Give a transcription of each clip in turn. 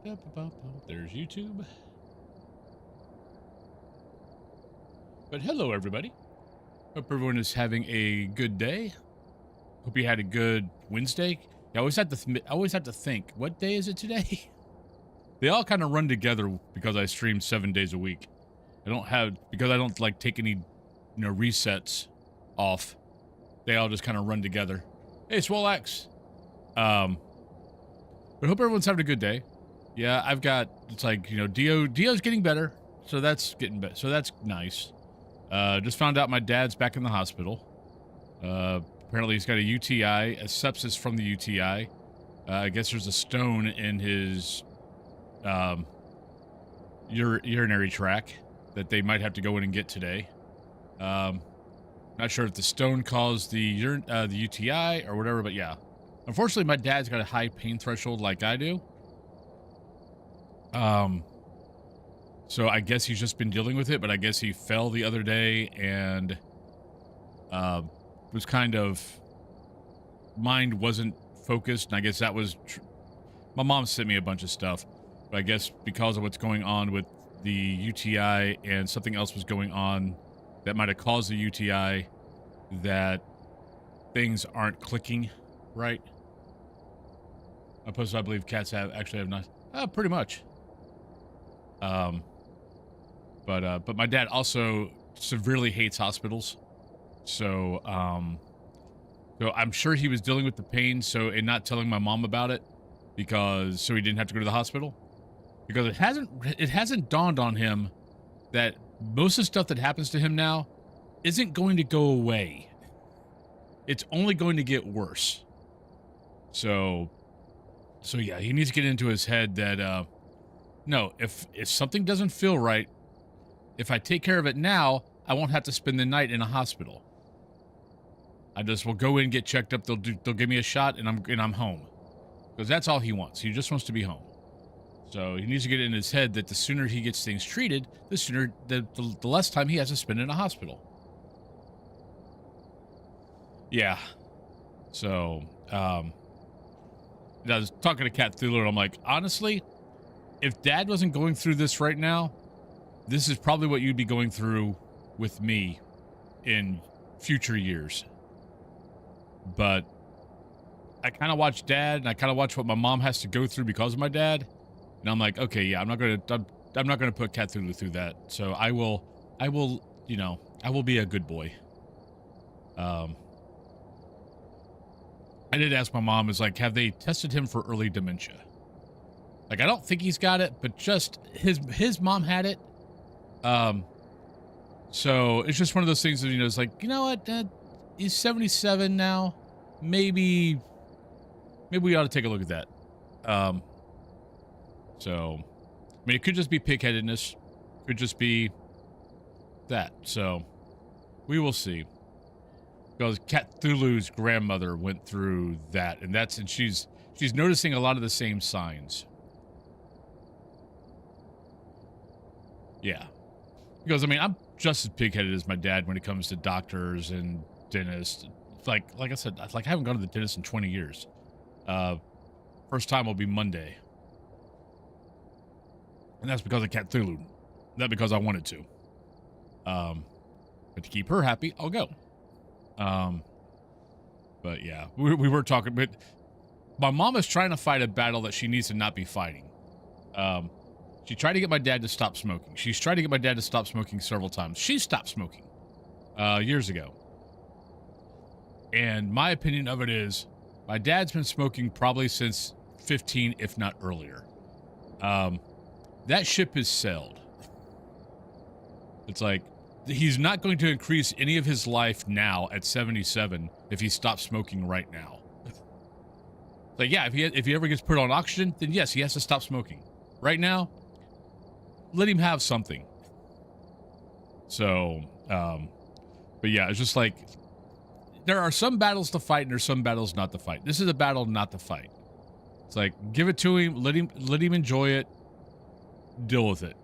There's YouTube. But hello, everybody. Hope everyone is having a good day. Hope you had a good Wednesday. I always have to think, what day is it today? They all kind of run together because I stream 7 days a week. Because I don't like take any, resets off. They all just kind of run together. Hey, Swole X. But hope everyone's having a good day. Yeah, it's like, Dio's getting better. So that's getting better. So that's nice. Just found out my dad's back in the hospital. Apparently he's got a UTI, a sepsis from the UTI. I guess there's a stone in his urinary tract that they might have to go in and get today. Not sure if the stone caused the UTI or whatever, but yeah. Unfortunately, my dad's got a high pain threshold like I do. So I guess he's just been dealing with it, but I guess he fell the other day and was kind of, mind wasn't focused, and I guess that was, my mom sent me a bunch of stuff, but I guess because of what's going on with the UTI and something else was going on that might have caused the UTI, that things aren't clicking right. I believe cats actually have not, pretty much. But my dad also severely hates hospitals. So I'm sure he was dealing with the pain, and not telling my mom about it so he didn't have to go to the hospital. Because it hasn't dawned on him that most of the stuff that happens to him now isn't going to go away. It's only going to get worse. So yeah, he needs to get into his head that, no, if something doesn't feel right, if I take care of it now, I won't have to spend the night in a hospital. I just will go in, get checked up. They'll give me a shot, and I'm home. Because that's all he wants. He just wants to be home. So he needs to get it in his head that the sooner he gets things treated, the less time he has to spend in a hospital. Yeah. So, I was talking to Cat Thulu, and I'm like, honestly, if Dad wasn't going through this right now, this is probably what you'd be going through with me in future years. But I kind of watch Dad, and I kind of watch what my mom has to go through because of my dad, and I'm like, okay, yeah, I'm not gonna put Cat Thulu through that. So I will, I will be a good boy. I did ask my mom, is like, have they tested him for early dementia? Like, I don't think he's got it, but just his mom had it. So it's just one of those things that, it's like, you know what, he's 77 now. Maybe we ought to take a look at that. So, I mean, it could just be pigheadedness. Could just be that. So, we will see. Because Cat Thulu's grandmother went through that, and she's noticing a lot of the same signs. Yeah. Because, I mean, I'm just as pig-headed as my dad when it comes to doctors and dentists. Like I said, I haven't gone to the dentist in 20 years. First time will be Monday. And that's because of Cat Thulu. Not because I wanted to. But to keep her happy, I'll go. But yeah, we were talking, but my mom is trying to fight a battle that she needs to not be fighting. She tried to get my dad to stop smoking. She's tried to get my dad to stop smoking several times. She stopped smoking, years ago. And my opinion of it is, my dad's been smoking probably since 15, if not earlier. That ship has sailed. It's like, he's not going to increase any of his life now at 77 if he stops smoking right now. Like, yeah, if he ever gets put on oxygen, then yes, he has to stop smoking. Right now, let him have something. So, but yeah, it's just like, there are some battles to fight and there's some battles not to fight. This is a battle not to fight. It's like, give it to him, let him enjoy it, deal with it.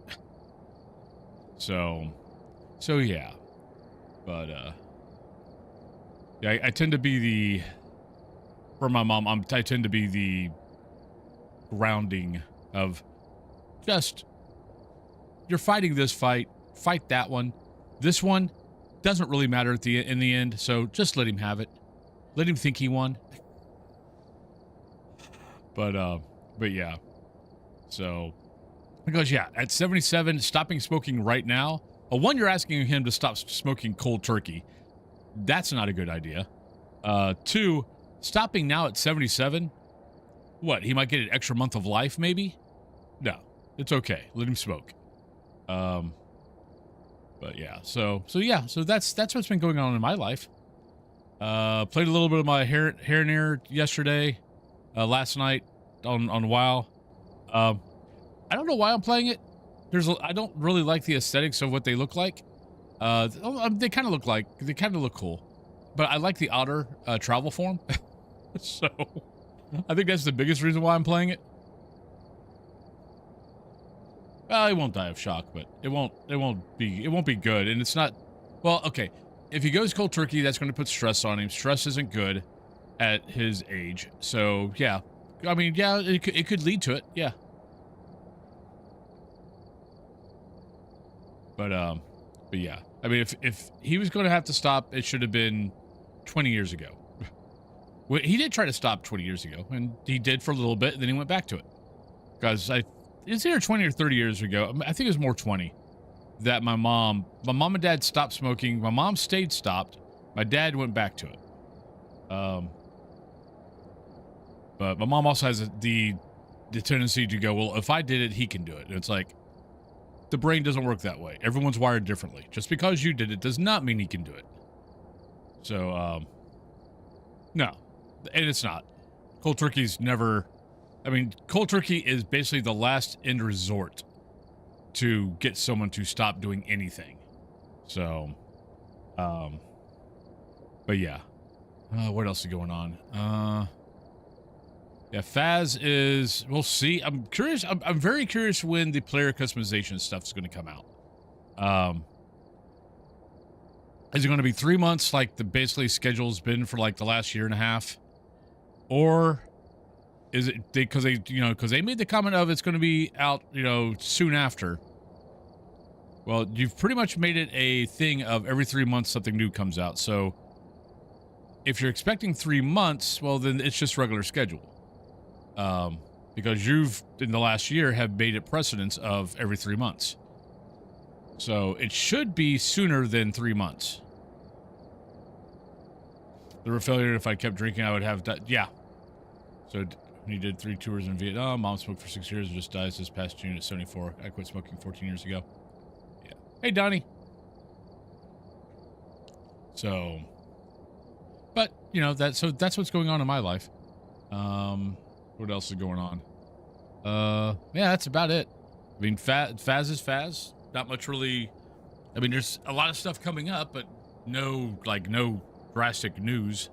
So yeah. But, yeah, I tend to be for my mom, I tend to be the grounding of just, you're fighting this fight, fight that one. This one doesn't really matter in the end, so just let him have it. Let him think he won. But yeah. So, because yeah, at 77, stopping smoking right now. One, you're asking him to stop smoking cold turkey. That's not a good idea. Two, stopping now at 77. What, he might get an extra month of life, maybe? No, it's okay. Let him smoke. But yeah, so that's what's been going on in my life. Played a little bit of my hair and ear yesterday, last night on WoW. I don't know why I'm playing it. I don't really like the aesthetics of what they look like. They kind of look cool, but I like the otter travel form. So I think that's the biggest reason why I'm playing it. Well, he won't die of shock, but it won't be good. And it's not, well, okay. If he goes cold turkey, that's going to put stress on him. Stress isn't good at his age. So yeah, I mean, yeah, it could lead to it. Yeah. But yeah, I mean, if he was going to have to stop, it should have been 20 years ago. Well, he did try to stop 20 years ago, and he did for a little bit, and then he went back to it. Because it's either 20 or 30 years ago. I think it was more 20 that my mom and dad stopped smoking. My mom stayed stopped. My dad went back to it. But my mom also has the tendency to go, well, if I did it, he can do it. And it's like, the brain doesn't work that way. Everyone's wired differently. Just because you did it does not mean he can do it. So, no. And it's not. Cold turkey's never... I mean, cold turkey is basically the last end resort to get someone to stop doing anything. So, but yeah. What else is going on? Yeah, Phas is, we'll see. I'm curious. I'm very curious when the player customization stuff is going to come out. Is it going to be 3 months like the basically schedule's been for like the last year and a half? Or is it because they made the comment of it's going to be out, soon after. Well, you've pretty much made it a thing of every 3 months something new comes out. So if you're expecting 3 months, well, then it's just regular schedule. Because you've, in the last year, have made it precedence of every 3 months. So it should be sooner than 3 months. The failure, if I kept drinking, I would have died. Yeah. So he did 3 tours in Vietnam. Mom smoked for 6 years and just dies this past June at 74. I quit smoking 14 years ago. Yeah. Hey, Donnie. So, but, that's what's going on in my life. What else is going on? Yeah, that's about it. I mean, Phas is Phas. Not much really. I mean, there's a lot of stuff coming up, but no drastic news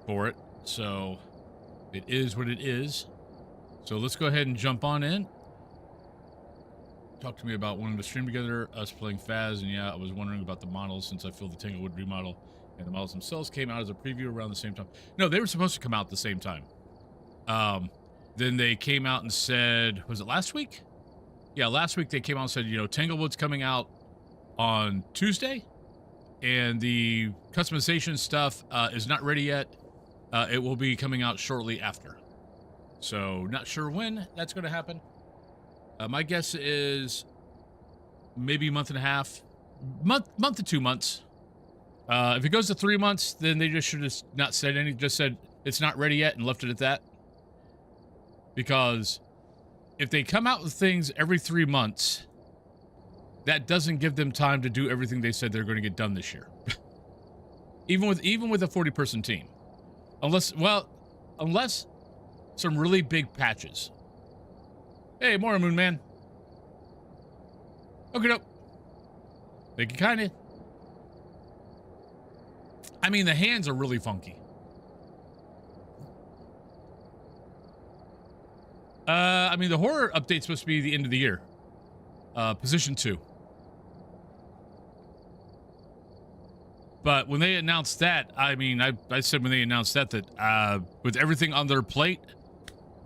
for it. So it is what it is. So let's go ahead and jump on in. Talk to me about wanting to stream together, us playing Phas, and yeah, I was wondering about the models since I feel the Tanglewood remodel and the models themselves came out as a preview around the same time. No, they were supposed to come out at the same time. Then they came out and said, was it last week? Yeah, last week they came out and said, Tanglewood's coming out on Tuesday, and the customization stuff is not ready yet. It will be coming out shortly after. So, not sure when that's going to happen. My guess is maybe a month and a half, month to 2 months. If it goes to 3 months, then they just should have not said anything, just said it's not ready yet and left it at that. Because if they come out with things every 3 months, that doesn't give them time to do everything they said they're going to get done this year. even with a 40-person team. Unless some really big patches. Hey, more Moon Man. Okay, nope. They can kind of. I mean, the hands are really funky. I mean, the horror update's supposed to be the end of the year. Position 2. But when they announced that, I mean, I said when they announced that with everything on their plate,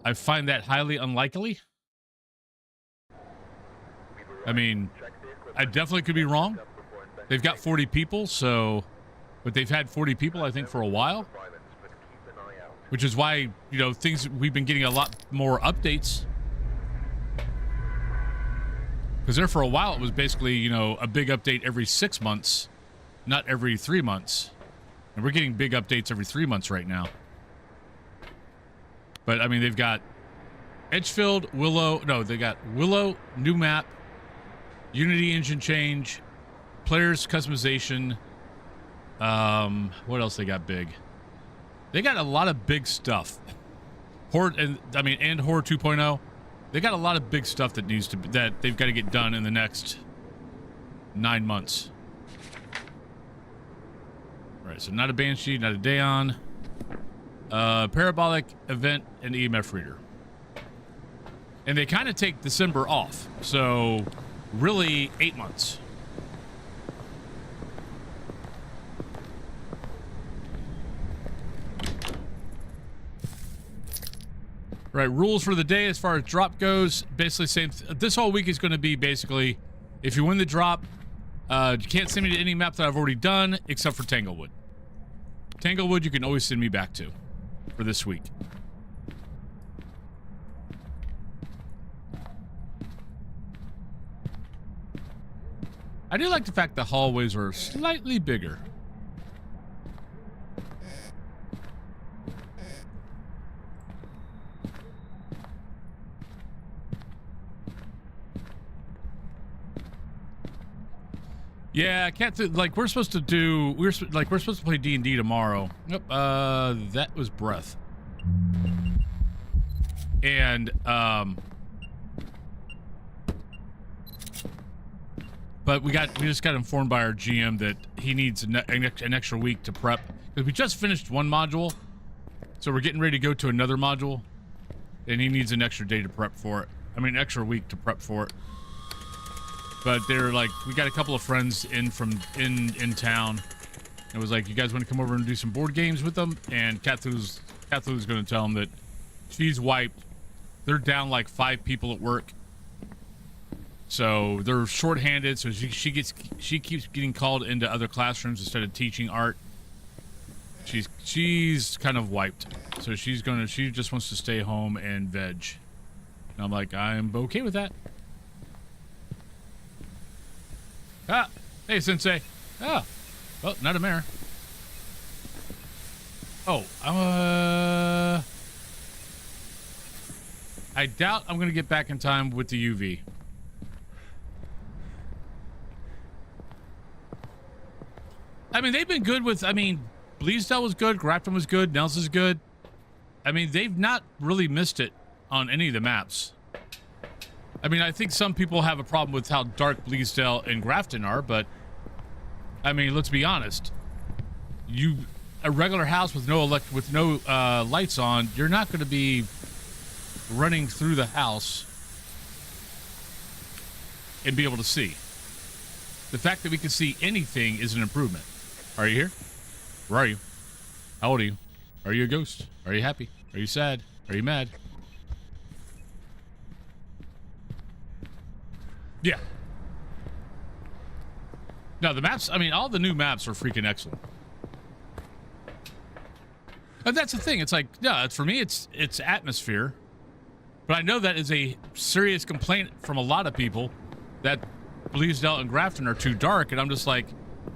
I find that highly unlikely. I mean, I definitely could be wrong. They've got 40 people, so, but they've had 40 people, I think, for a while, which is why, you know, we've been getting a lot more updates. Because there for a while, it was basically, you know, a big update every 6 months, not every 3 months. And we're getting big updates every 3 months right now. But, I mean, they've got Edgefield, Willow. No, they got Willow, new map, Unity engine change, players customization. What else they got big? They got a lot of big stuff. Horde, and Horde 2.0. They got a lot of big stuff that they've got to get done in the next 9 months. All right, so not a Banshee, not a Daon. Parabolic, event, and EMF reader. And they kind of take December off. So really 8 months. Right, rules for the day as far as drop goes, basically same. This whole week is going to be basically, if you win the drop, you can't send me to any map that I've already done, except for Tanglewood. Tanglewood you can always send me back to for this week. I do like the fact the hallways are slightly bigger. Yeah, I can't like we're supposed to play D&D tomorrow. Yep, that was breath. And but we just got informed by our GM that he needs an extra week to prep because we just finished one module, so we're getting ready to go to another module, and he needs an extra day to prep for it. I mean, extra week to prep for it. But they're like, we got a couple of friends in town. It was like, you guys want to come over and do some board games with them? And Cathu's going to tell them that she's wiped. They're down like 5 people at work. So they're shorthanded. So she keeps getting called into other classrooms instead of teaching art. She's kind of wiped. So she just wants to stay home and veg. And I'm like, I'm okay with that. Ah, hey, Sensei. Ah, well, not a mare. Oh, I doubt I'm going to get back in time with the UV. I mean, they've been good with, Bleasdale was good, Grafton was good, Nelson's good. I mean, they've not really missed it on any of the maps. I mean, I think some people have a problem with how dark Bleasdale and Grafton are, but I mean, let's be honest. A regular house with no lights on, you're not going to be running through the house and be able to see. The fact that we can see anything is an improvement. Are you here? Where are you? How old are you? Are you a ghost? Are you happy? Are you sad? Are you mad? Yeah. No, the maps, all the new maps are freaking excellent. And that's the thing. It's like, yeah, for me, it's atmosphere. But I know that is a serious complaint from a lot of people that Bleasdale and Grafton are too dark. And I'm just like,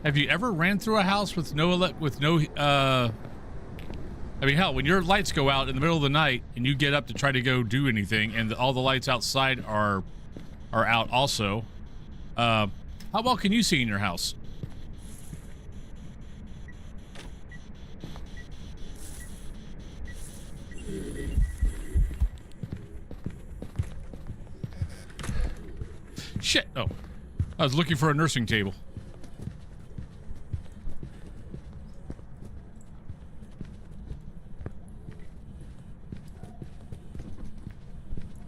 have you ever ran through a house with no, hell, when your lights go out in the middle of the night and you get up to try to go do anything and all the lights outside are out also. How well can you see in your house? Shit. Oh, I was looking for a nursing table.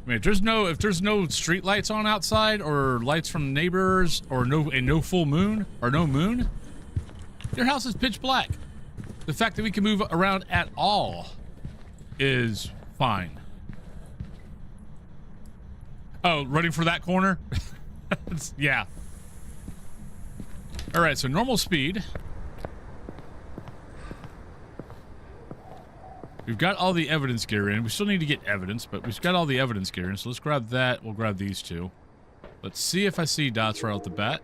I mean, if there's no street lights on outside or lights from neighbors or no full moon or no moon, your house is pitch black. The fact that we can move around at all is fine. Oh, running for that corner? Yeah. All right, so normal speed. We've got all the evidence gear in. We still need to get evidence, but we've got all the evidence gear in. So let's grab that. We'll grab these two. Let's see if I see dots right off the bat.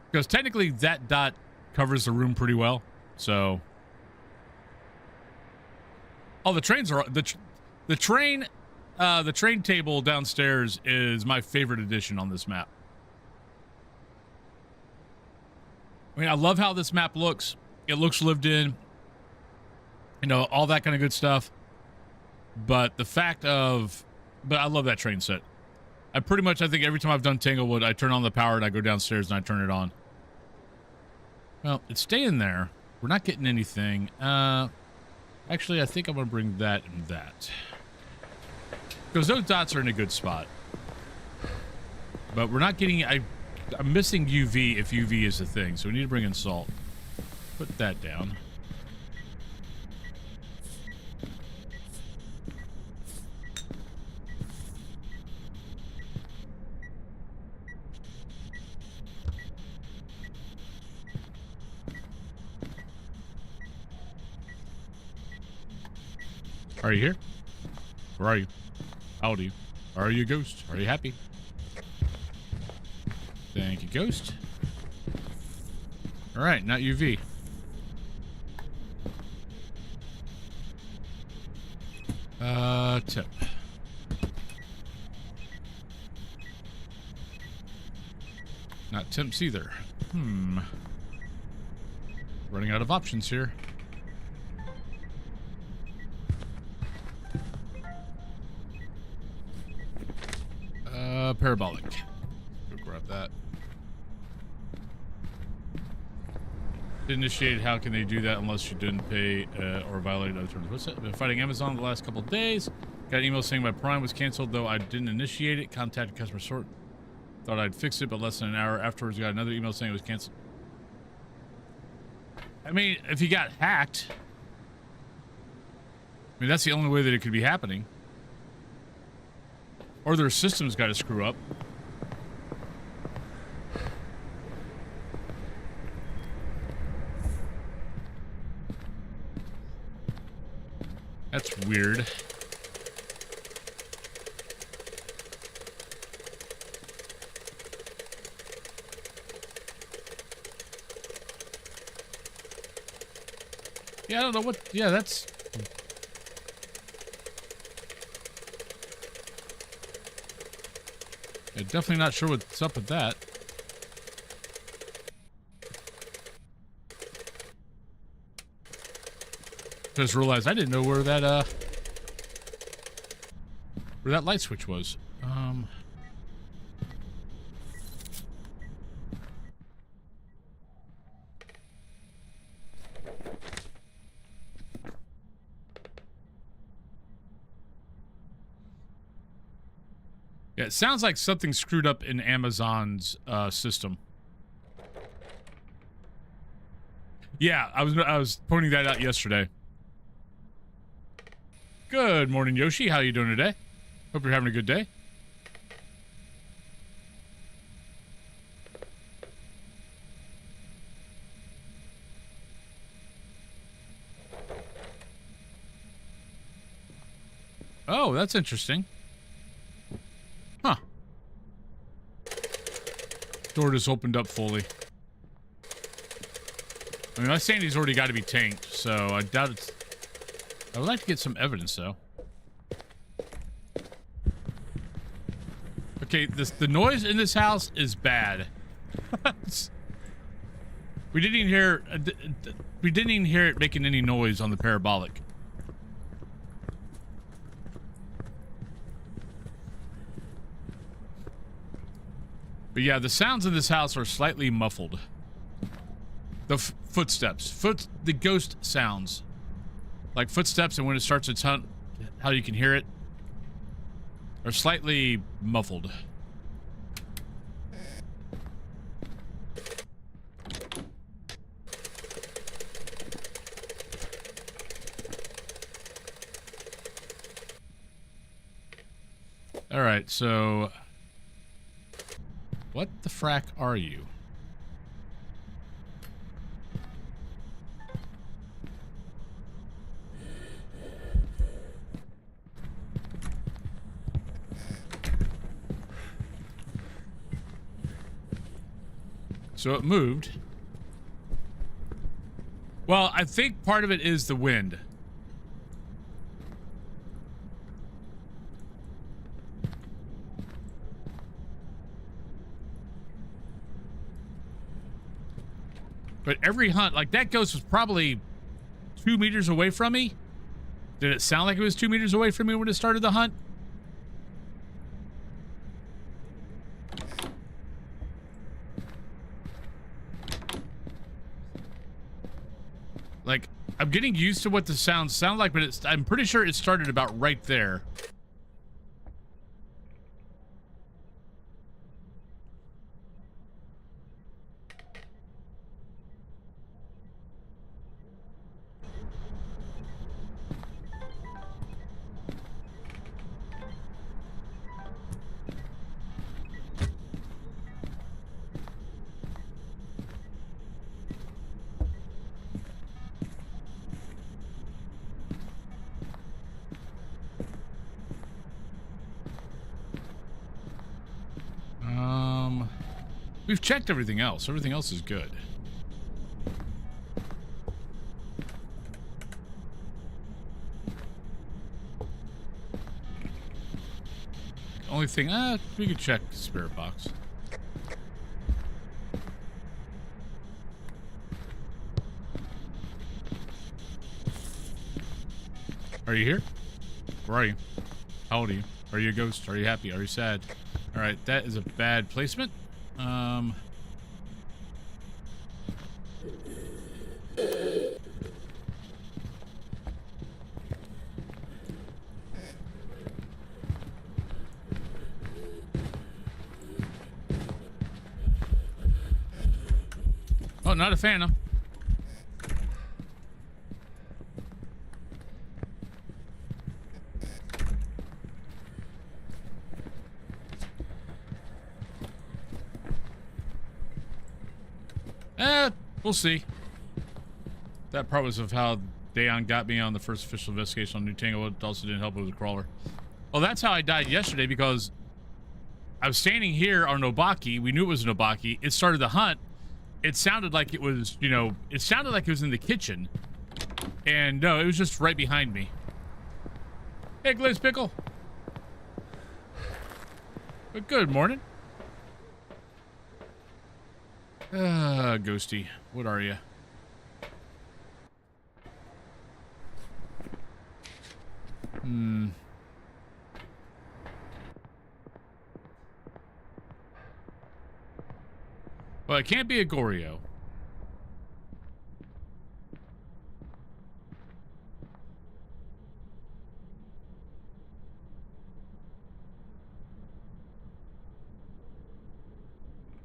Because technically that dot covers the room pretty well. So. Oh, the trains are the train table downstairs is my favorite addition on this map. I mean, I love how this map looks. It looks lived in. You know, all that kind of good stuff. But I love that train set. I think every time I've done Tanglewood, I turn on the power and I go downstairs and I turn it on. Well, it's staying there. We're not getting anything. Actually, I think I'm going to bring that and that. Because those dots are in a good spot. But we're not getting... I'm missing UV if UV is a thing. So we need to bring in salt. Put that down. Are you here? Where are you? How old are you? Are you a ghost? Are you happy? Thank you, ghost. All right, not UV. Tip. Not temps either. Running out of options here. Parabolic. Go grab that. Initiated. How can they do that unless you didn't pay or violated other terms? What's that? I've been fighting Amazon the last couple of days. Got an email saying my Prime was canceled, though I didn't initiate it. Contacted customer support. Thought I'd fix it, but less than an hour afterwards, got another email saying it was canceled. I mean, if you got hacked, I mean, that's the only way that it could be happening. Or their system's got to screw up. That's weird. Yeah, I don't know what... Yeah, that's... Yeah, definitely not sure what's up with that. Just realized I didn't know where that light switch was. Yeah, it sounds like something screwed up in Amazon's system. Yeah, I was pointing that out yesterday. Good morning, Yoshi. How you doing today? Hope you're having a good day. Oh, that's interesting. Huh. Door just opened up fully. I mean, my sanity's already got to be tanked, so I doubt it's... I would like to get some evidence, though. Okay, the noise in this house is bad. We didn't even hear it making any noise on the parabolic. But yeah, the sounds in this house are slightly muffled. The footsteps, the ghost sounds, like footsteps, and when it starts its hunt, how you can hear it, are slightly muffled. All right, so What the frack are you? So it moved. Well, I think part of it is the wind. But every hunt, like that ghost was probably 2 meters away from me. Did it sound like it was 2 meters away from me when it started the hunt? Like, I'm getting used to what the sounds sound like, but I'm pretty sure it started about right there. We've checked everything else. Everything else is good. Only thing, we could check spirit box. Are you here? Where are you? How old are you? Are you a ghost? Are you happy? Are you sad? All right, that is a bad placement. Oh, not a phantom. We'll see. That part was of how Dayon got me on the first official investigation on New Tanglewood. It also didn't help with the crawler. Well, that's how I died yesterday, because I was standing here on Nobaki. We knew it was Nobaki. It started the hunt. It sounded like it was, you know, it sounded like it was in the kitchen. And no, it was just right behind me. Hey, Glazed Pickle. But good morning. Ghosty. What are you? Well, it can't be a Goryo.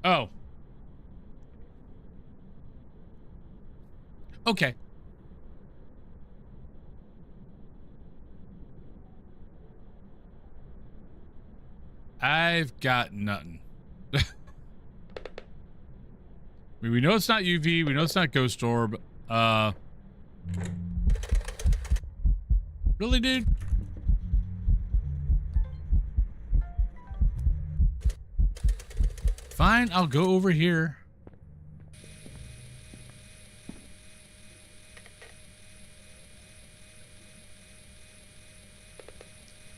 Oh. Okay. I've got nothing. I mean, we know it's not UV. We know it's not Ghost Orb. Really, dude? Fine, I'll go over here.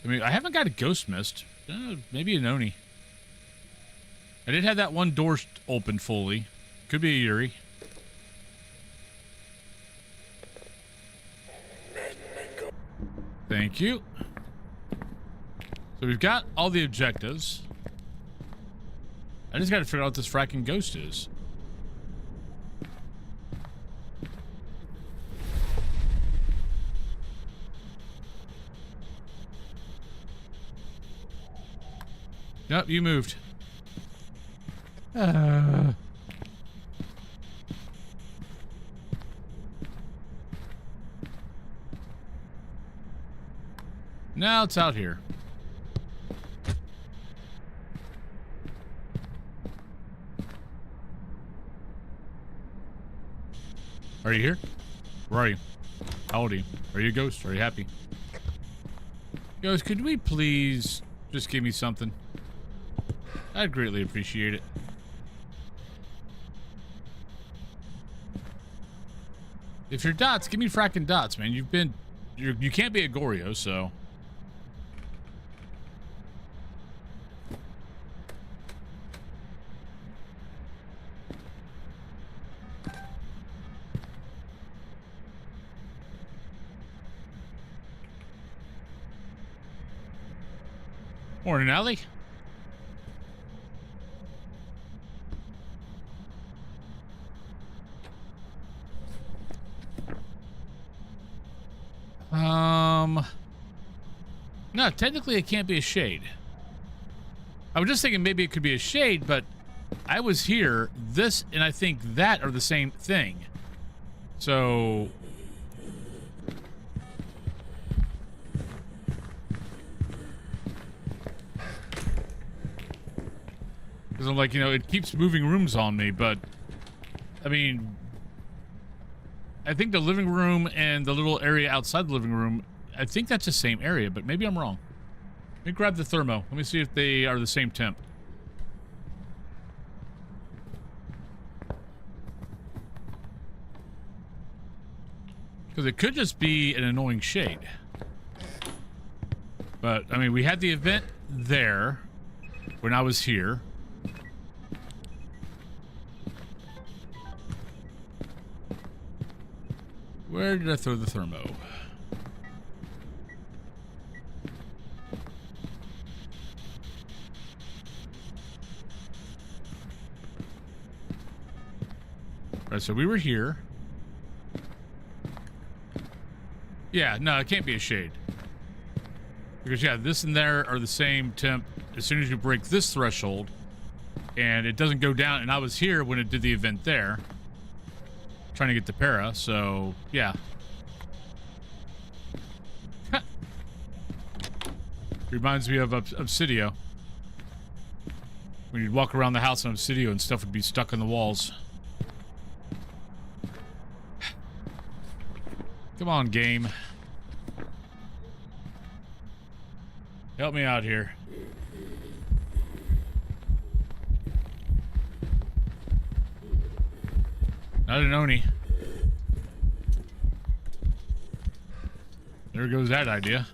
I mean, I haven't got a ghost mist. Maybe an Oni. I did have that one door open fully. Could be a Yuri. Thank you. So we've got all the objectives. I just got to figure out what this fracking ghost is. Nope, you moved. Now it's out here. Are you here? Where are you? How old are you? Are you a ghost? Are you happy? Ghost, could we please just give me something? I'd greatly appreciate it. If you're dots, give me fracking dots, man. You can't be a Goryo, so. Morning, Allie. No, technically it can't be a shade. I was just thinking maybe it could be a shade, but I was here. This and I think that are the same thing. So... Because I'm like, you know, it keeps moving rooms on me, but... I mean... I think the living room and the little area outside the living room, I think that's the same area, but maybe I'm wrong. Let me grab the thermo. Let me see if they are the same temp. Because it could just be an annoying shade. But, I mean, we had the event there when I was here. Where did I throw the thermo? Right, so we were here. Yeah, no, it can't be a shade. Because, yeah, this and there are the same temp as soon as you break this threshold. And it doesn't go down. And I was here when it did the event there. Trying to get the para, so, yeah. Reminds me of Obsidio. When you'd walk around the house on Obsidio and stuff would be stuck in the walls. Come on, game. Help me out here. Not an Oni. There goes that idea.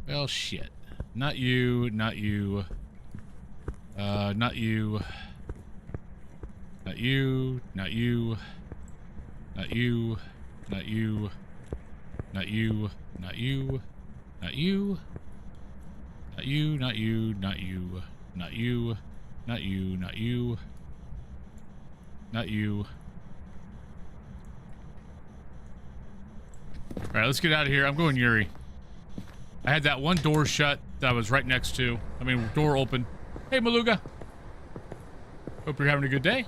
Well, shit. Not you, not you. Not you. Not you, not you. Not you, not you. Not you, not you. Not you. Not you, not you, not you. Not you. Not you, not you. Not you. Alright, let's get out of here. I'm going Yuri. I had that one door shut that I was right next to. I mean, door open. Hey, Maluga. Hope you're having a good day.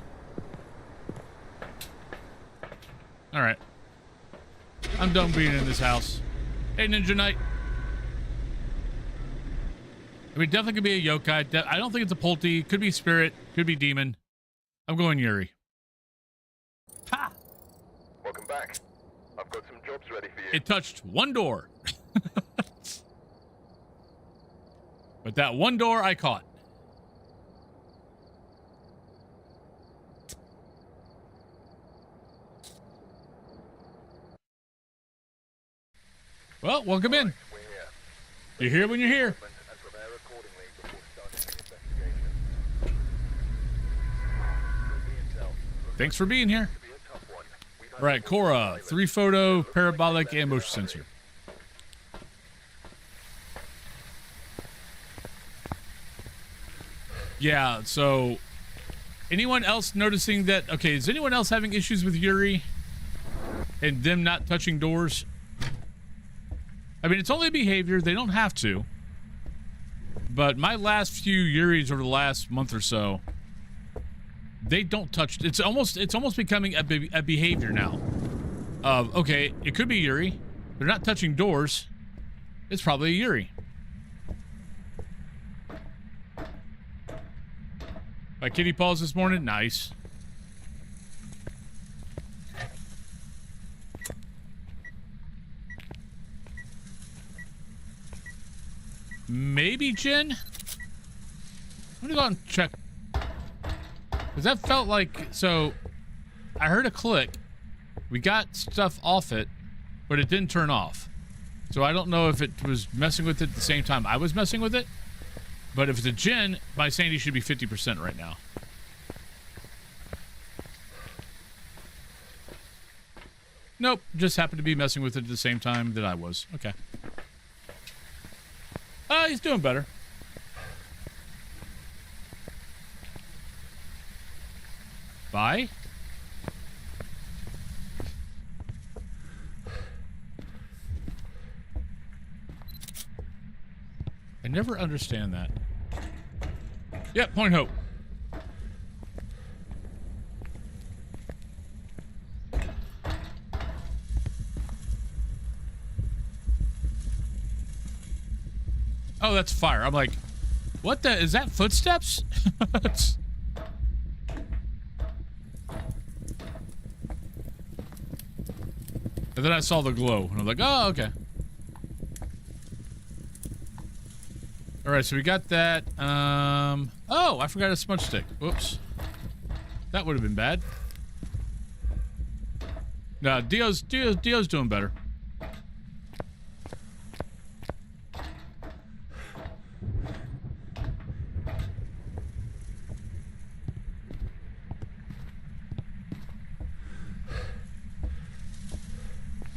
Alright. I'm done being in this house. Hey, Ninja Knight. I mean, definitely could be a yokai. I don't think it's a Polty. Could be spirit. Could be demon. I'm going Yuri. Ha! Welcome back. I've got some jobs ready for you. It touched one door. But that one door I caught. Well, welcome in. You're here when you're here. Thanks for being here. All right, Cora, 3-photo, parabolic, and motion sensor. Yeah, so anyone else noticing that? Okay, is anyone else having issues with Yuri and them not touching doors? I mean, it's only behavior. They don't have to. But my last few Yuris over the last month or so, they don't touch. It's almost becoming a behavior now. Okay, it could be Yuri. They're not touching doors. It's probably a Yuri. My kitty paws this morning? Nice. Maybe Jen? I'm gonna go out and check. Because that felt like... So, I heard a click. We got stuff off it, but it didn't turn off. So I don't know if it was messing with it at the same time I was messing with it. But if it's a Jen, my sanity should be 50% right now. Nope, just happened to be messing with it at the same time that I was. Okay. He's doing better. Bye. I never understand that. Yep, point hope. Oh, that's fire. I'm like, what the? Is that footsteps? And then I saw the glow, and I'm like, oh, okay. All right, so we got that. Oh, I forgot a smudge stick. Whoops. That would have been bad. No, Dio's doing better.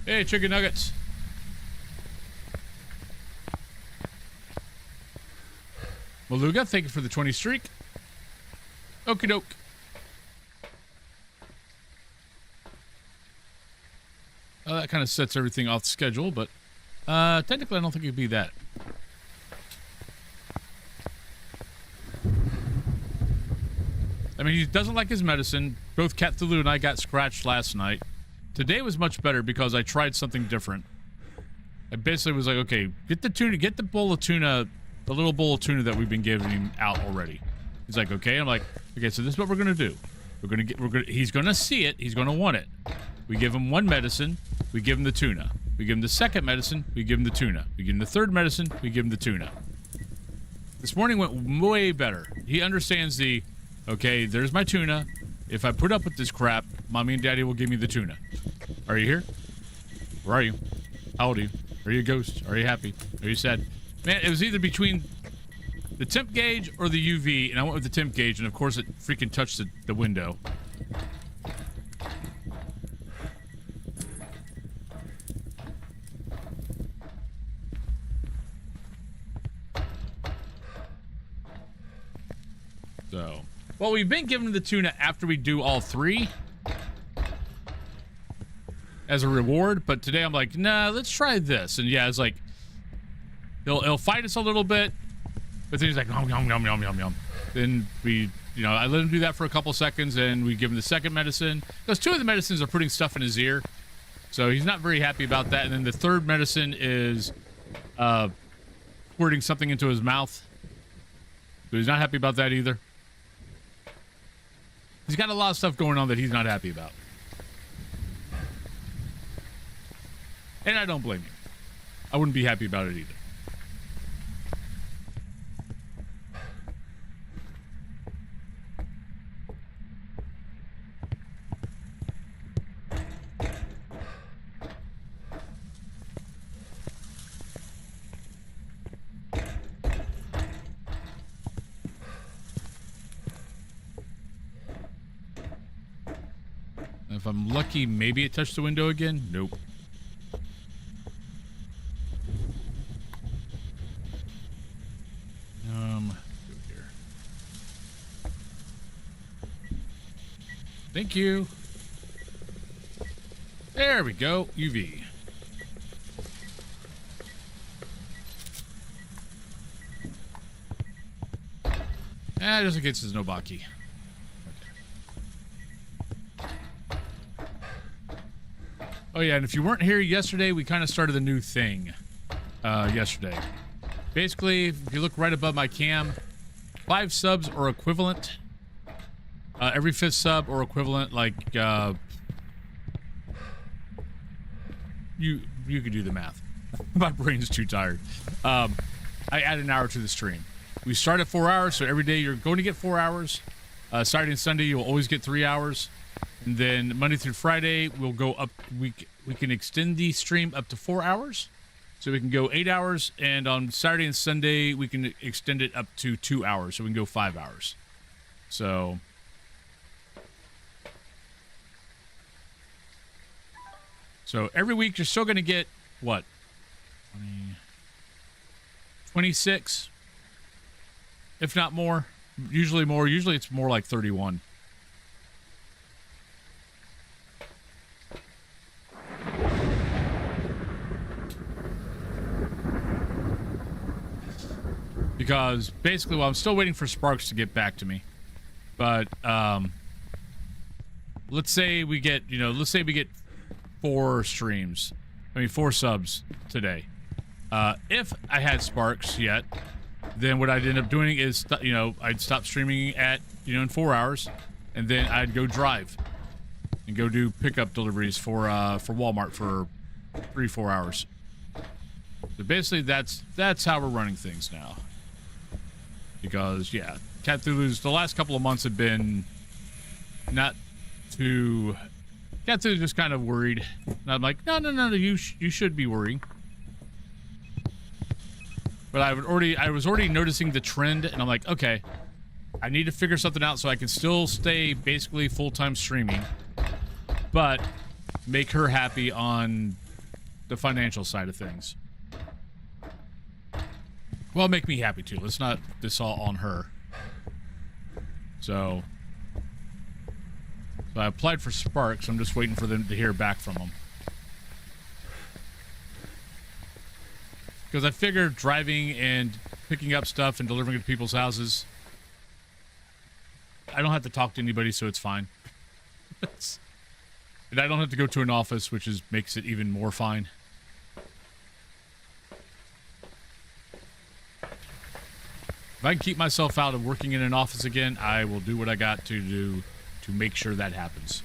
Hey, chicken nuggets. Maluga, thank you for the 20 streak. Okie doke. That kind of sets everything off schedule, but technically I don't think it'd be that. I mean, he doesn't like his medicine. Both Cthulhu and I got scratched last night. Today was much better because I tried something different. I basically was like, okay, get the tuna, get the bowl of tuna, the little bowl of tuna that we've been giving him out already. He's like, okay. I'm like, okay, so this is what we're gonna do. He's gonna see it. He's gonna want it. We give him one medicine. We give him the tuna. We give him the second medicine. We give him the tuna. We give him the third medicine. We give him the tuna. This morning went way better. He understands the, okay, there's my tuna. If I put up with this crap, mommy and daddy will give me the tuna. Are you here? Where are you? How old are you? Are you a ghost? Are you happy? Are you sad? Man, it was either between the temp gauge or the UV, and I went with the temp gauge, and of course it freaking touched the window. So, well, we've been giving the tuna after we do all three as a reward, but today I'm like, nah, let's try this. And yeah, it's like, he'll fight us a little bit, but then he's like, yum, yum, yum, yum, yum, yum. Then we, I let him do that for a couple seconds, and we give him the second medicine. Because two of the medicines are putting stuff in his ear, so he's not very happy about that. And then the third medicine is squirting something into his mouth, so he's not happy about that either. He's got a lot of stuff going on that he's not happy about. And I don't blame him. I wouldn't be happy about it either. If I'm lucky, maybe it touched the window again. Nope. Here. Thank you. There we go. UV. Just in case there's no Baki. Oh yeah, and if you weren't here yesterday, we kind of started a new thing yesterday. Basically, if you look right above my cam, 5 subs or equivalent Every 5th sub or equivalent, like, you could do the math. My brain's too tired. I add an hour to the stream. We start at 4 hours, so every day you're going to get 4 hours. Saturday and Sunday, you'll always get 3 hours. And then Monday through Friday, we'll go up. We can extend the stream up to 4 hours. So we can go 8 hours. And on Saturday and Sunday, we can extend it up to 2 hours. So we can go 5 hours. So... So every week you're still going to get, what, 26, if not more. Usually more. Usually it's more like 31. Because basically, well, I'm still waiting for Sparks to get back to me. But let's say we get, let's say we get 4 subs today. If I had Sparks yet, then what I'd end up doing is, I'd stop streaming at, in 4 hours, and then I'd go drive and go do pickup deliveries for Walmart for 3-4 hours. So basically, that's how we're running things now. Because yeah, Cthulhu's the last couple of months have been not too. Cthulhu's just kind of worried. And I'm like, no, you should be worrying. But I was already noticing the trend, and I'm like, okay, I need to figure something out so I can still stay basically full-time streaming, but make her happy on the financial side of things. Well, make me happy too. Let's not this all on her. So I applied for Sparks. I'm just waiting for them to hear back from them. Because I figured driving and picking up stuff and delivering it to people's houses, I don't have to talk to anybody, so it's fine. And I don't have to go to an office, which makes it even more fine. If I can keep myself out of working in an office again, I will do what I got to do to make sure that happens.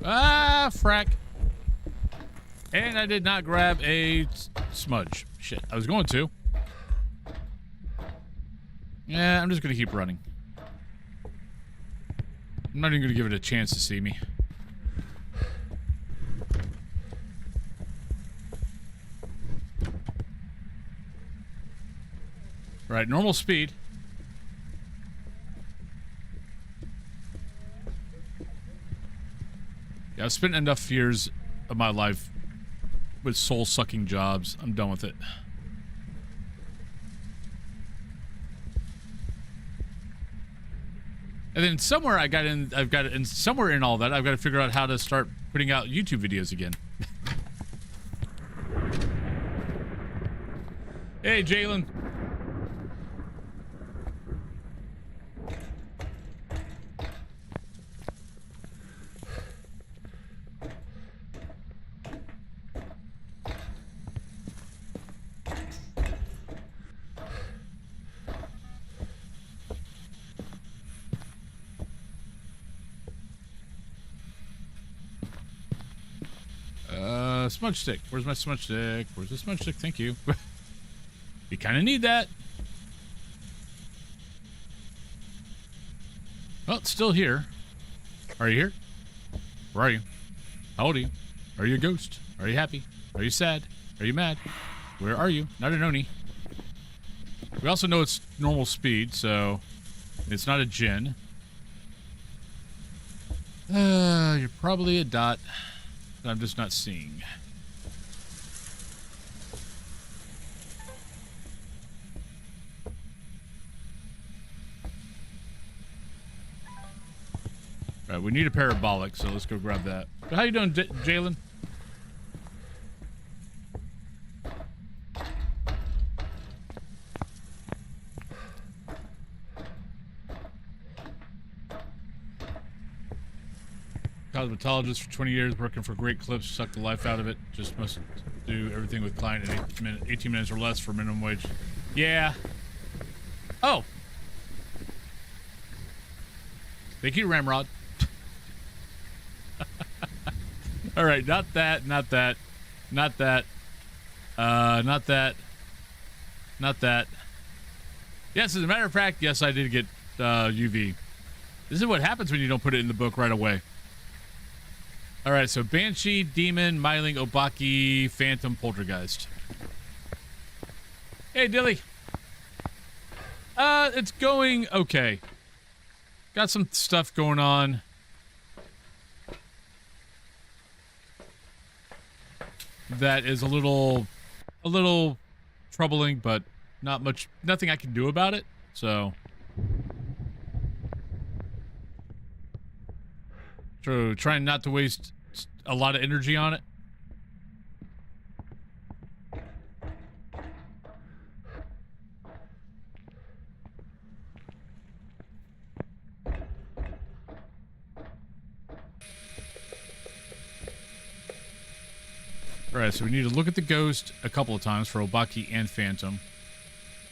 Ah, frack. And I did not grab a smudge. Shit, I was going to. Yeah, I'm just going to keep running. I'm not even going to give it a chance to see me. Right, normal speed. Yeah, I've spent enough years of my life with soul-sucking jobs. I'm done with it. And then somewhere somewhere in all that, I've got to figure out how to start putting out YouTube videos again. Hey, Jalen. Smudge stick. Where's my smudge stick? Where's the smudge stick? Thank you. You kind of need that. Well, it's still here. Are you here? Where are you? How old are you? Are you a ghost? Are you happy? Are you sad? Are you mad? Where are you? Not an Oni. We also know it's normal speed, so it's not a Jinn. You're probably a dot that I'm just not seeing. All right, we need a parabolic, so let's go grab that. How you doing, Jalen? cosmetologist for 20 years, working for Great Clips, sucked the life out of it. Just must do everything with client in 18 minutes or less for minimum wage. Yeah. Oh. Thank you, Ramrod. All right, not that, not that, not that, not that, not that. Yes, as a matter of fact, yes, I did get UV. This is what happens when you don't put it in the book right away. All right, so Banshee, Demon, Myling, Obaki, Phantom, Poltergeist. Hey, Dilly. It's going okay. Got some stuff going on. That is a little troubling, but nothing I can do about it. So trying not to waste a lot of energy on it. All right, so we need to look at the ghost a couple of times for Obaki and Phantom.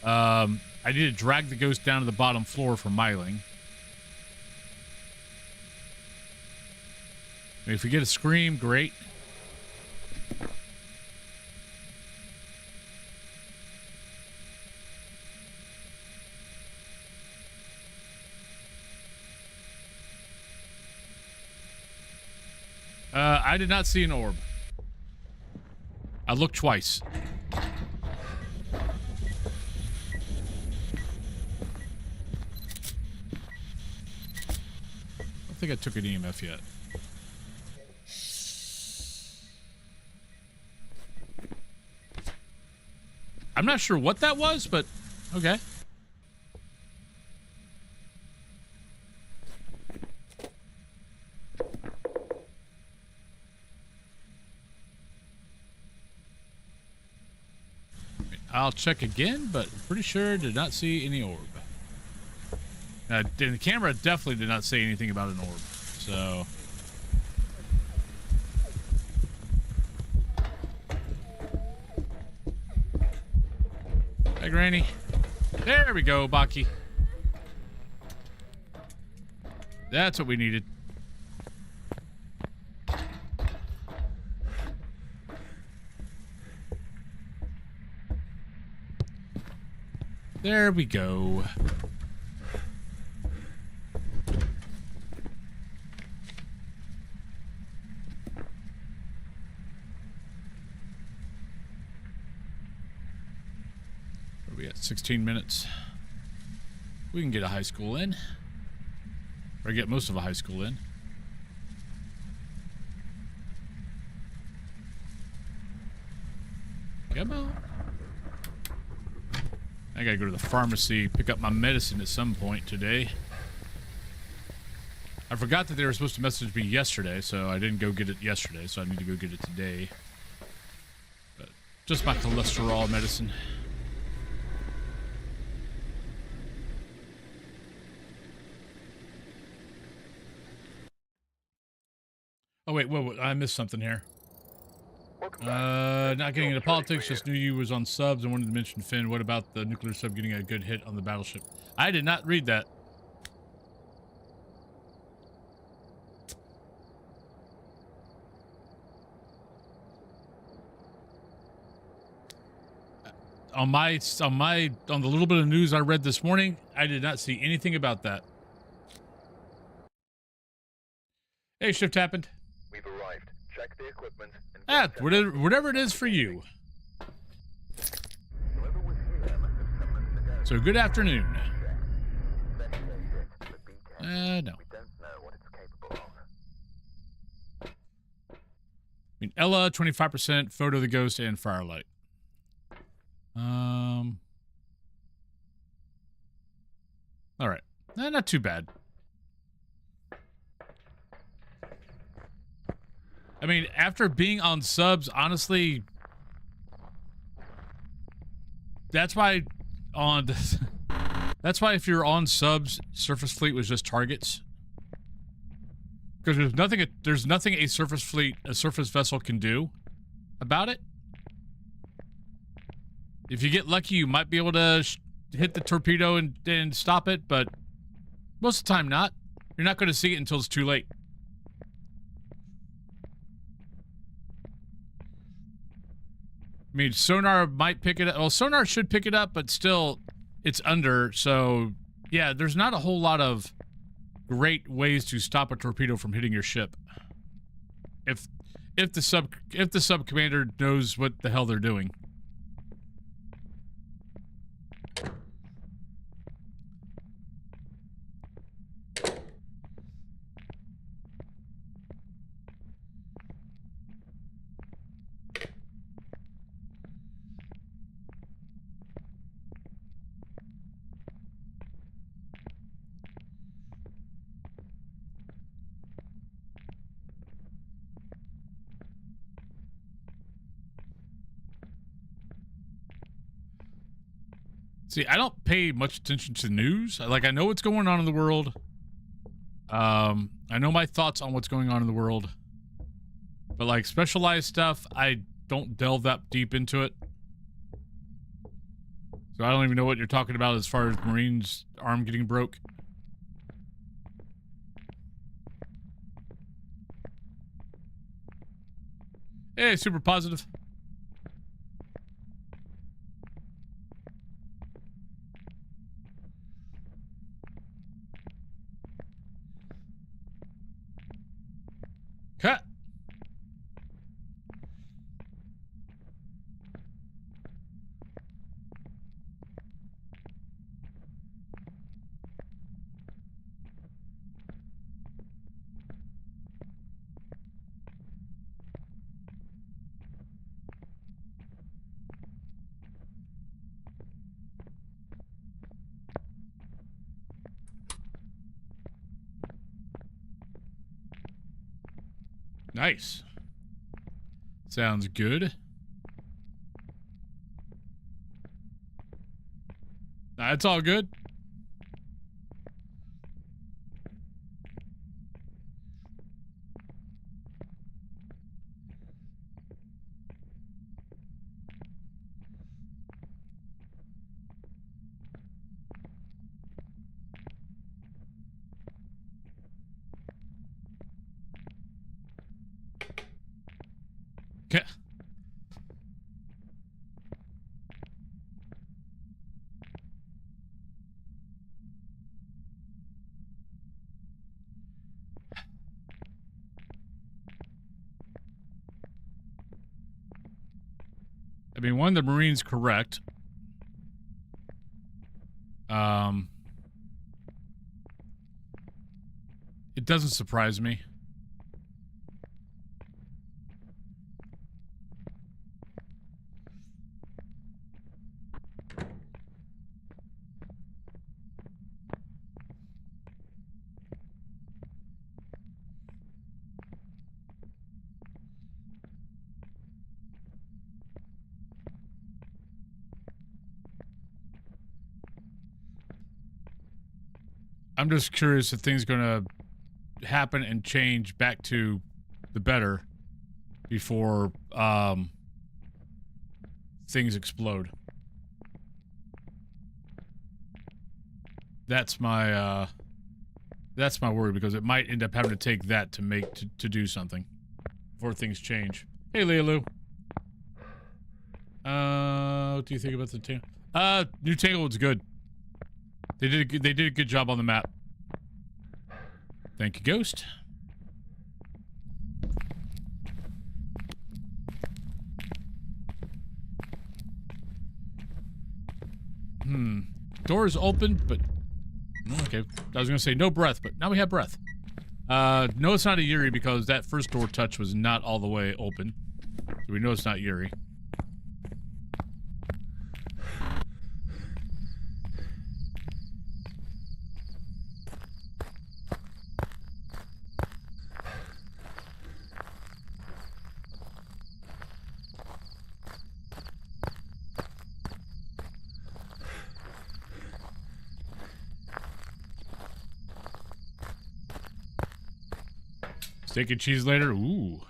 I need to drag the ghost down to the bottom floor for Myling. If we get a scream, great. I did not see an orb. I looked twice. I don't think I took an EMF yet. I'm not sure what that was, but okay. I'll check again, but I'm pretty sure did not see any orb. The camera definitely did not say anything about an orb, so... Hi, Granny. There we go, Baki. That's what we needed. There we go. What are we at? 16 minutes. We can get a high school in. Or get most of a high school in. Come on. I gotta go to the pharmacy, pick up my medicine at some point today. I forgot that they were supposed to message me yesterday, so I didn't go get it yesterday, so I need to go get it today. But just my cholesterol medicine. Oh, wait, whoa, I missed something here. Not getting into politics, just knew you was on subs and wanted to mention Finn. What about the nuclear sub getting a good hit on the battleship? I did not read that. On the little bit of news I read this morning, I did not see anything about that. Hey, shift happened. We've arrived. Check the equipment. Whatever it is for you. So good afternoon. No. I mean, Ella, 25%, photo of the ghost, and firelight. All right. Not too bad. I mean, after being on subs, honestly, that's why if you're on subs, Surface Fleet was just targets. Because there's nothing a surface vessel can do about it. If you get lucky, you might be able to hit the torpedo and stop it, but most of the time not. You're not going to see it until it's too late. I mean, sonar might pick it up. Well, sonar should pick it up, but still, it's under. So, yeah, there's not a whole lot of great ways to stop a torpedo from hitting your ship. If the sub commander knows what the hell they're doing. See, I don't pay much attention to the news. Like, I know what's going on in the world. I know my thoughts on what's going on in the world. But, like, specialized stuff, I don't delve that deep into it. So I don't even know what you're talking about as far as Marine's arm getting broke. Hey, super positive. Cut. Nice. Sounds good. Nah, it's all good. Okay. I mean, one, the Marine's correct. It doesn't surprise me. I'm just curious if things gonna happen and change back to the better before things explode. That's my worry, because it might end up having to take that to do something before things change. Hey, Leolu. What do you think about the new Tanglewood's good. They did a good job on the map. Thank you, Ghost. Door is open, but okay. I was gonna say no breath, but now we have breath. No, it's not a Yuri because that first door touch was not all the way open, so we know it's not Yuri. Steak and cheese later? Ooh.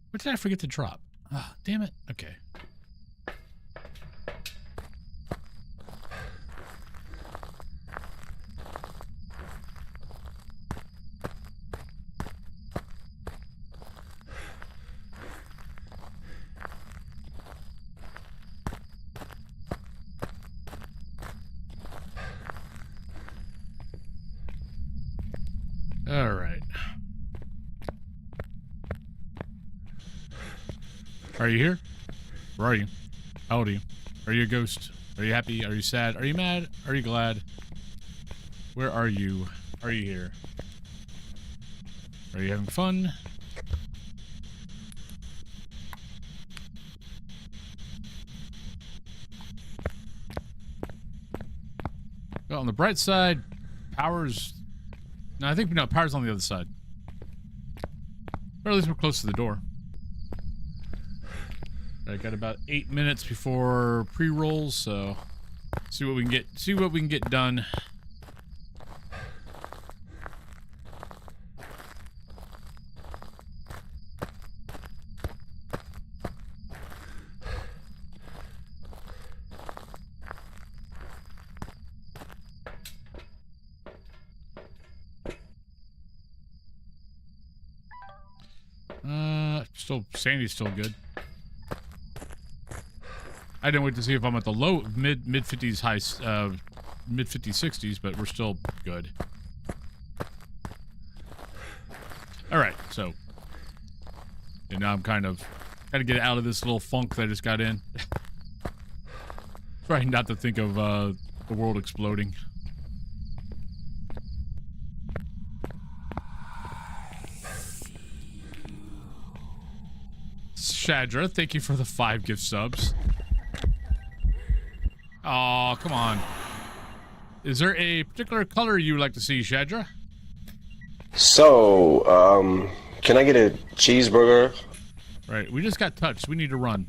What did I forget to drop? Ah, damn it. Okay. All right. Are you here? Where are you? How old are you? Are you a ghost? Are you happy? Are you sad? Are you mad? Are you glad? Where are you? Are you here? Are you having fun? Well, on the bright side, power's... No, I think, no, power's on the other side. Or at least we're close to the door. I got about 8 minutes before pre-rolls, so see what we can get done. Sandy's still good. I didn't wait to see if I'm at the low mid 50s, high mid 50s, 60s, but we're still good. All right, so and now I'm kind of get out of this little funk that I just got in. Trying not to think of the world exploding. Shadra, thank you for the 5 gift subs. Oh, come on. Is there a particular color you would like to see, Shadra? So, can I get a cheeseburger? Right, we just got touched. We need to run.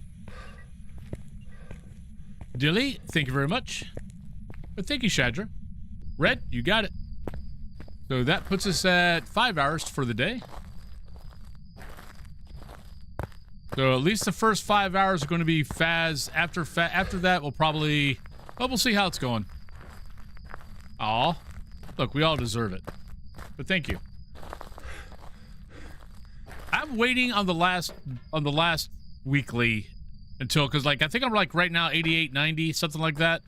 Dilly, thank you very much. But thank you, Shadra. Red, you got it. So that puts us at 5 hours for the day. So at least the first 5 hours are going to be Phas. After that, we'll probably... Well, we'll see how it's going. Aw. Look, we all deserve it. But thank you. I'm waiting on the last weekly until... Because, like, I think I'm, like, right now 88, 90, something like that.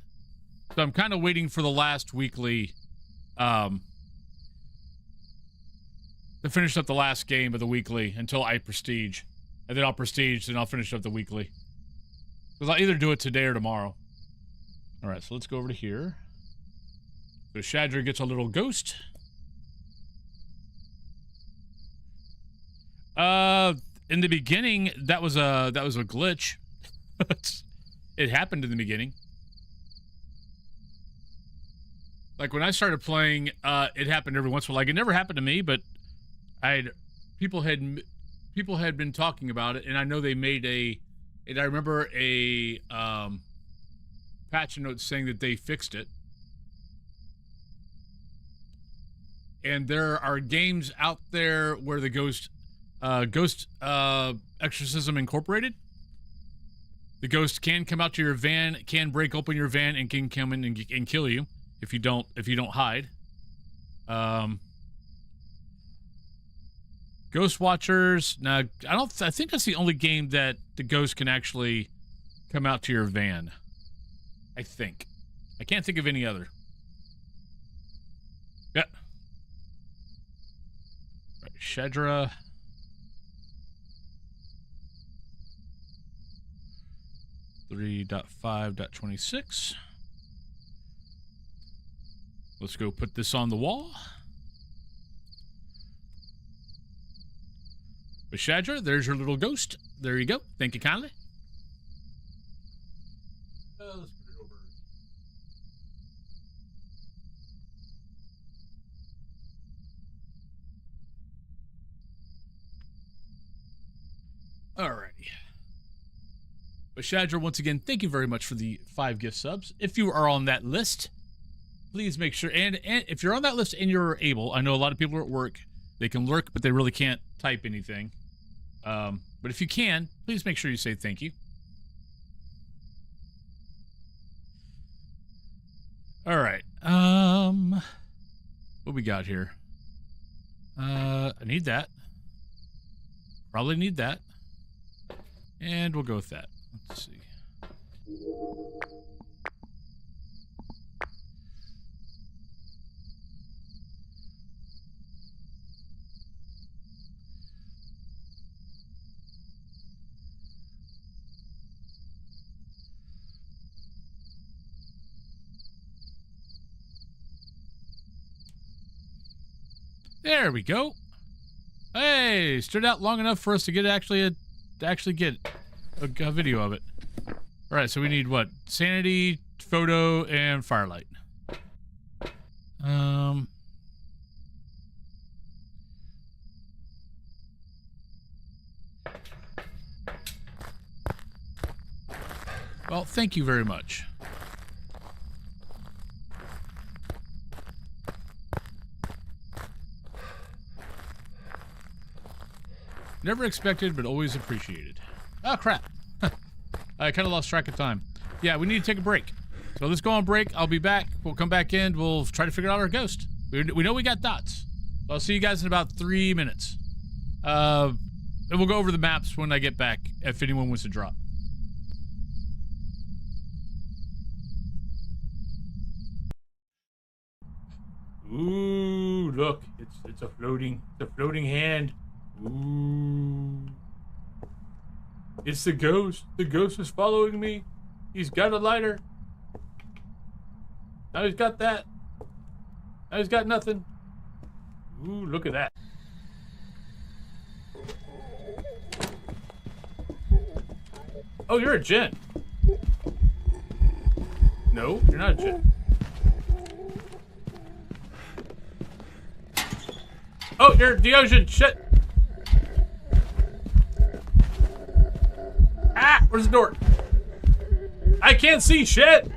So I'm kind of waiting for the last weekly... to finish up the last game of the weekly until I prestige. And then I'll prestige, and I'll finish up the weekly. Because I'll either do it today or tomorrow. Alright, so let's go over to here. So Shadra gets a little ghost. In the beginning, that was a glitch. It happened in the beginning. Like, when I started playing, it happened every once in a while. Like, it never happened to me, but people had been talking about it, and I know they made and I remember a patch note saying that they fixed it. And there are games out there where the ghost exorcism incorporated. The ghost can come out to your van, can break open your van, and can come in and kill you if you don't hide. Ghost Watchers. Now, I think that's the only game that the ghost can actually come out to your van. I think. I can't think of any other. Yeah. Right, Shadra. .5.26. Let's go put this on the wall. But Shadra, there's your little ghost. There you go. Thank you kindly. Let's put it over. Alrighty. But Shadra, once again, thank you very much for the 5 gift subs. If you are on that list, please make sure, and if you're on that list and you're able, I know a lot of people are at work, they can lurk, but they really can't type anything. But if you can, please make sure you say thank you. All right. What we got here? I need that. Probably need that. And we'll go with that. Let's see. There we go. Hey, stood out long enough for us to get actually get a video of it. All right, so we need what? Sanity, photo, and firelight. Well, thank you very much. Never expected, but always appreciated. Oh, crap. I kind of lost track of time. Yeah, we need to take a break. So let's go on break. I'll be back. We'll come back in. We'll try to figure out our ghost. We know we got dots. I'll see you guys in about 3 minutes. And we'll go over the maps when I get back, if anyone wants to drop. Ooh, look. It's a floating hand. Ooh. It's the ghost. The ghost is following me. He's got a lighter. Now he's got that. Now he's got nothing. Ooh, look at that. Oh, you're a Gen. No, you're not a Gen. Oh, you're Deogen. Shit. Ah, where's the door? I can't see shit.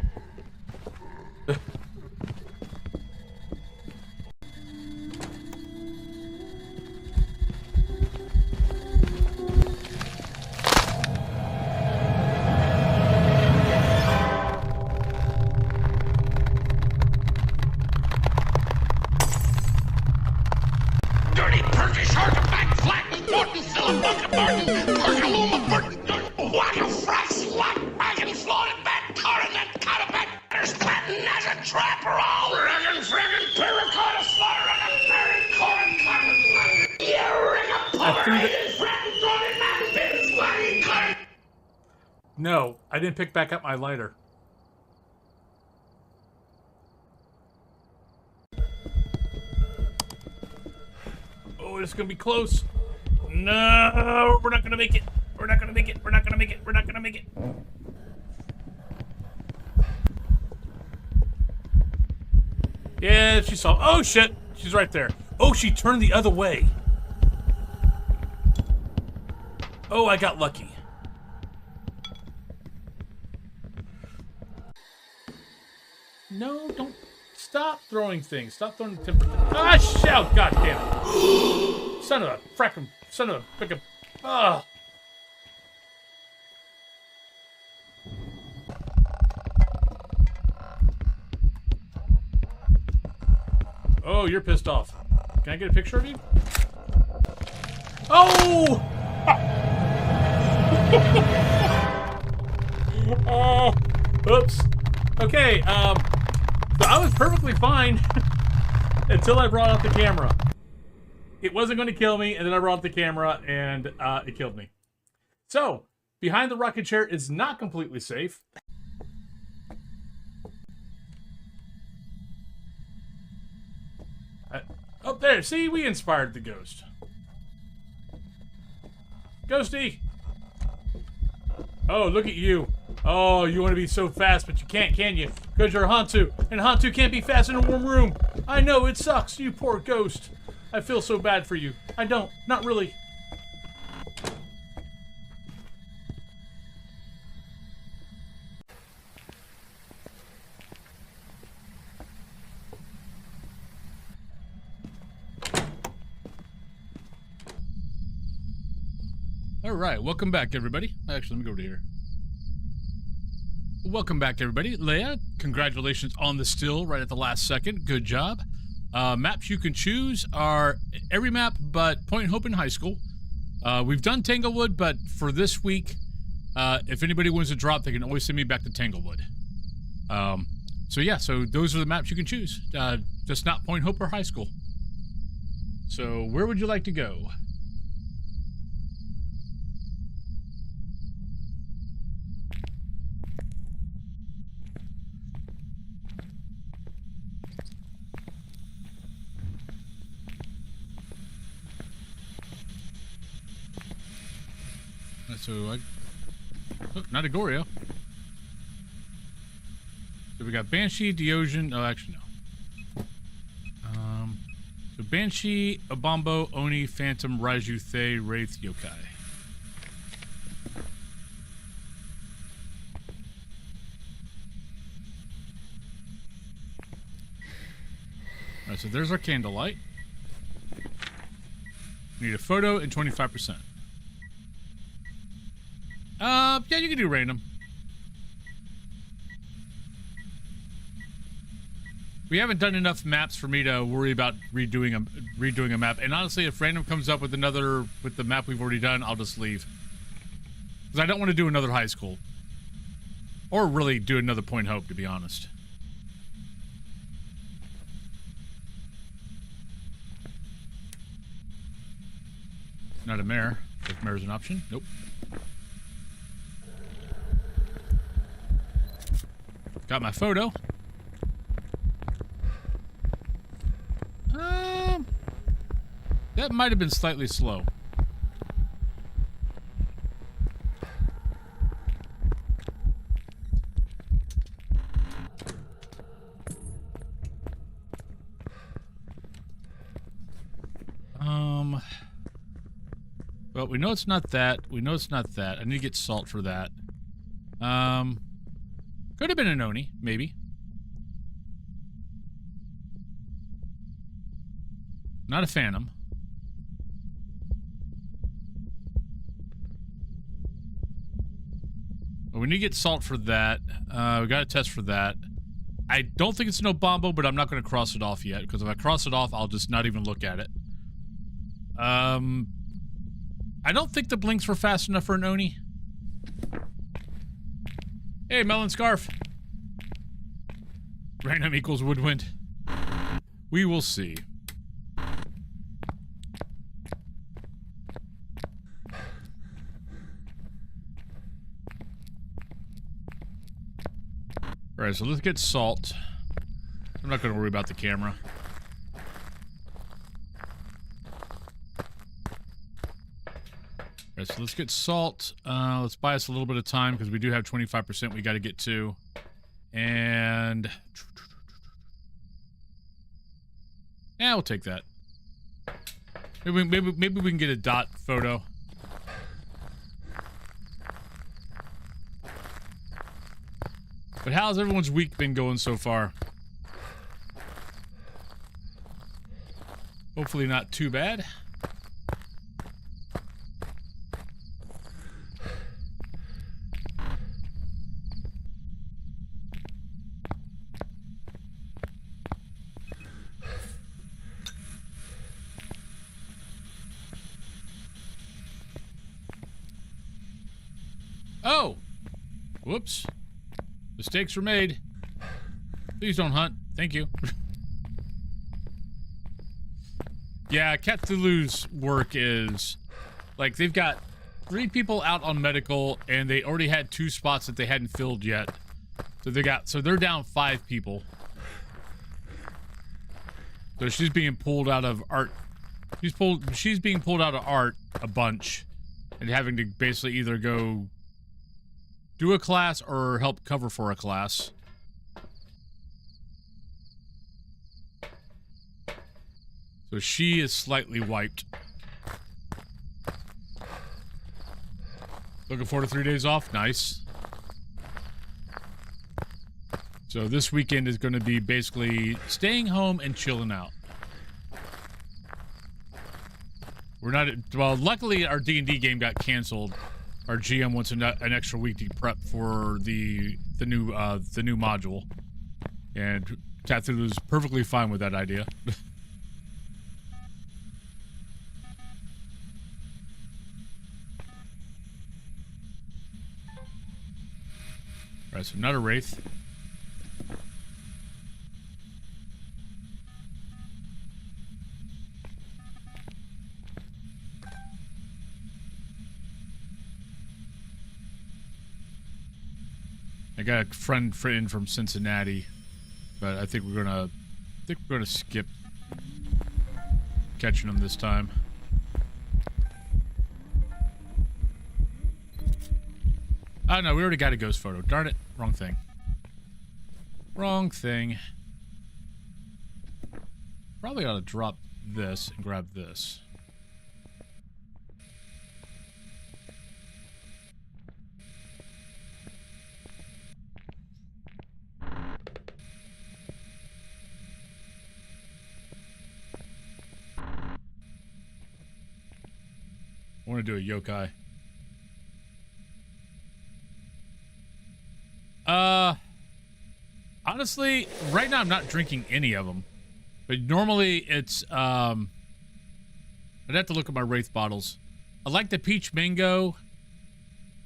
Dirty Turkish artifact, flat, important, Philip Martin, Perkaluma, Burton, Waka, Frax, Lot, Wagon, floated back, coronet, carabat, Platin, as a trapper, all Regan, Friggin, Terracotta, Slaughter, and a Baron, Corin, Cotton, you ring a power, friend, Tony, Matt, Vince, Wagon, Cotton. No, I didn't pick back up my lighter. Oh, it's gonna be close. No, we're not gonna make it. We're not gonna make it. We're not gonna make it. We're not gonna make it. Yeah, she saw. Oh shit, she's right there. Oh, she turned the other way. Oh, I got lucky. No, don't. Stop throwing things. Stop throwing the timber. Ah, shout! God damn it! Son of a frickin'. Son of a frickin'. Ah! Oh, you're pissed off. Can I get a picture of you? Oh! Oops. Okay, so I was perfectly fine until I brought out the camera. It wasn't going to kill me, and then I brought out the camera, and it killed me. So, behind the rocket chair is not completely safe. Oh, there. See, we inspired the ghost. Ghosty! Oh, look at you. Oh, you want to be so fast, but you can't, can you? Because you're a Hantu, and Hantu can't be fast in a warm room. I know, it sucks, you poor ghost. I feel so bad for you. I don't. Not really. All right, welcome back, everybody. Actually, let me go over here. Welcome back, everybody. Leia, congratulations on the still right at the last second. Good job. Maps you can choose are every map but Point Hope in High School. We've done Tanglewood, but for this week, if anybody wins a drop, they can always send me back to Tanglewood. So yeah, so those are the maps you can choose. Just not Point Hope or High School. So where would you like to go? So not Agorio. So we got Banshee, Deogen. Oh, actually no. So Banshee, Obombo, Oni, Phantom, Raiju, Thay, Wraith, Yokai. All right, so there's our candlelight. We need a photo and 25%. Yeah, you can do random. We haven't done enough maps for me to worry about redoing a map. And honestly, if random comes up with the map we've already done, I'll just leave. Because I don't want to do another high school. Or really do another Point Hope, to be honest. Not a mare. If mare's an option. Nope. Got my photo. That might have been slightly slow. Well, we know it's not that. We know it's not that. I need to get salt for that. Could have been an Oni, maybe. Not a Phantom. But we need to get salt for that. We got a test for that. I don't think it's an Obombo, but I'm not going to cross it off yet, because if I cross it off, I'll just not even look at it. I don't think the blinks were fast enough for an Oni. Hey, Melon Scarf. Random equals Woodwind. We will see. Alright, so let's get salt. I'm not going to worry about the camera. Alright, so let's get salt. Let's buy us a little bit of time because we do have 25% we got to get to. And... yeah, we'll take that. Maybe we can get a dot photo. But how's everyone's week been going so far? Hopefully not too bad. Oh! Whoops. Mistakes were made. Please don't hunt. Thank you. Yeah, Cthulhu's work is... like, they've got 3 people out on medical, and they already had 2 spots that they hadn't filled yet. So they're down 5 people. So she's being pulled out of art. She's being pulled out of art a bunch, and having to basically either go do a class or help cover for a class. So she is slightly wiped. Looking forward to 3 days off. Nice. So this weekend is going to be basically staying home and chilling out. We're not. Well, luckily our D&D game got canceled. Our GM wants an extra week to prep for the new module, and Cthulhu was perfectly fine with that idea. Alright, so not a wraith. I got a friend from Cincinnati, but I think we're gonna skip catching him this time. Oh no, we already got a ghost photo. Darn it, wrong thing. Wrong thing. Probably ought to drop this and grab this. I want to do a yokai. Honestly, right now I'm not drinking any of them. But normally it's, I'd have to look at my Wraith bottles. I like the peach mango.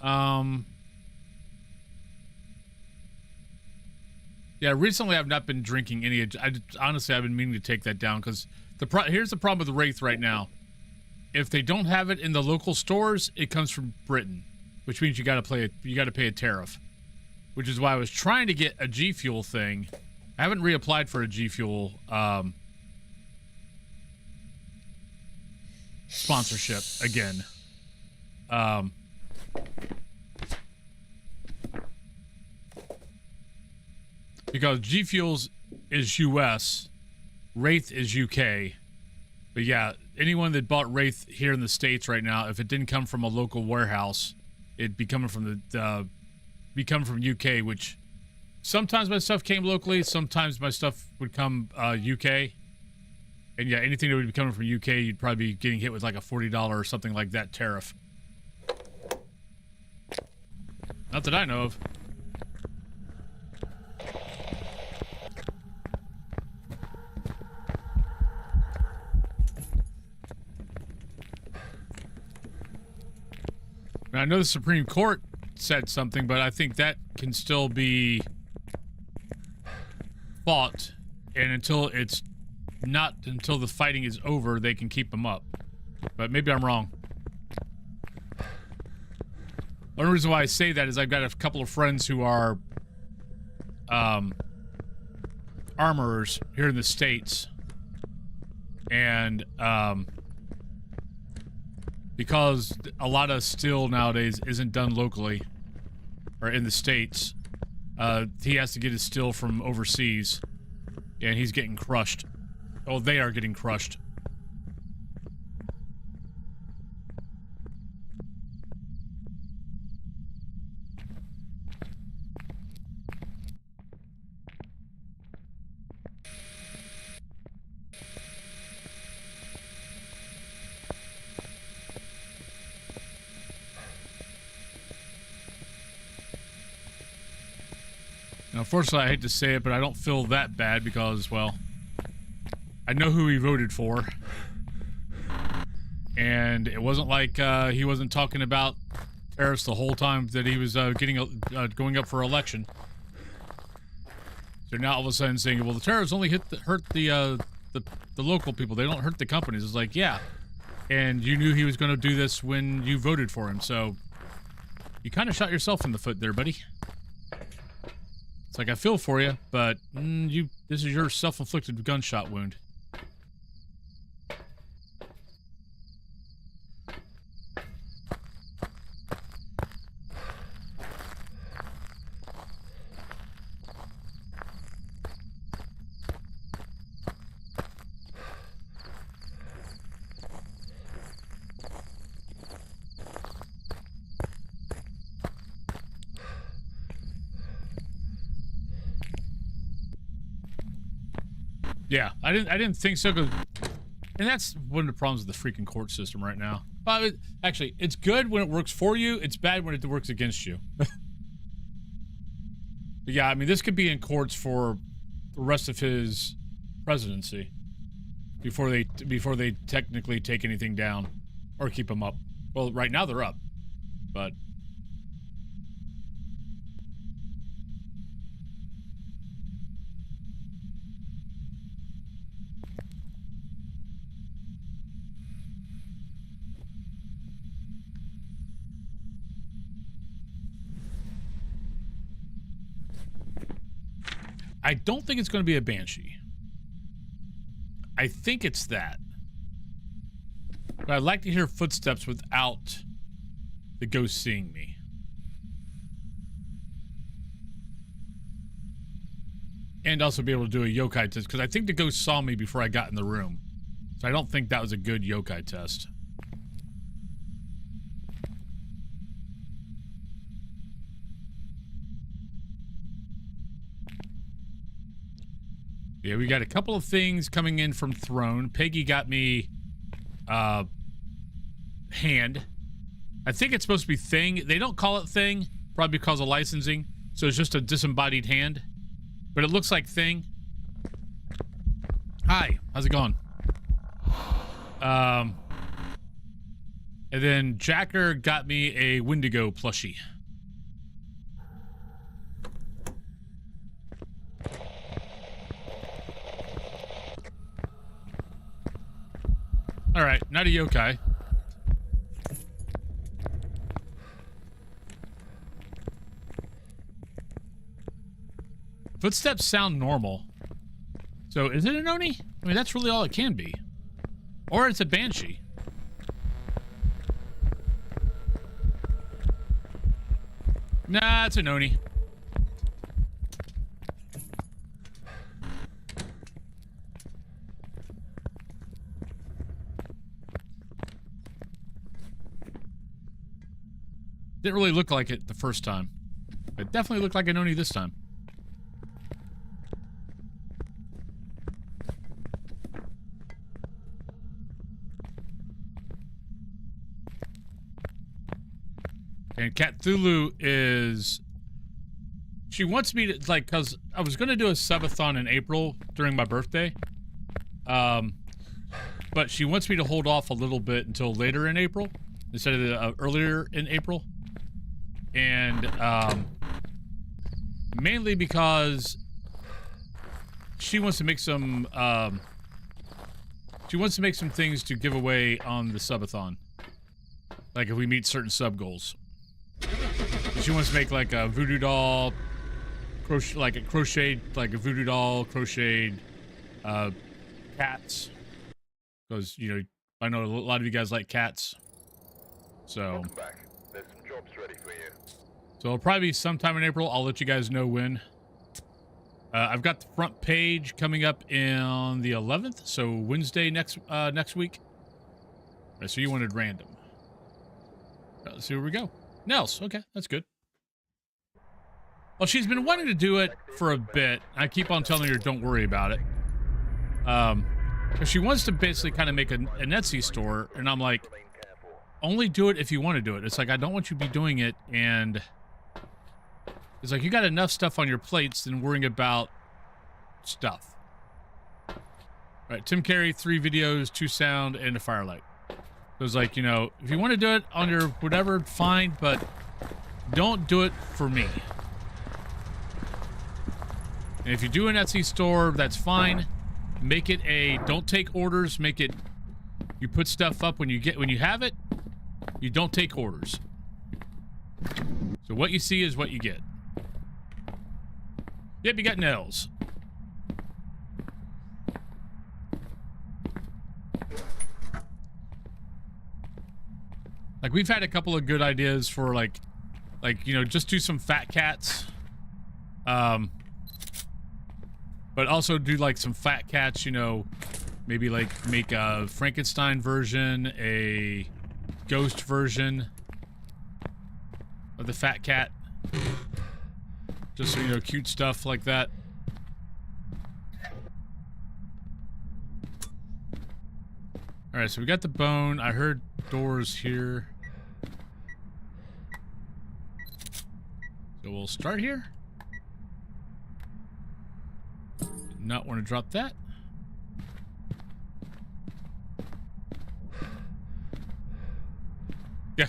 Yeah, recently I've not been drinking any. Honestly, I've been meaning to take that down because here's the problem with the Wraith right now. If they don't have it in the local stores, it comes from Britain, which means you got to pay a tariff. Which is why I was trying to get a G Fuel thing. I haven't reapplied for a G Fuel sponsorship again. Because G Fuels is US, Wraith is UK. But yeah, anyone that bought Wraith here in the States right now, if it didn't come from a local warehouse, it'd be coming from from UK, which sometimes my stuff came locally, sometimes my stuff would come UK. And yeah, anything that would be coming from UK, you'd probably be getting hit with like a $40 or something like that tariff. Not that I know of. Now, I know the Supreme Court said something, but I think that can still be fought, and until the fighting is over, they can keep them up. But maybe I'm wrong. The only reason why I say that is I've got a couple of friends who are armorers here in the States, and because a lot of steel nowadays isn't done locally or in the States, he has to get his steel from overseas, and he's getting crushed. Oh, they are getting crushed. Now, unfortunately, I hate to say it, but I don't feel that bad because, well, I know who he voted for. And it wasn't like he wasn't talking about tariffs the whole time that he was going up for election. So now all of a sudden saying, well, the tariffs only hurt the local people. They don't hurt the companies. It's like, yeah. And you knew he was going to do this when you voted for him. So you kind of shot yourself in the foot there, buddy. It's like, I feel for you, but this is your self-inflicted gunshot wound. Yeah, I didn't think so. 'Cause And that's one of the problems with the freaking court system right now. Actually, it's good when it works for you. It's bad when it works against you. But yeah, I mean, this could be in courts for the rest of his presidency before they technically take anything down or keep him up. Well, right now they're up, but I don't think it's going to be a banshee. I think it's that. But I'd like to hear footsteps without the ghost seeing me. And also be able to do a yokai test, because I think the ghost saw me before I got in the room. So I don't think that was a good yokai test. Yeah, we got a couple of things coming in from Throne. Peggy got me hand. I think it's supposed to be thing. They don't call it thing, probably because of licensing. So it's just a disembodied hand. But it looks like thing. Hi, how's it going? And then Jacker got me a Wendigo plushie. All right, not a yokai. Footsteps sound normal. So is it an Oni? I mean, that's really all it can be. Or it's a banshee. Nah, it's an Oni. Didn't really look like it the first time. It definitely looked like an Oni this time. And Cthulhu is... She wants me to, like, because I was going to do a subathon in April during my birthday. But she wants me to hold off a little bit until later in April instead of earlier in April. And mainly because she wants to make some things to give away on the subathon, like if we meet certain sub goals. She wants to make like a voodoo doll, like a voodoo doll, crocheted cats, because you know I know a lot of you guys like cats. So. Welcome back. There's some jobs ready for you. So it'll probably be sometime in April. I'll let you guys know when. I've got the front page coming up on the 11th, so Wednesday next week. Right, so you wanted random. Let's see where we go. Nels, okay, that's good. Well, she's been wanting to do it for a bit. I keep on telling her, don't worry about it. Because she wants to basically kind of make an Etsy store, and I'm like, only do it if you want to do it. It's like, I don't want you to be doing it, and it's like, you got enough stuff on your plates than worrying about stuff. All right, Tim Carey, 3 videos, 2 sound, and a firelight. So it's like, you know, if you want to do it on your whatever, fine, but don't do it for me. And if you do an Etsy store, that's fine. Make it a, don't take orders, make it, you put stuff up when you have it, you don't take orders. So what you see is what you get. Yep, you got nails. Like, we've had a couple of good ideas for, like, you know, just do some fat cats. But also do, like, some fat cats, you know, maybe, like, make a Frankenstein version, a ghost version of the fat cat. Just so, you know, cute stuff like that. All right, so we got the bone. I heard doors here. So we'll start here. Did not want to drop that. Yeah.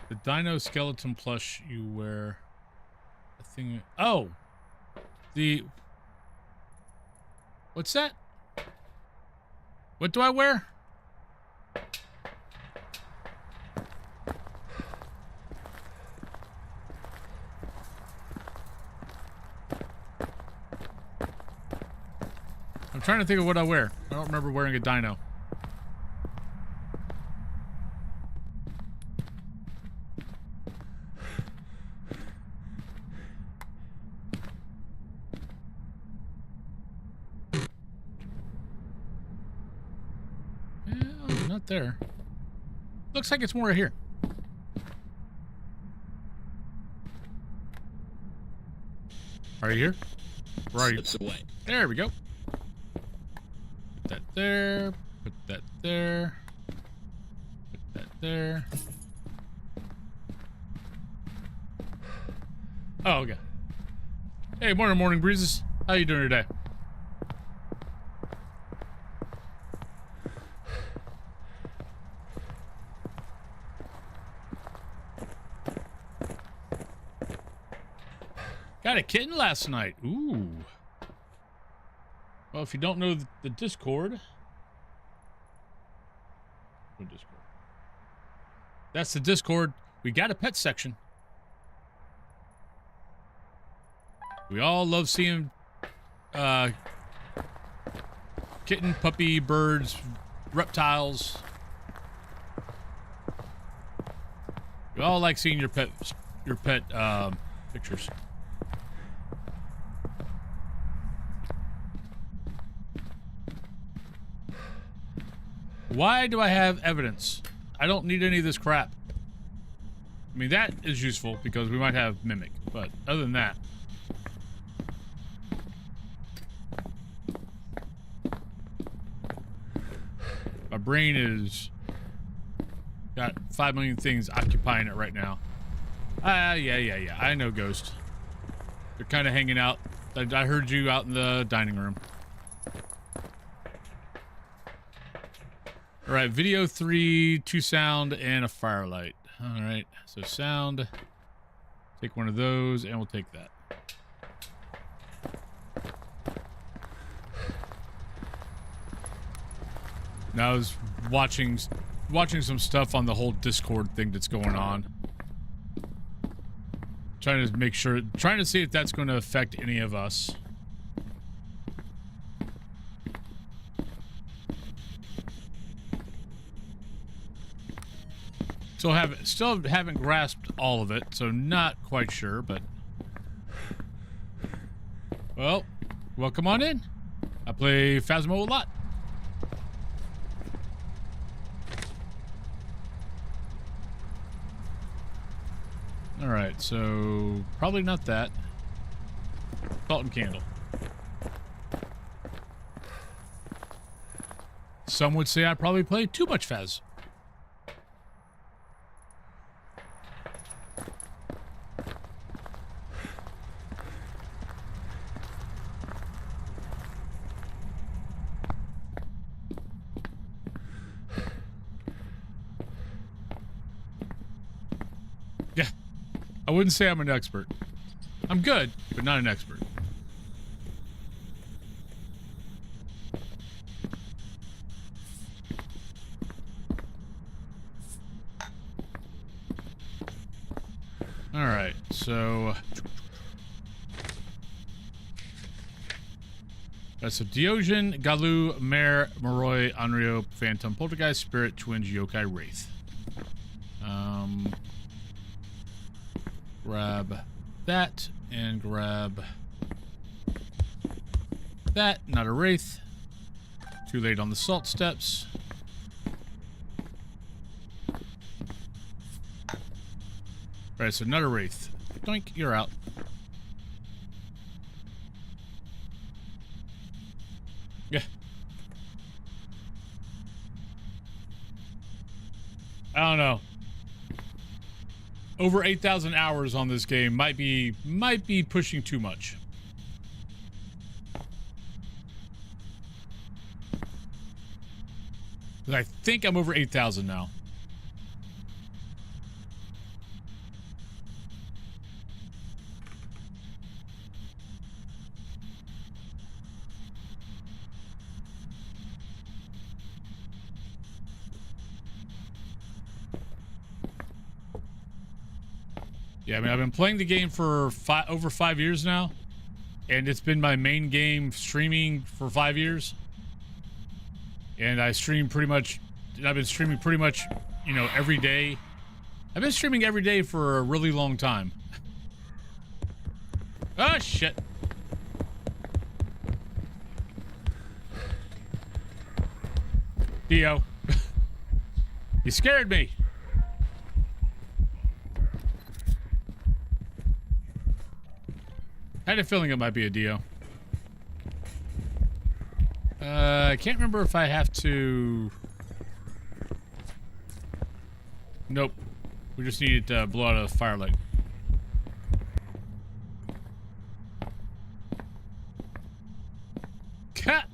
The dino skeleton plush you wear. A thing. Oh, what's that? What do I wear? I'm trying to think of what I wear. I don't remember wearing a dino. Not there. Looks like it's more right here. Are you here? Where are you? Away. There we go. Put that there. Put that there. Put that there. Oh, okay. Hey, morning breezes. How you doing today? Got a kitten last night. Ooh. Well, if you don't know the Discord. What Discord? That's the Discord. We got a pet section. We all love seeing kitten, puppy, birds, reptiles. We all like seeing your pet pictures. Why do I have evidence? I don't need any of this crap. I mean, that is useful because we might have Mimic, but other than that. My brain is got 5 million things occupying it right now. Yeah. I know, Ghost. They're kind of hanging out. I heard you out in the dining room. All right, video 3, 2 sound, and a firelight. All right, so sound. Take one of those, and we'll take that. Now I was watching some stuff on the whole Discord thing that's going on. Trying to see if that's going to affect any of us. Still haven't grasped all of it, so not quite sure, but well, welcome on in. I play Phasmo a lot. All right, so probably not that. Salt and candle. Some would say I probably play too much Phas. Yeah, I wouldn't say I'm an expert. I'm good, but not an expert. All right, so that's a Diogen, Galu, Mare, Moroi, Anrio, Phantom, Poltergeist, Spirit, Twinge, Yokai, Wraith. Grab that and grab that. Not a Wraith. Too late on the salt steps. Alright, so another wraith. Doink, you're out. Yeah. I don't know. Over 8,000 hours on this game might be pushing too much. I think I'm over 8,000 now. Yeah, I mean, I've been playing the game for over 5 years now, and it's been my main game streaming for 5 years. And I stream pretty much, I've been streaming pretty much, you know, every day. I've been streaming every day for a really long time. Oh, shit. Dio. You scared me. I had a feeling it might be a Dio. I can't remember if I have to... Nope. We just needed to blow out a firelight. Cut!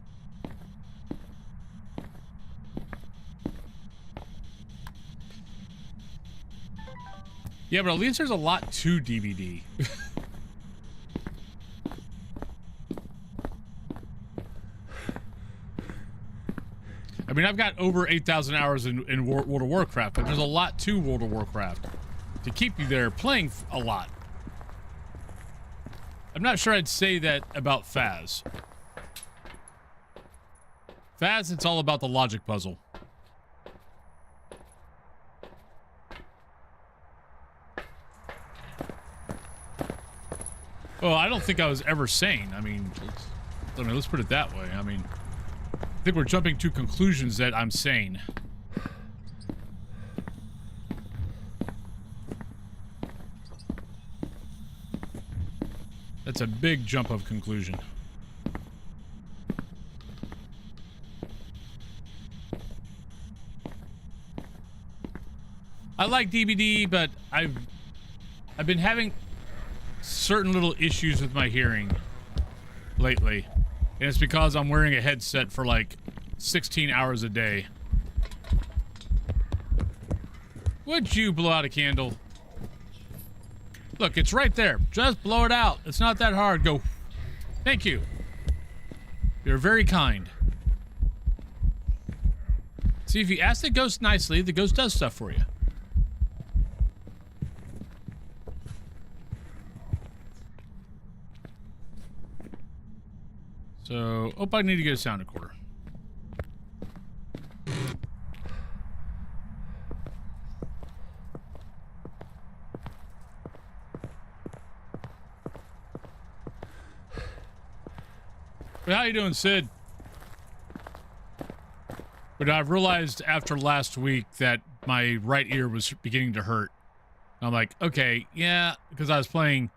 Yeah, but at least there's a lot to DVD. I mean, I've got over 8,000 hours in World of Warcraft, but there's a lot to World of Warcraft to keep you there playing a lot. I'm not sure I'd say that about Phas. Phas, it's all about the logic puzzle. Well, I don't think I was ever sane. I mean, let's put it that way. I mean... I think we're jumping to conclusions that I'm sane. That's a big jump of conclusion. I like DVD, but I've been having certain little issues with my hearing lately. And it's because I'm wearing a headset for like 16 hours a day. Would you blow out a candle? Look, it's right there. Just blow it out. It's not that hard. Go. Thank you. You're very kind. See, if you ask the ghost nicely, the ghost does stuff for you. So, oh, I need to get a sound recorder. But how you doing, Sid? But I've realized after last week that my right ear was beginning to hurt. I'm like, okay, yeah, because I was playing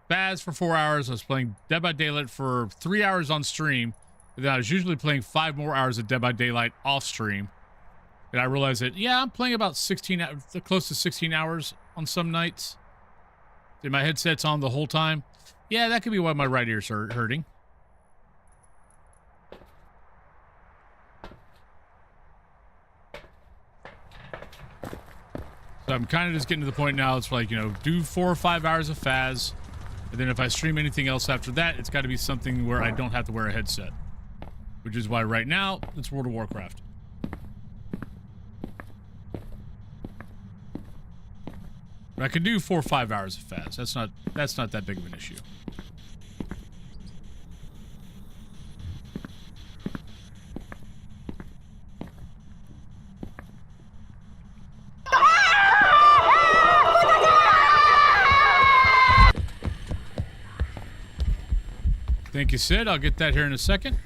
Phas for 4 hours. I was playing Dead by Daylight for 3 hours on stream. And then I was usually playing 5 more hours of Dead by Daylight off stream. And I realized that, yeah, I'm playing about 16, close to 16 hours on some nights. And my headset's on the whole time. Yeah, that could be why my right ear's hurting. So I'm kind of just getting to the point now. It's like, you know, do 4 or 5 hours of Phas. And then if I stream anything else after that, it's got to be something where I don't have to wear a headset. Which is why right now, it's World of Warcraft. But I can do 4 or 5 hours of Phas. That's not that big of an issue. Thank you, Sid. I'll get that here in a second.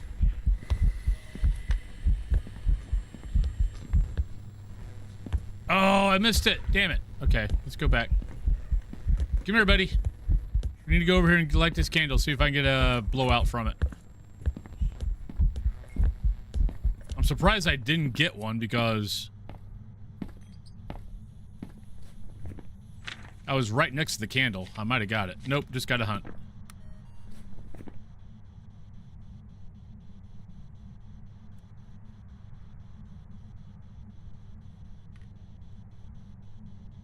Oh, I missed it. Damn it. Okay, let's go back. Come here, buddy. We need to go over here and light this candle, see if I can get a blowout from it. I'm surprised I didn't get one because I was right next to the candle. I might have got it. Nope, just got to hunt.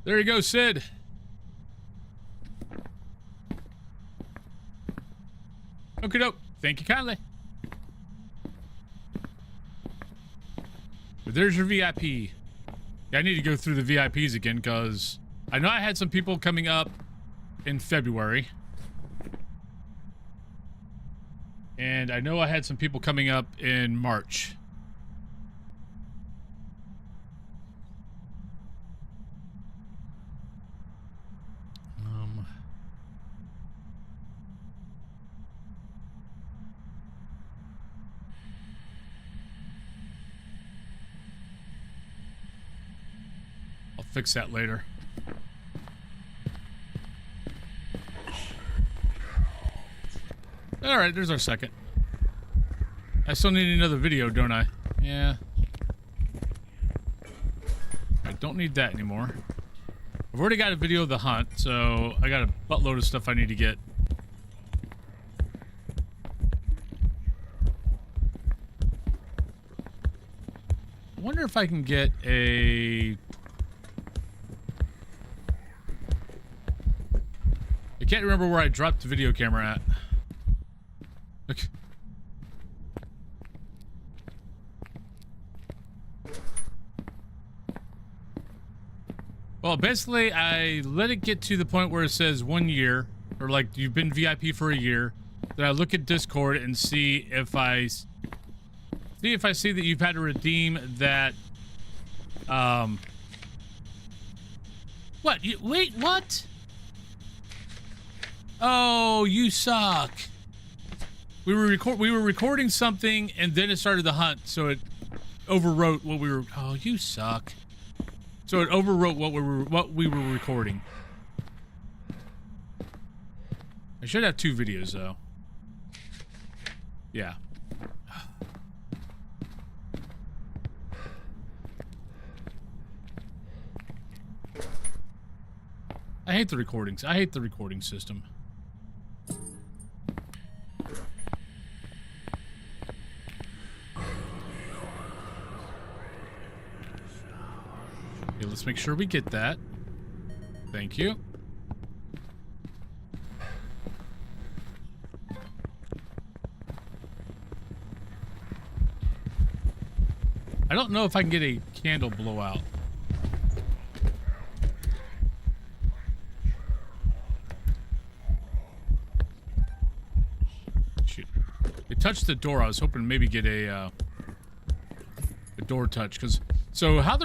There you go, Sid. Okie doke. Thank you kindly. But there's your VIP. Yeah, I need to go through the VIPs again because I know I had some people coming up in February. And I know I had some people coming up in March. I'll fix that later. All right, there's our second. I still need another video, don't I? Yeah. I don't need that anymore. I've already got a video of the hunt, so I got a buttload of stuff I need to get. I wonder if I can get a... I can't remember where I dropped the video camera at. Okay. Well, basically, I let it get to the point where it says 1 year, or like you've been VIP for a year. Then I look at Discord and see if I see that you've had to redeem that. What? Wait, what? Oh, you suck. We were recording something, and then it started the hunt, so it overwrote what we were. Oh, you suck. So it overwrote what we were recording. I should have 2 videos though. Yeah. I hate the recordings. I hate the recording system. Okay, let's make sure we get that. Thank you. I don't know if I can get a candle blowout. Shoot. It touched the door. I was hoping to maybe get a door touch, because so how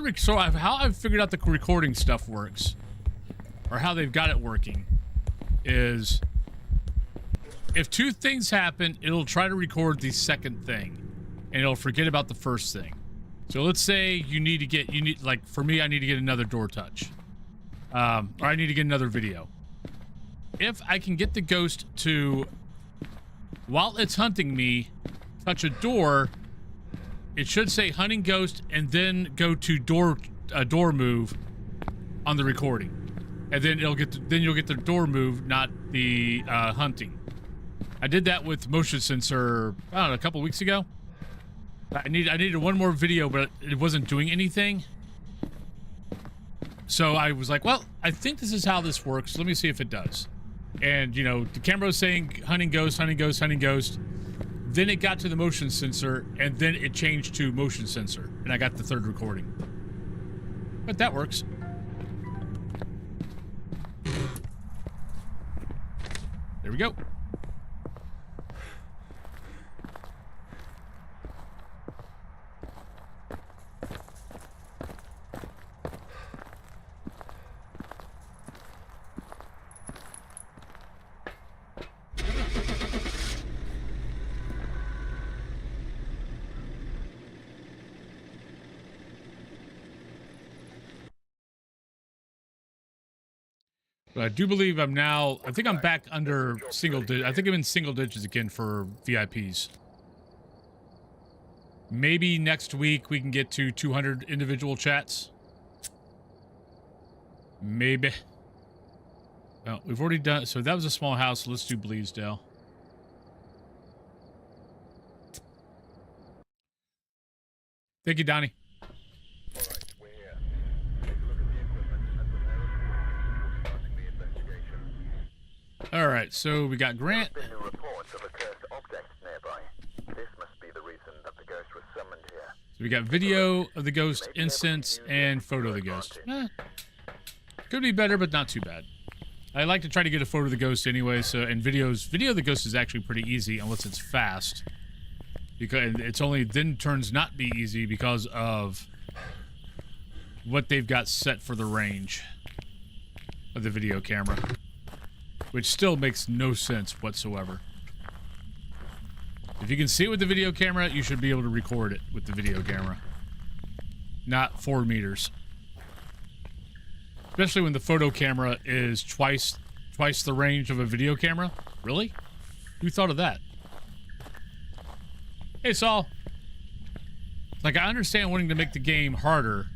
I've figured out the recording stuff works, or how they've got it working, is if 2 things happen, it'll try to record the second thing, and it'll forget about the first thing. So let's say you need like for me, I need to get another door touch, or I need to get another video. If I can get the ghost to, while it's hunting me, touch a door, it should say hunting ghost and then go to door move on the recording, and then you'll get the door move, not the hunting. I did that with motion sensor, I don't know, a couple weeks ago. I needed one more video, but it wasn't doing anything. So I was like, well, I think this is how this works. Let me see if it does. And you know, the camera was saying hunting ghost, hunting ghost, hunting ghost. Then it got to the motion sensor, and then it changed to motion sensor, and I got the 3rd recording. But that works. There we go. But I do believe I'm now, I think I'm back under single digits. I think I'm in single digits again for VIPs. Maybe next week we can get to 200 individual chats. Maybe. No, we've already done, so that was a small house. Let's do Bleasdale. Thank you, Donnie. Alright, we're here. Take a look at the equipment and prepare us for starting the investigation. All right, so we got Grant. There have been reports of a cursed object nearby. This must be the reason that the ghost was summoned here. So we got video of the ghost, incense, and photo of the ghost. Could be better, but not too bad. I like to try to get a photo of the ghost anyway, so, and video of the ghost is actually pretty easy unless it's fast. Because it's only then turns not be easy because of what they've got set for the range of the video camera. Which still makes no sense whatsoever. If you can see it with the video camera, you should be able to record it with the video camera. Not 4 meters. Especially when the photo camera is twice the range of a video camera. Really? Who thought of that? Hey, Saul. Like, I understand wanting to make the game harder,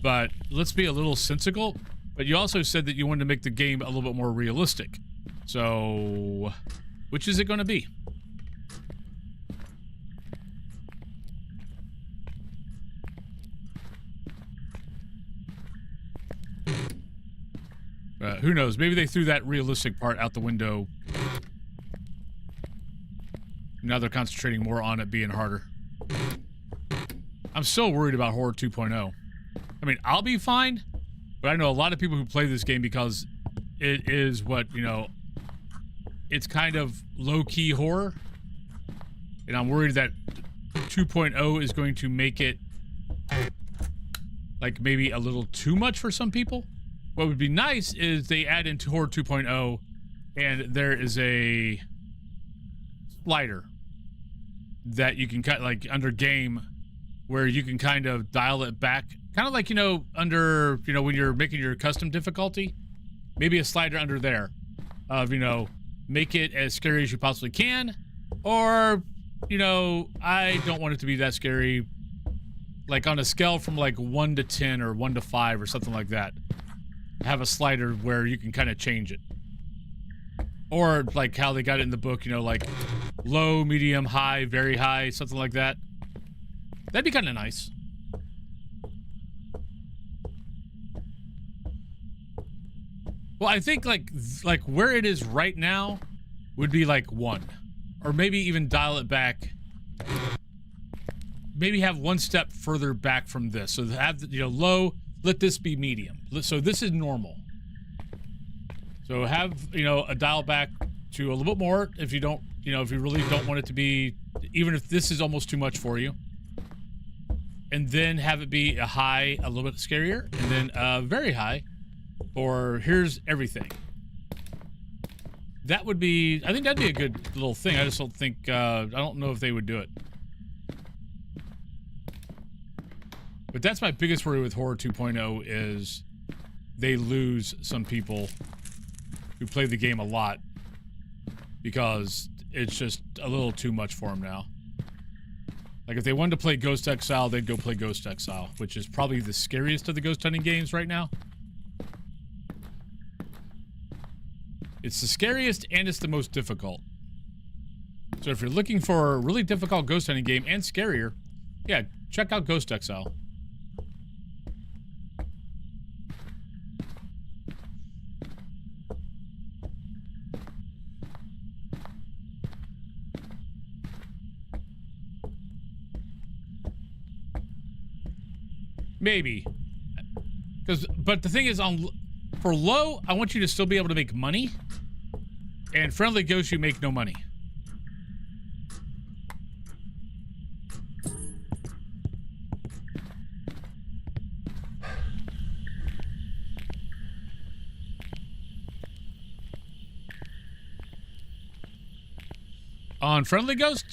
but let's be a little sensical. But you also said that you wanted to make the game a little bit more realistic. So, which is it going to be? Who knows? Maybe they threw that realistic part out the window. Now they're concentrating more on it being harder. I'm still worried about Horror 2.0. I mean, I'll be fine, but I know a lot of people who play this game because it is what, you know, it's kind of low-key horror. And I'm worried that 2.0 is going to make it, like, maybe a little too much for some people. What would be nice is they add into Horror 2.0 and there is a slider that you can cut, like under game, where you can kind of dial it back, kind of like, you know, under, you know, when you're making your custom difficulty, maybe a slider under there of, you know, make it as scary as you possibly can, or, you know, I don't want it to be that scary, like on a scale from like 1 to 10 or 1 to 5 or something like that. Have a slider where you can kind of change it. Or like how they got it in the book, you know, like low, medium, high, very high, something like that. That'd be kind of nice. Well, I think like where it is right now would be like 1. Or maybe even dial it back. Maybe have 1 step further back from this. So have, you know, low, let this be medium. So this is normal. So have, you know, a dial back to a little bit more if you don't, you know, if you really don't want it to be, even if this is almost too much for you. And then have it be a high, a little bit scarier, and then very high, or here's everything. That would be, I think that'd be a good little thing. I just don't think, I don't know if they would do it. But that's my biggest worry with Horror 2.0 is they lose some people who play the game a lot because it's just a little too much for them now. Like if they wanted to play Ghost Exile, they'd go play Ghost Exile, which is probably the scariest of the ghost hunting games right now. It's the scariest and it's the most difficult. So if you're looking for a really difficult ghost hunting game and scarier, yeah, check out Ghost Exile. Maybe. But the thing is, for low, I want you to still be able to make money. And friendly ghosts, you make no money. On Friendly Ghost,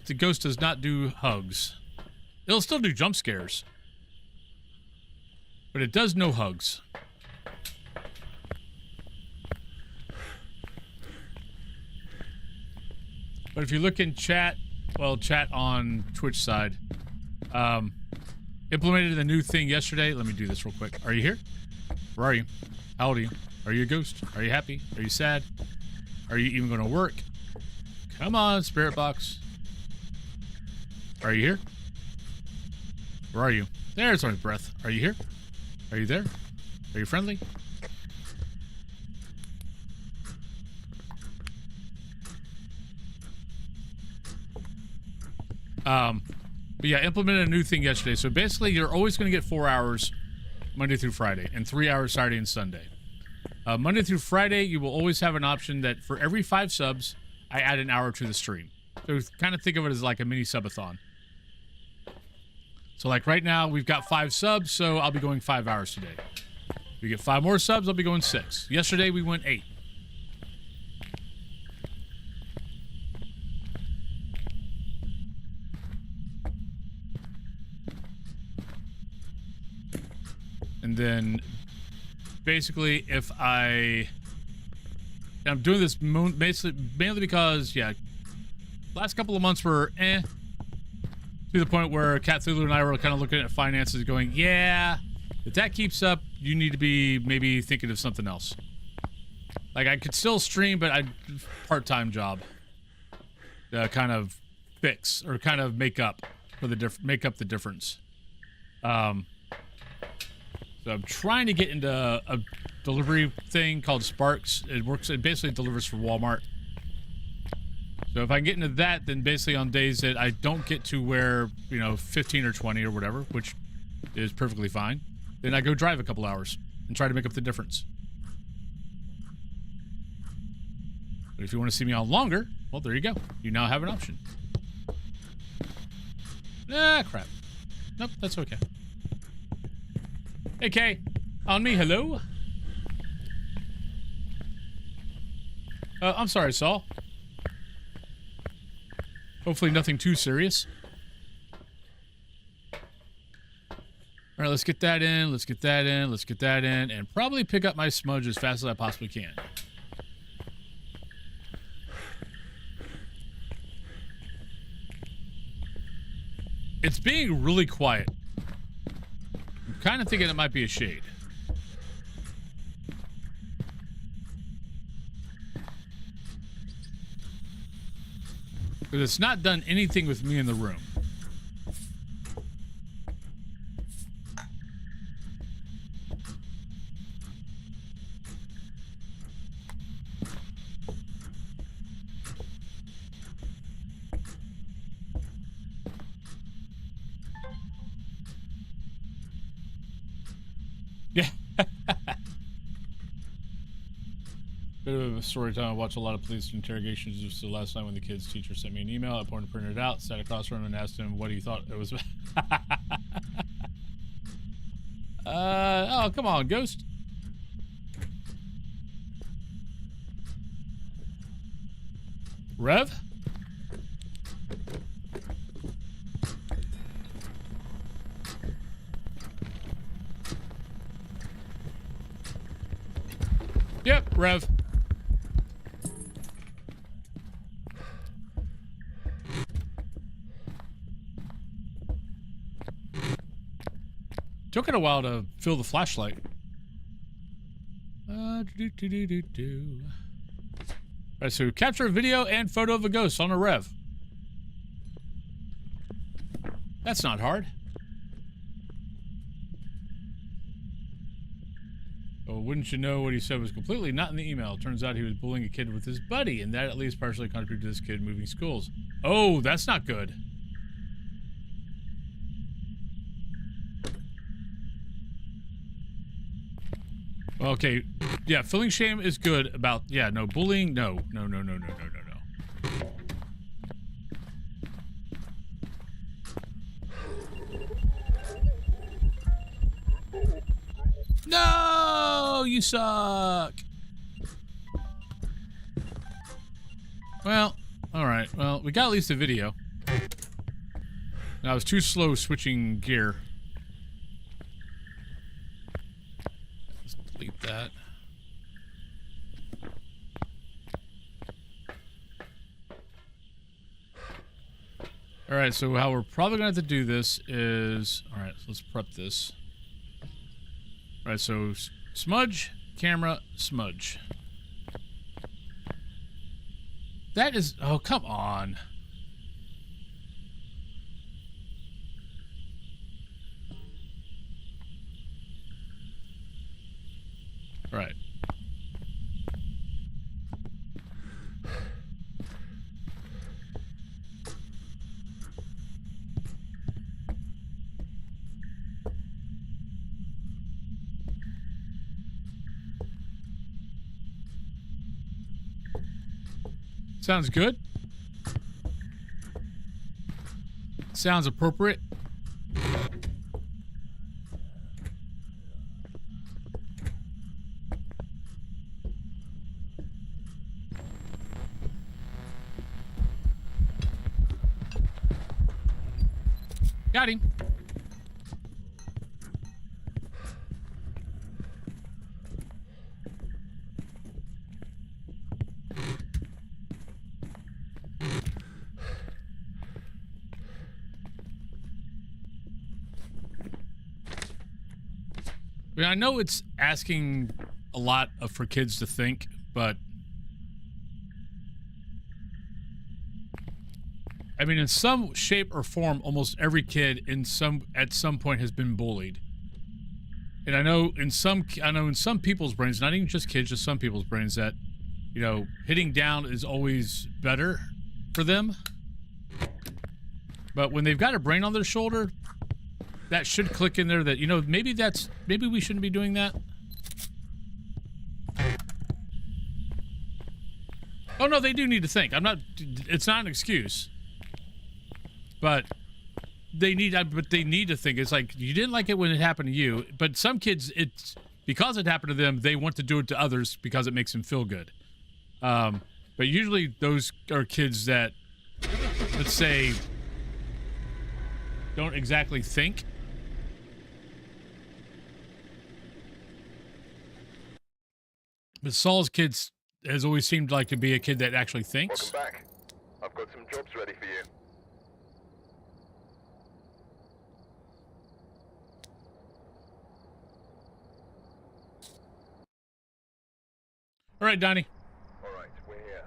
the ghost does not do hugs. It'll still do jump scares. But it does no hugs. But if you look in chat, well, chat on Twitch side, implemented a new thing yesterday. Let me do this real quick. Are you here? Where are you? How old are you? Are you a ghost? Are you happy? Are you sad? Are you even going to work? Come on, spirit box. Are you here? Where are you? There's my breath. Are you here? Are you there? Are you friendly? But yeah, implemented a new thing yesterday. So basically, you're always going to get 4 hours Monday through Friday and 3 hours Saturday and Sunday. Monday through Friday, you will always have an option that for every 5 subs, I add an hour to the stream. So kind of think of it as like a mini subathon. So like right now, we've got 5 subs, so I'll be going 5 hours today. If we get 5 more subs, I'll be going 6. Yesterday, we went 8. And then, basically, if I'm doing this mainly because, yeah, last couple of months were to the point where Cthulhu and I were kind of looking at finances going, yeah, if that keeps up, you need to be maybe thinking of something else. Like, I could still stream, but I'd part-time job to kind of fix or kind of make up for the the difference. So I'm trying to get into a delivery thing called Sparks. It basically delivers for Walmart. So if I can get into that, then basically on days that I don't get to where, 15 or 20 or whatever, which is perfectly fine, then I go drive a couple hours and try to make up the difference. But if you want to see me on longer, well, there you go. You now have an option. Ah, crap. Nope, that's okay. Hey, Kay. On me, hello? I'm sorry, Saul. Hopefully nothing too serious. Alright, let's get that in, let's get that in, let's get that in, and probably pick up my smudge as fast as I possibly can. It's being really quiet. I'm kind of thinking it might be a shade. Because it's not done anything with me in the room. Yeah. Bit of a story time. I watch a lot of police interrogations. Just the last night when the kid's teacher sent me an email, I printed it out, sat across from him, and asked him what he thought it was. Oh, come on, Ghost. Rev? Yep, Rev. Took it a while to fill the flashlight. Alright, so capture a video and photo of a ghost on a Rev. That's not hard. Oh, wouldn't you know what he said was completely not in the email. Turns out he was bullying a kid with his buddy, and that at least partially contributed to this kid moving schools. Oh, that's not good. Okay, yeah, feeling shame is good about, yeah, no, bullying, no. No, you suck. Well, alright, well, we got at least a video. I was too slow switching gear. Delete that. right, so how we're probably gonna have to do this is, all right, so let's prep this. All right, so smudge, camera, smudge. That is, oh, come on. All right. Sounds good. Sounds appropriate. Got him. I mean, I know it's asking a lot for kids to think, but I mean, in some shape or form, almost every kid at some point has been bullied. And I know in some people's brains, not even just kids, just some people's brains, that, you know, hitting down is always better for them. But when they've got a brain on their shoulder, that should click in there that, you know, maybe we shouldn't be doing that. Oh no, they do need to think. It's not an excuse. But they need to think. It's like, you didn't like it when it happened to you, but some kids, it's because it happened to them, they want to do it to others because it makes them feel good. But usually those are kids that, let's say, don't exactly think. But Saul's kids has always seemed like to be a kid that actually thinks. Welcome back. I've got some jobs ready for you. All right, Donnie. All right, we're here.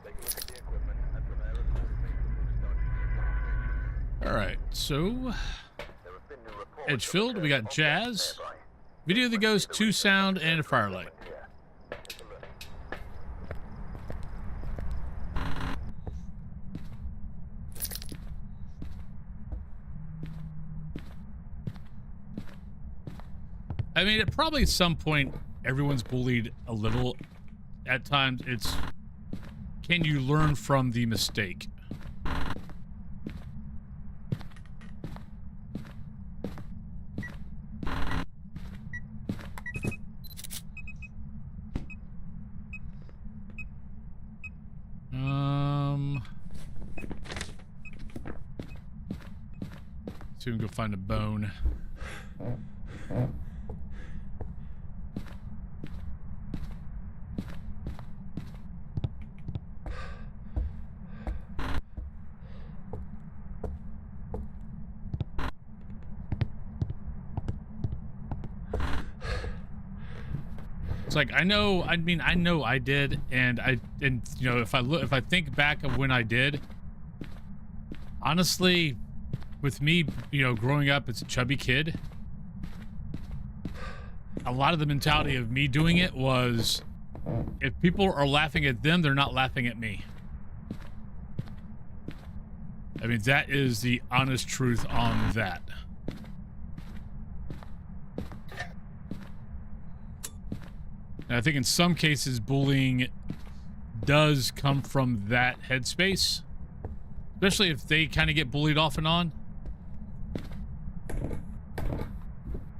Take a look at the equipment and from there accordingly, we'll start the investigation. All right, so There have been new reports of Edgefield, we got occurrence Jazz, nearby. video that goes 2 sound and a firelight. Here. Take a look. I mean, at probably some point, everyone's bullied a little. At times, it's, can you learn from the mistake? See if we can go find a bone. It's like, I know I did, and you know, if I think back of when I did, honestly, with me, you know, growing up as a chubby kid, a lot of the mentality of me doing it was, if people are laughing at them, they're not laughing at me. I mean, that is the honest truth on that. And I think in some cases, bullying does come from that headspace, especially if they kind of get bullied off and on.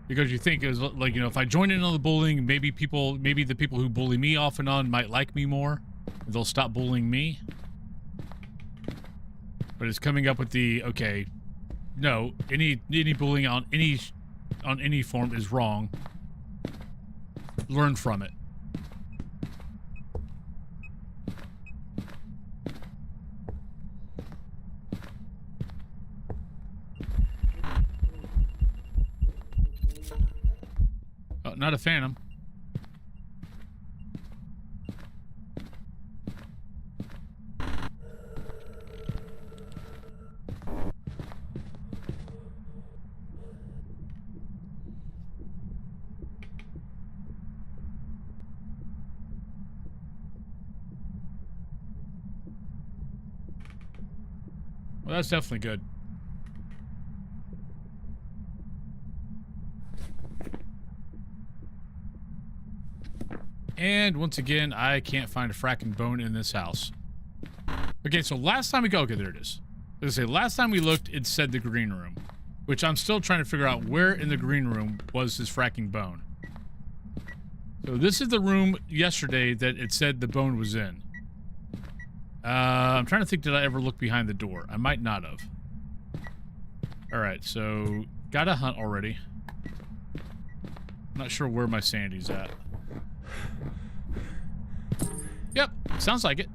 Because you think it was like, you know, if I join in on the bullying, maybe the people who bully me off and on might like me more. They'll stop bullying me. But it's coming up with the, okay, no, any bullying on any form is wrong. Learn from it. Oh, not a phantom. Well, that's definitely good. And once again, I can't find a fracking bone in this house. Okay, so last time we go, okay, there it is. As I say, last time we looked, it said the green room, which I'm still trying to figure out where in the green room was this fracking bone. So this is the room yesterday that it said the bone was in. I'm trying to think, did I ever look behind the door? I might not have. Alright, so got a hunt already. Not sure where my sanity's at. Yep, sounds like it.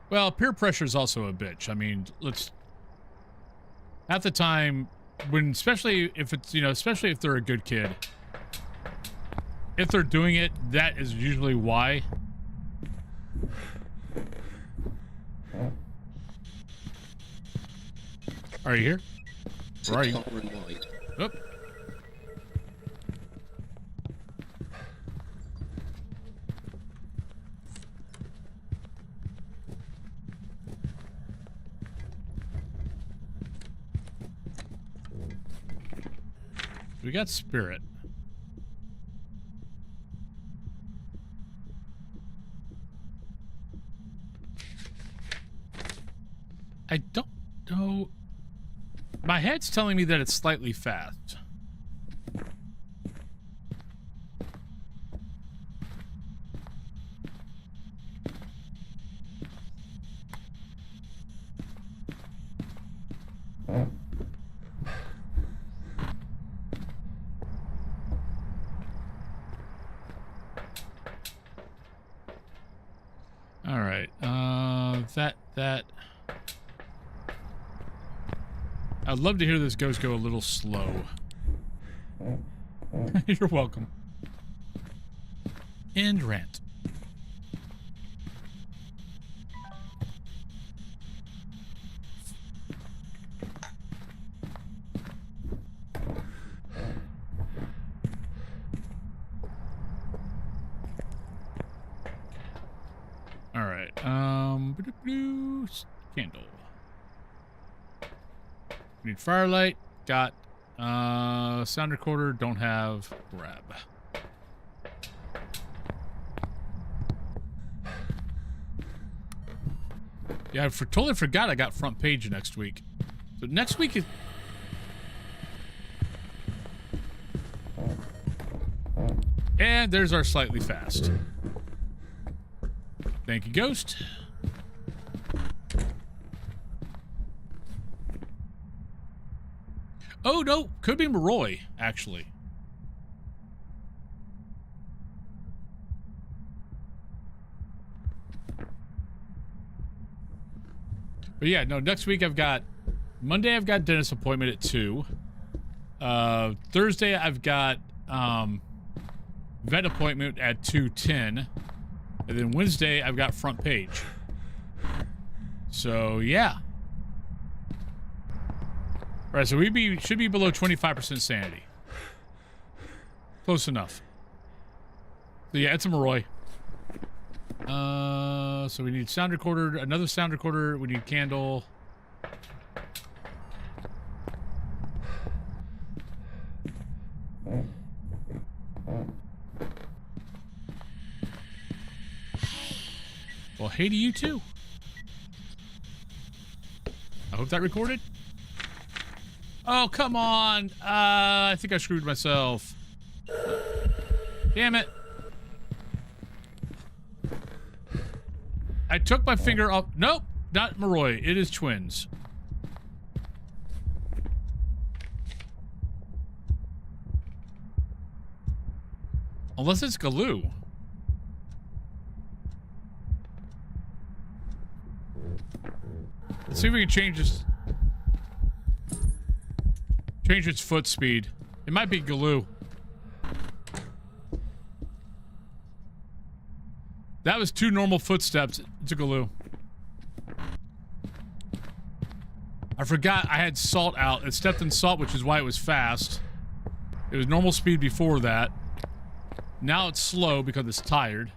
Well, peer pressure is also a bitch. I mean, let's... At the time, when, especially if it's, you know, especially if they're a good kid, if they're doing it, that is usually why. Are you here? Where are you? Oop. We got spirit. I don't know. My head's telling me that it's slightly fast. All right. That. I'd love to hear this ghost go a little slow. You're welcome. End rant. All right. Candle. We need firelight. Got sound recorder. Don't have. Grab. Yeah, I totally forgot I got front page next week. So next week is... And there's our slightly fast. Thank you, Ghost. Oh, no. Could be Maroy, actually. But yeah, no, next week I've got... Monday I've got dentist appointment at 2. Thursday I've got vet appointment at 2:10. And then Wednesday I've got front page. So, yeah. All right, so we should be below 25% sanity. Close enough. So yeah, it's a Maroy. So we need sound recorder, another sound recorder. We need candle. Well, hey to you too. I hope that recorded. Oh, come on. I think I screwed myself. Damn it. I took my finger off. Nope, not Maroy. It is twins. Unless it's Galoo. Let's see if we can change this. Change its foot speed. It might be Galoo. That was 2 normal footsteps. It's a Galoo. I forgot I had salt out. It stepped in salt, which is why it was fast. It was normal speed before that. Now it's slow because it's tired.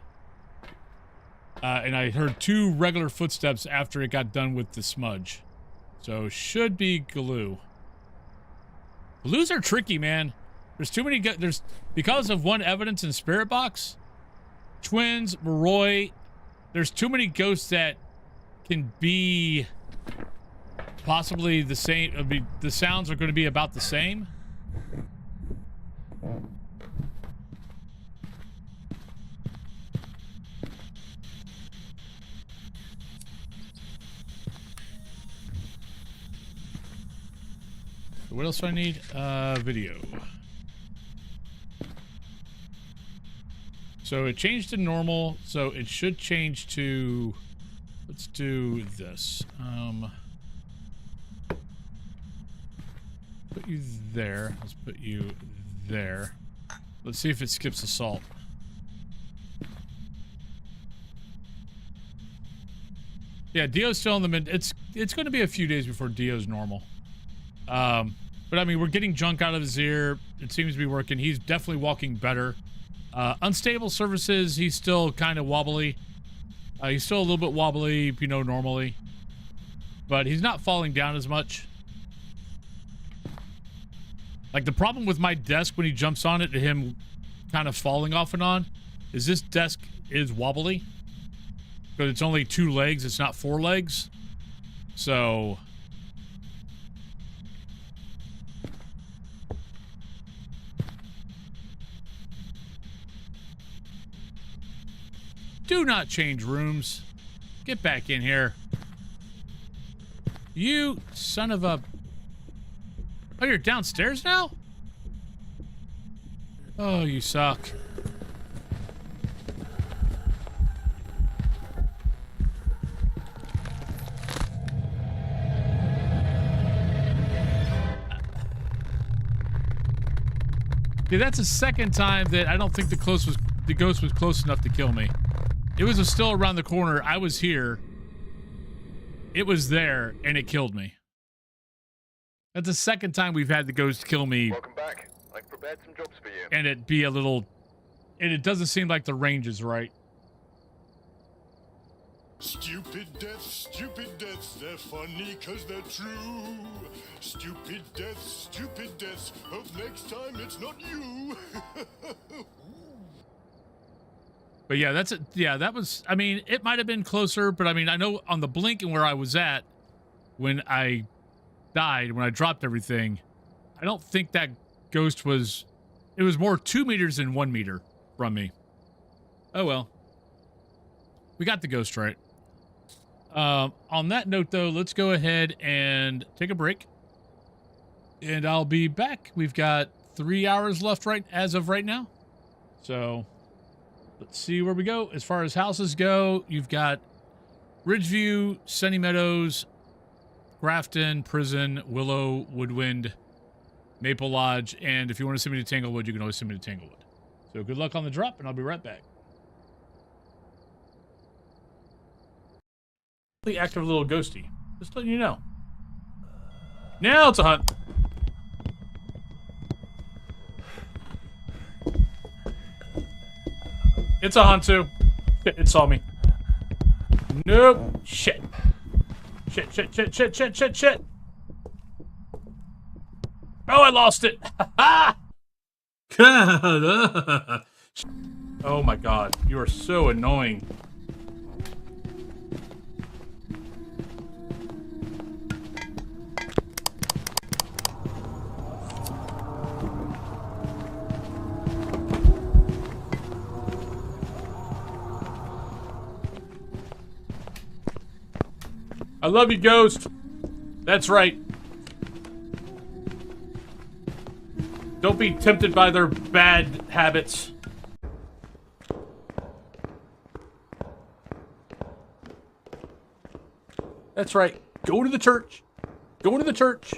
And I heard 2 regular footsteps after it got done with the smudge. So, should be Galoo. Galoos are tricky, man. There's too many... because of one evidence in Spirit Box, Twins, Moroi, there's too many ghosts that can be possibly the same. The sounds are going to be about the same. What else do I need? Video. So it changed to normal, so it should change to... Let's do this. Put you there. Let's put you there. Let's see if it skips assault. Yeah, Dio's still in the mid. It's going to be a few days before Dio's normal. But I mean, we're getting junk out of his ear. It seems to be working. He's definitely walking better. Unstable surfaces, he's still kind of wobbly. He's still a little bit wobbly, you know, normally. But he's not falling down as much. Like, the problem with my desk when he jumps on it, to him kind of falling off and on, is this desk is wobbly. But it's only 2 legs, it's not 4 legs. So... do not change rooms. Get back in here. You son of a... Oh, you're downstairs now? Oh, you suck. Yeah, that's the second time that I don't think the ghost was close enough to kill me. It was still around the corner. I was here. It was there, and it killed me. That's the second time we've had the ghost kill me. Welcome back. I've prepared some jobs for you. And it be a little... And it doesn't seem like the range is right. Stupid deaths, they're funny cause they're true. Stupid deaths, hope next time it's not you. But yeah, that's it. Yeah, that was, I mean, it might have been closer, but I mean, I know on the blink and where I was at when I died, when I dropped everything, I don't think that ghost was, it was more 2 meters than 1 meter from me. Oh well. We got the ghost right. On that note, though, let's go ahead and take a break. And I'll be back. We've got 3 hours left as of right now. So... let's see where we go. As far as houses go, you've got Ridgeview, Sunny Meadows, Grafton, Prison, Willow, Woodwind, Maple Lodge, and if you want to send me to Tanglewood, you can always send me to Tanglewood. So good luck on the drop, and I'll be right back. The active little ghosty. Just letting you know. Now it's a hunt. It's a Hantu. Shit, it saw me. Nope. Shit. Shit. Oh, I lost it. Oh my god. You are so annoying. I love you, Ghost. That's right. Don't be tempted by their bad habits. That's right. Go to the church. Go into the church.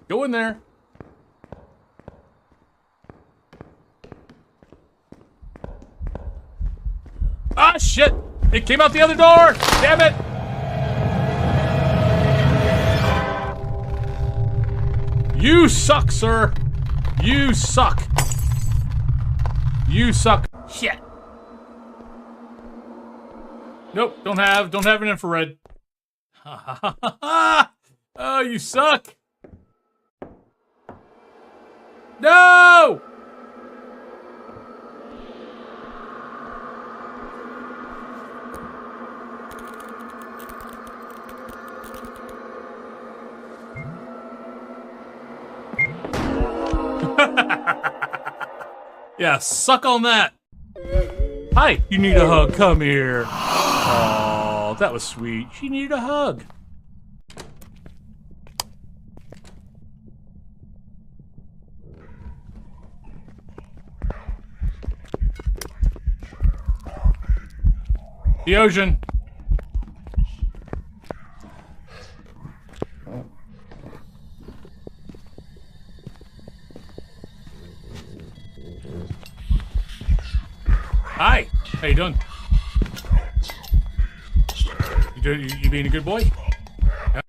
Go in there. Ah, shit! It came out the other door! Damn it! You suck, sir! You suck! You suck. Shit! Nope, don't have an infrared. Ha ha ha ha ha! Oh, you suck! No! Yeah, suck on that. Hi, you need a hug. Come here. Oh, that was sweet. She needed a hug. The ocean. Hi. How you doing? You being a good boy? Yeah.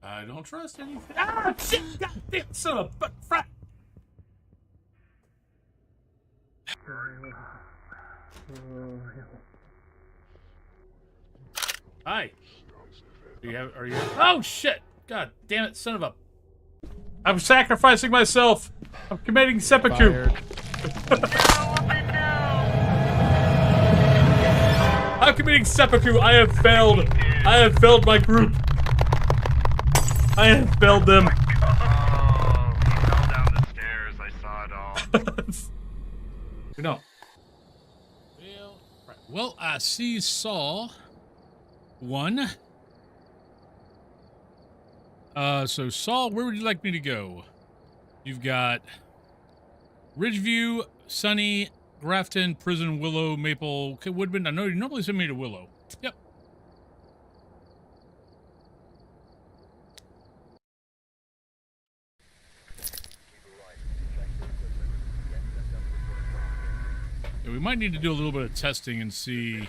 I don't trust anything. Ah, shit! Goddamn son of a butt frat! Hi. Are you? Oh shit! God damn it, son of a! I'm sacrificing myself. I'm committing seppuku. I'm committing seppuku. I have failed. I have failed my group. I have failed them. Oh, he fell down the stairs. I saw it all. No. Well, I see Saw. One. So Saul, where would you like me to go? You've got Ridgeview, Sunny, Grafton, Prison, Willow, Maple, okay, Woodman. I know you normally send me to Willow. Yep. Yeah, we might need to do a little bit of testing and see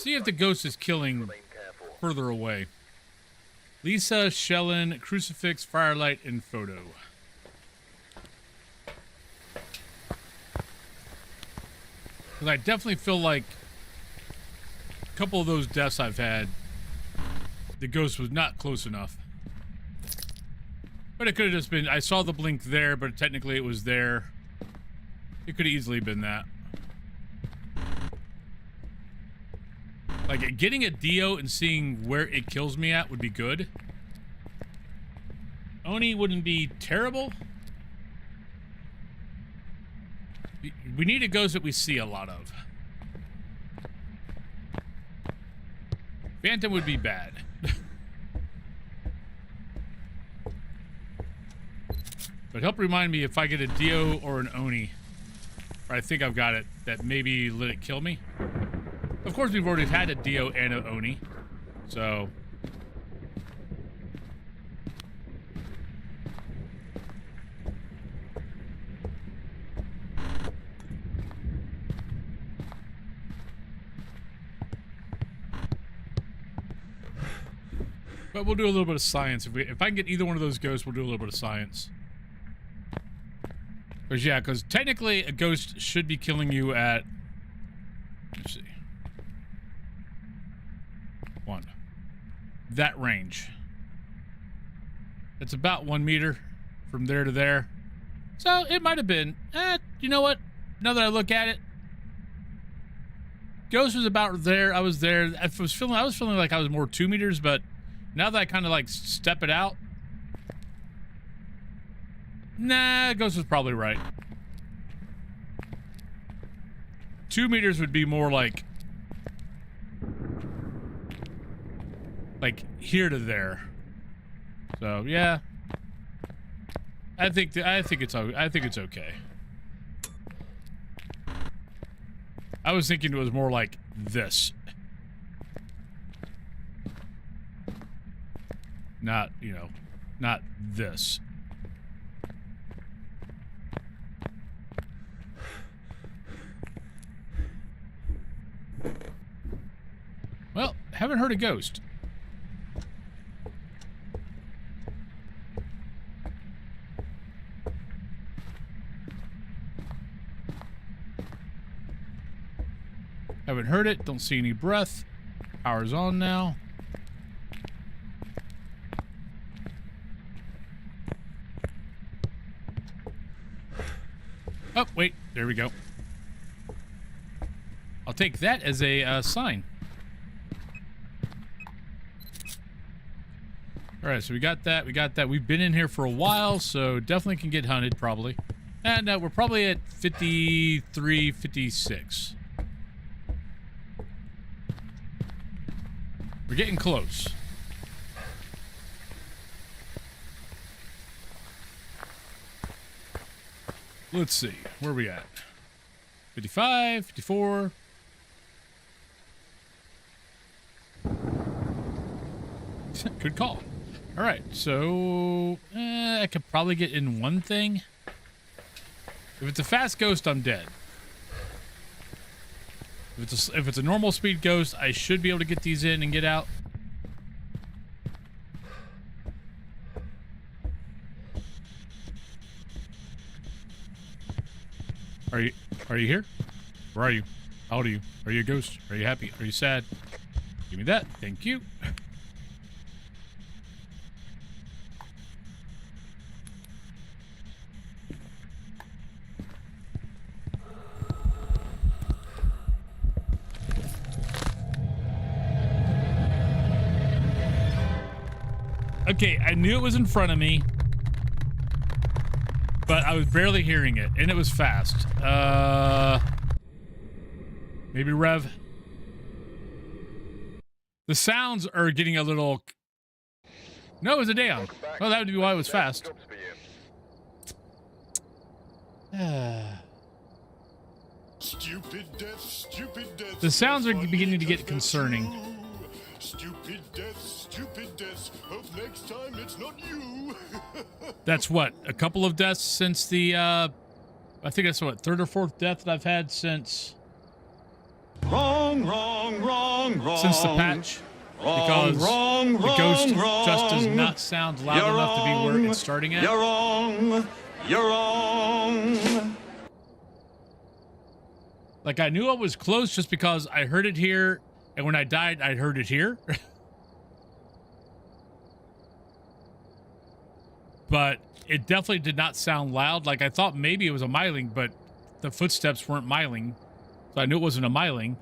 if the ghost is killing further away. Lisa, Shellen, Crucifix, Firelight, and Photo. Because I definitely feel like a couple of those deaths I've had, the ghost was not close enough. But it could have just been, I saw the blink there, but technically it was there. It could have easily been that. Like, getting a Dio and seeing where it kills me at would be good. Oni wouldn't be terrible. We need a ghost that we see a lot of. Phantom would be bad. But help remind me if I get a Dio or an Oni, or I think I've got it, that maybe let it kill me. Of course, we've already had a Dio and an Oni, so... But we'll do a little bit of science. If I can get either one of those ghosts, we'll do a little bit of science. Because technically a ghost should be killing you at... Let's see. 1. That range. It's about 1 meter from there to there. So it might have been. You know what? Now that I look at it, ghost was about there. I was there. I was feeling like I was more 2 meters, but now that I kind of like step it out, nah, ghost was probably right. 2 meters would be more like here to there. So yeah, I think it's okay. I was thinking it was more like this. Not, you know, not this. Well, haven't heard a ghost. Haven't heard it. Don't see any breath. Power's on now. Oh, wait. There we go. I'll take that as a sign. All right, so we got that. We got that. We've been in here for a while, so definitely can get hunted, probably. And we're probably at 53, 56. We're getting close. Let's see. Where are we at? 55, 54. Good call. All right, so I could probably get in one thing. If it's a fast ghost, I'm dead. If it's a normal speed ghost, I should be able to get these in and get out. Are you here? Where are you? How old are you? Are you a ghost? Are you happy? Are you sad? Give me that. Thank you. Okay, I knew it was in front of me, but I was barely hearing it, and it was fast. Maybe Rev. The sounds are getting a little... No, it was a Dayon. Oh, that would be why it was fast. Stupid death, stupid death. The sounds are beginning to get concerning. Stupid death. Hope next time it's not you. That's what, a couple of deaths since the, I think that's what, third or fourth death that I've had since... Wrong. Since the patch. Because the ghost just does not sound loud enough to be where it's starting at. You're wrong. Like, I knew I was close just because I heard it here, and when I died, I heard it here. But it definitely did not sound loud. Like, I thought maybe it was a myling, but the footsteps weren't myling. So I knew it wasn't a myling.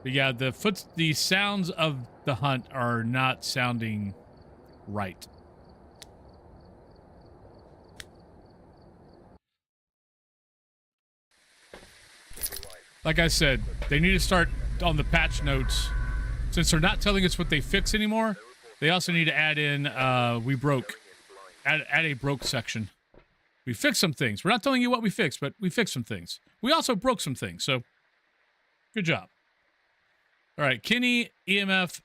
But yeah, the sounds of the hunt are not sounding right. Like I said, they need to start on the patch notes. Since they're not telling us what they fix anymore, they also need to add in, we broke. Add a broke section. We fixed some things. We're not telling you what we fixed, but we fixed some things. We also broke some things, so good job. All right, Kenny, EMF,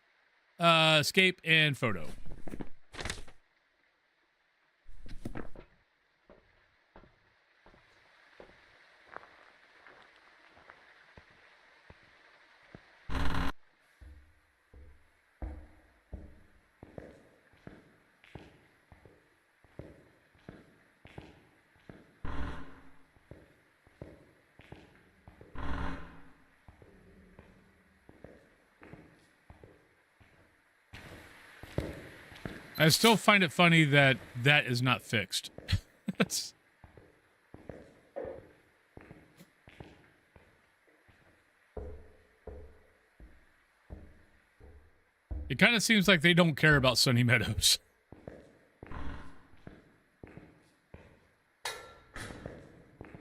escape, and photo. I still find it funny that that is not fixed. It kind of seems like they don't care about Sunny Meadows.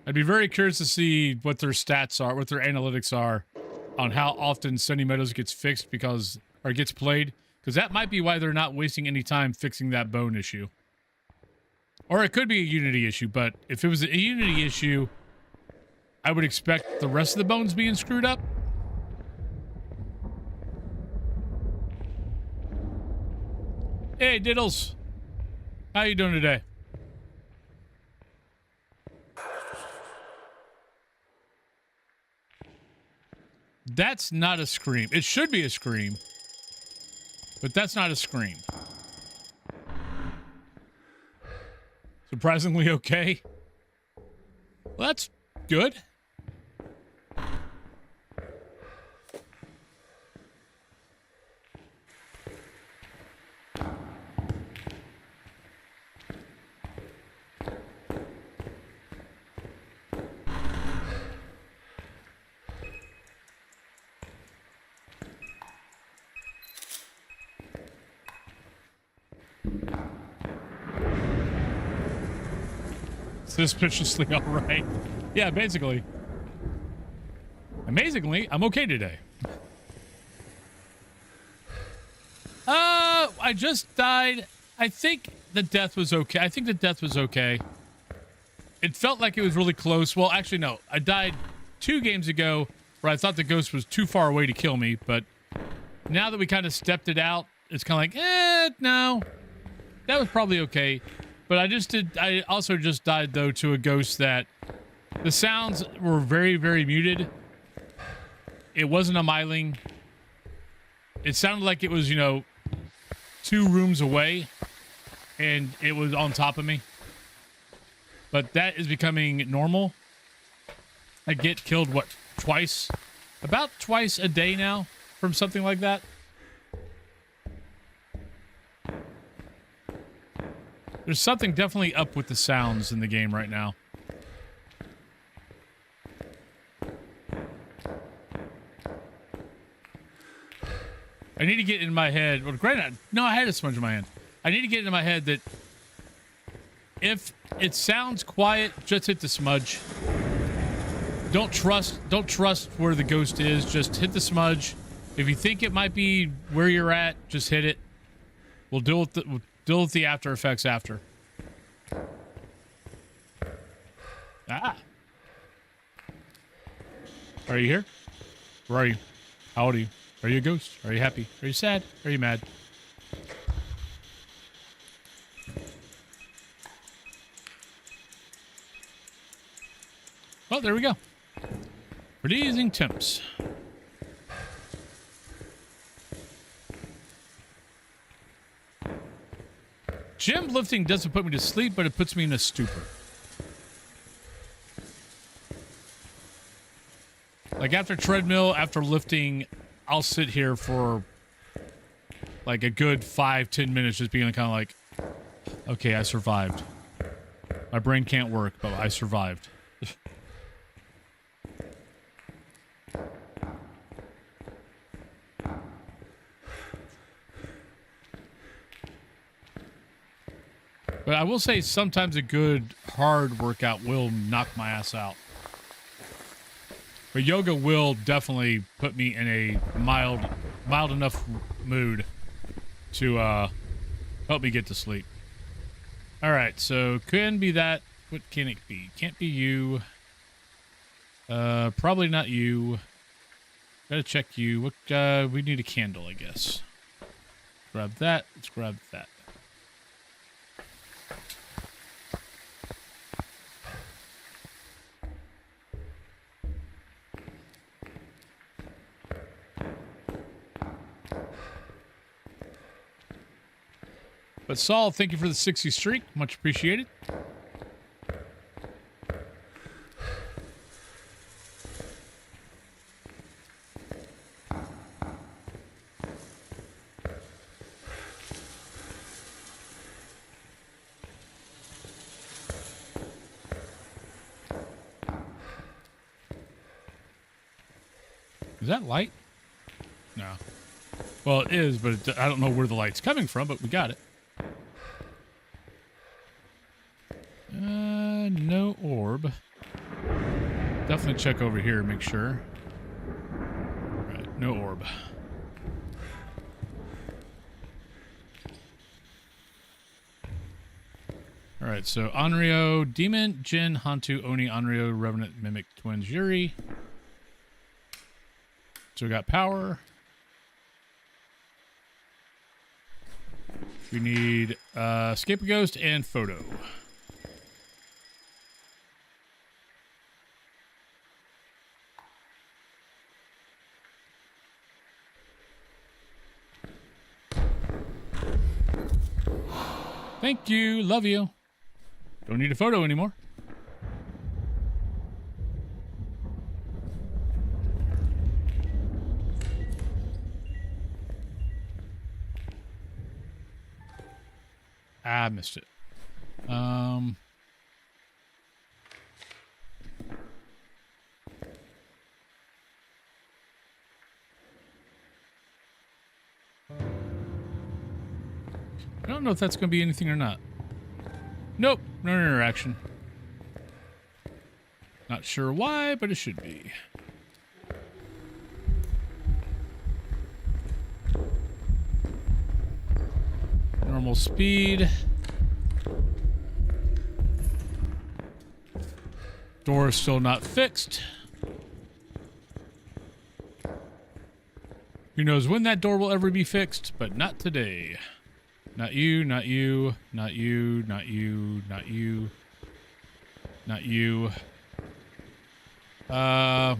I'd be very curious to see what their stats are, what their analytics are on how often Sunny Meadows gets fixed or gets played. Because that might be why they're not wasting any time fixing that bone issue. Or it could be a Unity issue, but if it was a Unity issue, I would expect the rest of the bones being screwed up. Hey, Diddles. How you doing today? That's not a scream. It should be a scream, but that's not a scream. Surprisingly okay. Well, that's good. Suspiciously all right. Yeah, basically. Amazingly, I'm okay today. I just died. I think the death was okay. It felt like it was really close. Well, actually, no. I died 2 games ago where I thought the ghost was too far away to kill me, but now that we kind of stepped it out, it's kind of like, no. That was probably okay. But I also just died, though, to a ghost that the sounds were very, very muted. It wasn't a myling. It sounded like it was, 2 rooms away, and it was on top of me. But that is becoming normal. I get killed, what, twice? About twice a day now from something like that. There's something definitely up with the sounds in the game right now. I need to get in my head. Well, granted, no, I had a sponge in my hand. I need to get into my head that if it sounds quiet, just hit the smudge. Don't trust where the ghost is. Just hit the smudge. If you think it might be where you're at, just hit it. We'll deal with the after effects after. Ah. Are you here? Where are you? How old are you? Are you a ghost? Are you happy? Are you sad? Are you mad? Well, there we go. Freezing temps. Gym lifting doesn't put me to sleep, but it puts me in a stupor. Like after treadmill, after lifting, I'll sit here for like a good 5-10 minutes just being kind of like, okay, I survived. My brain can't work, but I survived. But I will say sometimes a good hard workout will knock my ass out. But yoga will definitely put me in a mild enough mood to help me get to sleep. All right, so can be that. What can it be? Can't be you. Probably not you. Gotta check you. What? We need a candle, I guess. Grab that. Let's grab that. But Saul, thank you for the 60 streak. Much appreciated. Is that light? No. Well, it is, but I don't know where the light's coming from, but we got it. No orb. Definitely check over here, make sure. Right, no orb. Alright, so Onryo, Demon, Jin, Hantu, Oni, Onryo, Revenant, Mimic, Twins, Yuri. So we got power. We need escape a ghost and photo. Thank you. Love you. Don't need a photo anymore. I missed it. I don't know if that's going to be anything or not. Nope, no interaction. Not sure why, but it should be. Normal speed. Door is still not fixed. Who knows when that door will ever be fixed, but not today. Not you, not you, not you, not you, not you, not you. I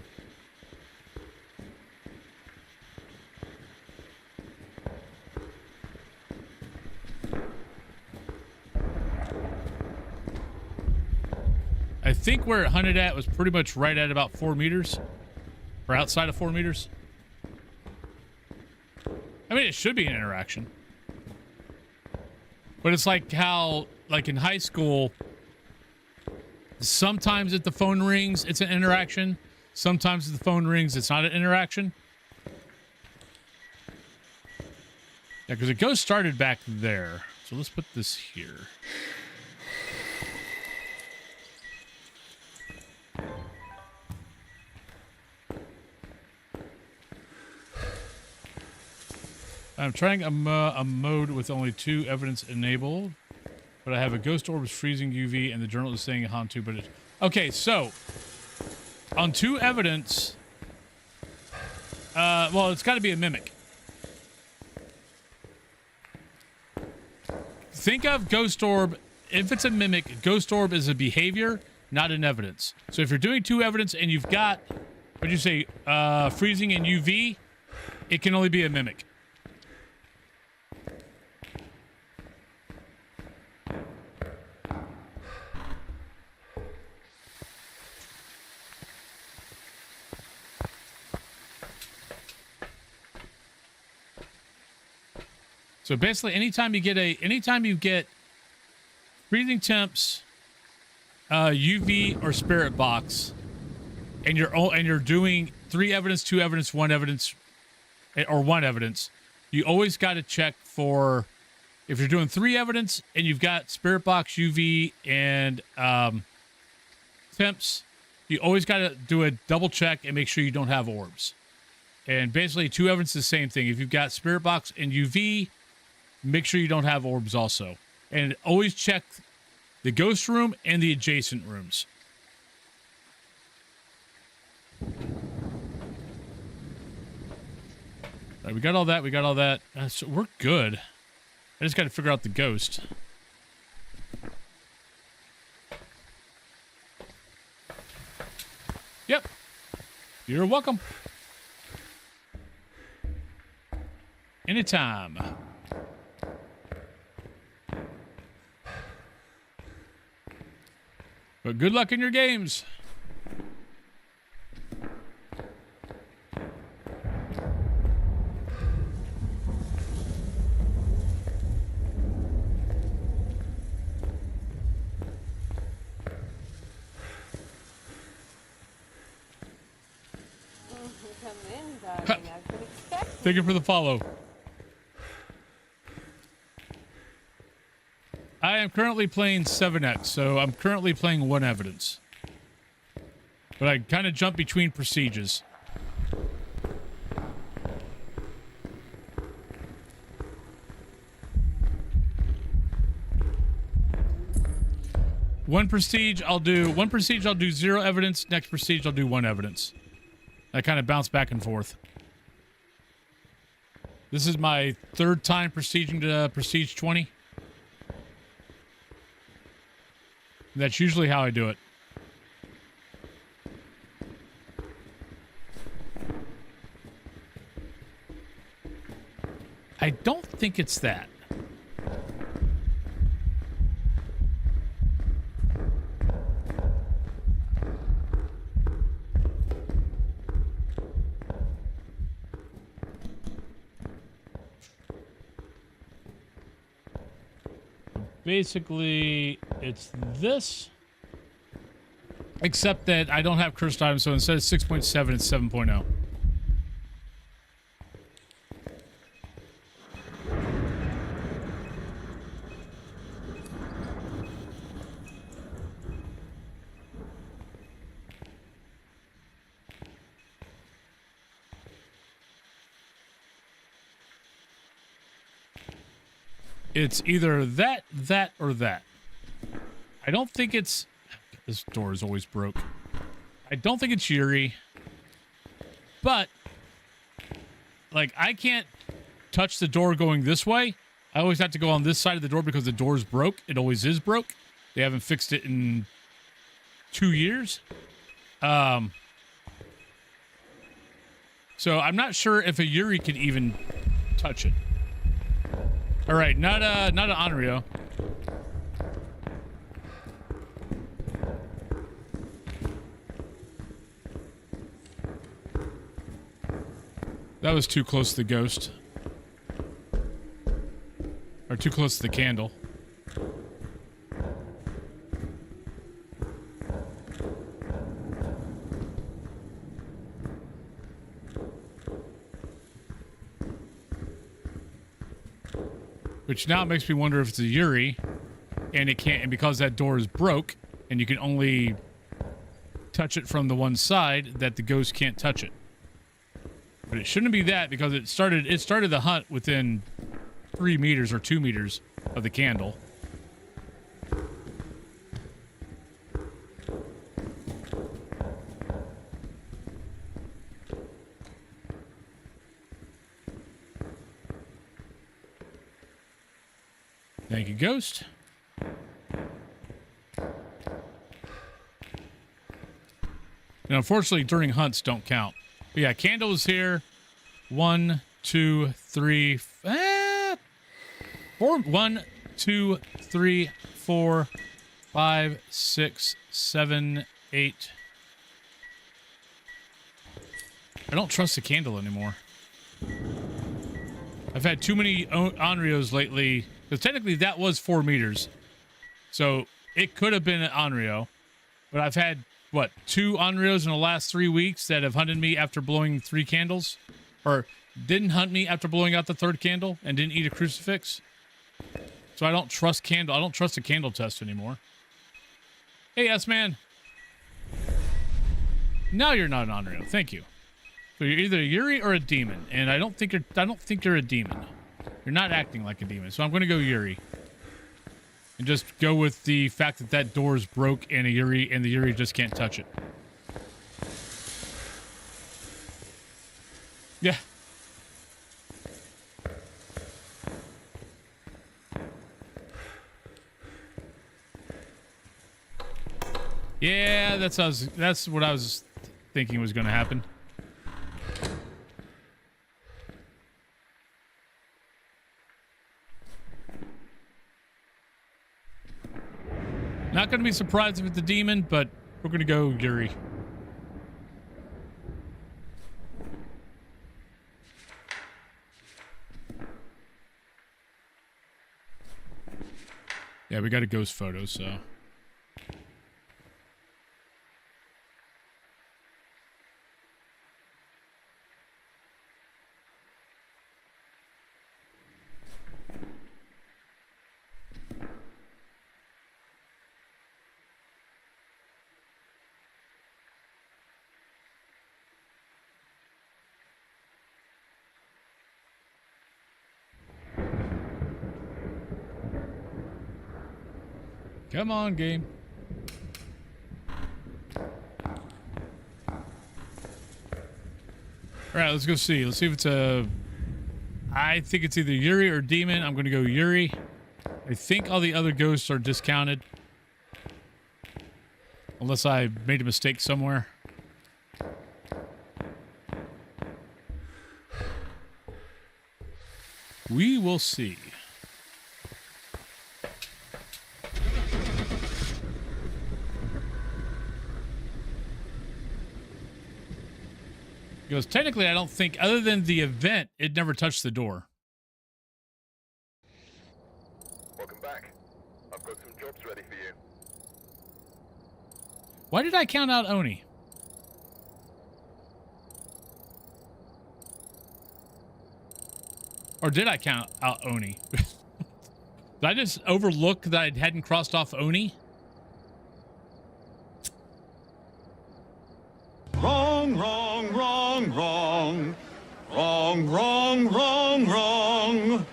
think where it hunted at was pretty much right at about 4 meters. Or outside of 4 meters. I mean, it should be an interaction. But it's like how, like in high school, sometimes if the phone rings, it's an interaction. Sometimes if the phone rings, it's not an interaction. Yeah, because the ghost started back there. So let's put this here. I'm trying a mode with only 2 evidence enabled, but I have a ghost orb is freezing UV and the journal is saying Hantu, but it... Okay, so on 2 evidence, well, it's got to be a mimic. Think of ghost orb, if it's a mimic, ghost orb is a behavior, not an evidence. So if you're doing 2 evidence and you've got, what'd you say, freezing and UV, it can only be a mimic. So basically, anytime you get freezing temps, UV or spirit box, and you're doing 3 evidence, 2 evidence, 1 evidence, or 1 evidence, you always got to check for if you're doing 3 evidence and you've got spirit box, UV, and temps. You always got to do a double check and make sure you don't have orbs. And basically, 2 evidence is the same thing. If you've got spirit box and UV, make sure you don't have orbs also. And always check the ghost room and the adjacent rooms. All right, we got all that. We got all that. So we're good. I just got to figure out the ghost. Yep. You're welcome. Anytime. But good luck in your games. Come in, darling. I've been expecting. Thank you for the follow. I am currently playing 7X, so I'm currently playing 1 evidence. But I kind of jump between procedures. One prestige I'll do 0 evidence. Next prestige I'll do 1 evidence. I kind of bounce back and forth. This is my third time prestiging to Prestige 20. That's usually how I do it. I don't think it's that. Basically, it's this. Except that I don't have cursed items, so instead of 6.7, it's 7.0. It's either that, or that. I don't think it's... This door is always broke. I don't think it's Yuri. But, like, I can't touch the door going this way. I always have to go on this side of the door because the door's broke. It always is broke. They haven't fixed it in 2 years. So I'm not sure if a Yuri could even touch it. All right, not an Onryo. That was too close to the ghost. Or too close to the candle. Which now makes me wonder if it's a Yuri, and it can't, and because that door is broke, and you can only touch it from the one side, that the ghost can't touch it. But it shouldn't be that, because it started the hunt within 3 meters or 2 meters of the candle. Thank you, Ghost. Now, unfortunately, during hunts don't count. But yeah, candle is here. 1, 2, 3, 4. 1, 2, 3, 4, 5, 6, 7, 8. I don't trust the candle anymore. I've had too many Onryos lately. Because technically that was 4 meters. So it could have been an Onryo. But I've had, what, 2 Onryos in the last 3 weeks that have hunted me after blowing 3 candles? Or didn't hunt me after blowing out the 3rd candle and didn't eat a crucifix? So I don't trust candle. I don't trust the candle test anymore. Hey, S-Man. Now you're not an Onryo. Thank you. So you're either a Yuri or a demon. And I don't think you're a demon. You're not acting like a demon, so I'm going to go Yuri. And just go with the fact that that door is broke and the Yuri just can't touch it. Yeah. Yeah, that's what I was thinking was going to happen. Not going to be surprised if it's a demon, but we're going to go Yuri. Yeah, we got a ghost photo, so... Come on, game. All right, let's go see. Let's see if it's a... I think it's either Yuri or Demon. I'm going to go Yuri. I think all the other ghosts are discounted. Unless I made a mistake somewhere. We will see. Because technically, I don't think, other than the event, it never touched the door. Welcome back. I've got some jobs ready for you. Why did I count out Oni? Or did I count out Oni? Did I just overlook that I hadn't crossed off Oni? Wrong, wrong, wrong, wrong. Wrong, wrong, wrong, wrong.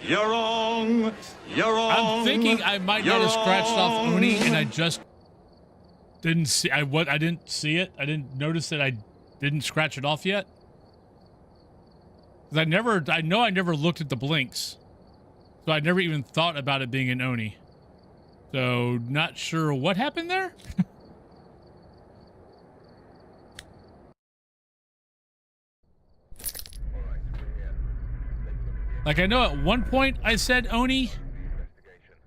You're wrong. You're wrong. I'm thinking I might not have scratched off Oni, and I just didn't see. I didn't see it. I didn't notice that I didn't scratch it off yet. 'Cause I know I never looked at the blinks, so I never even thought about it being an Oni. So not sure what happened there. Like, I know at one point I said Oni,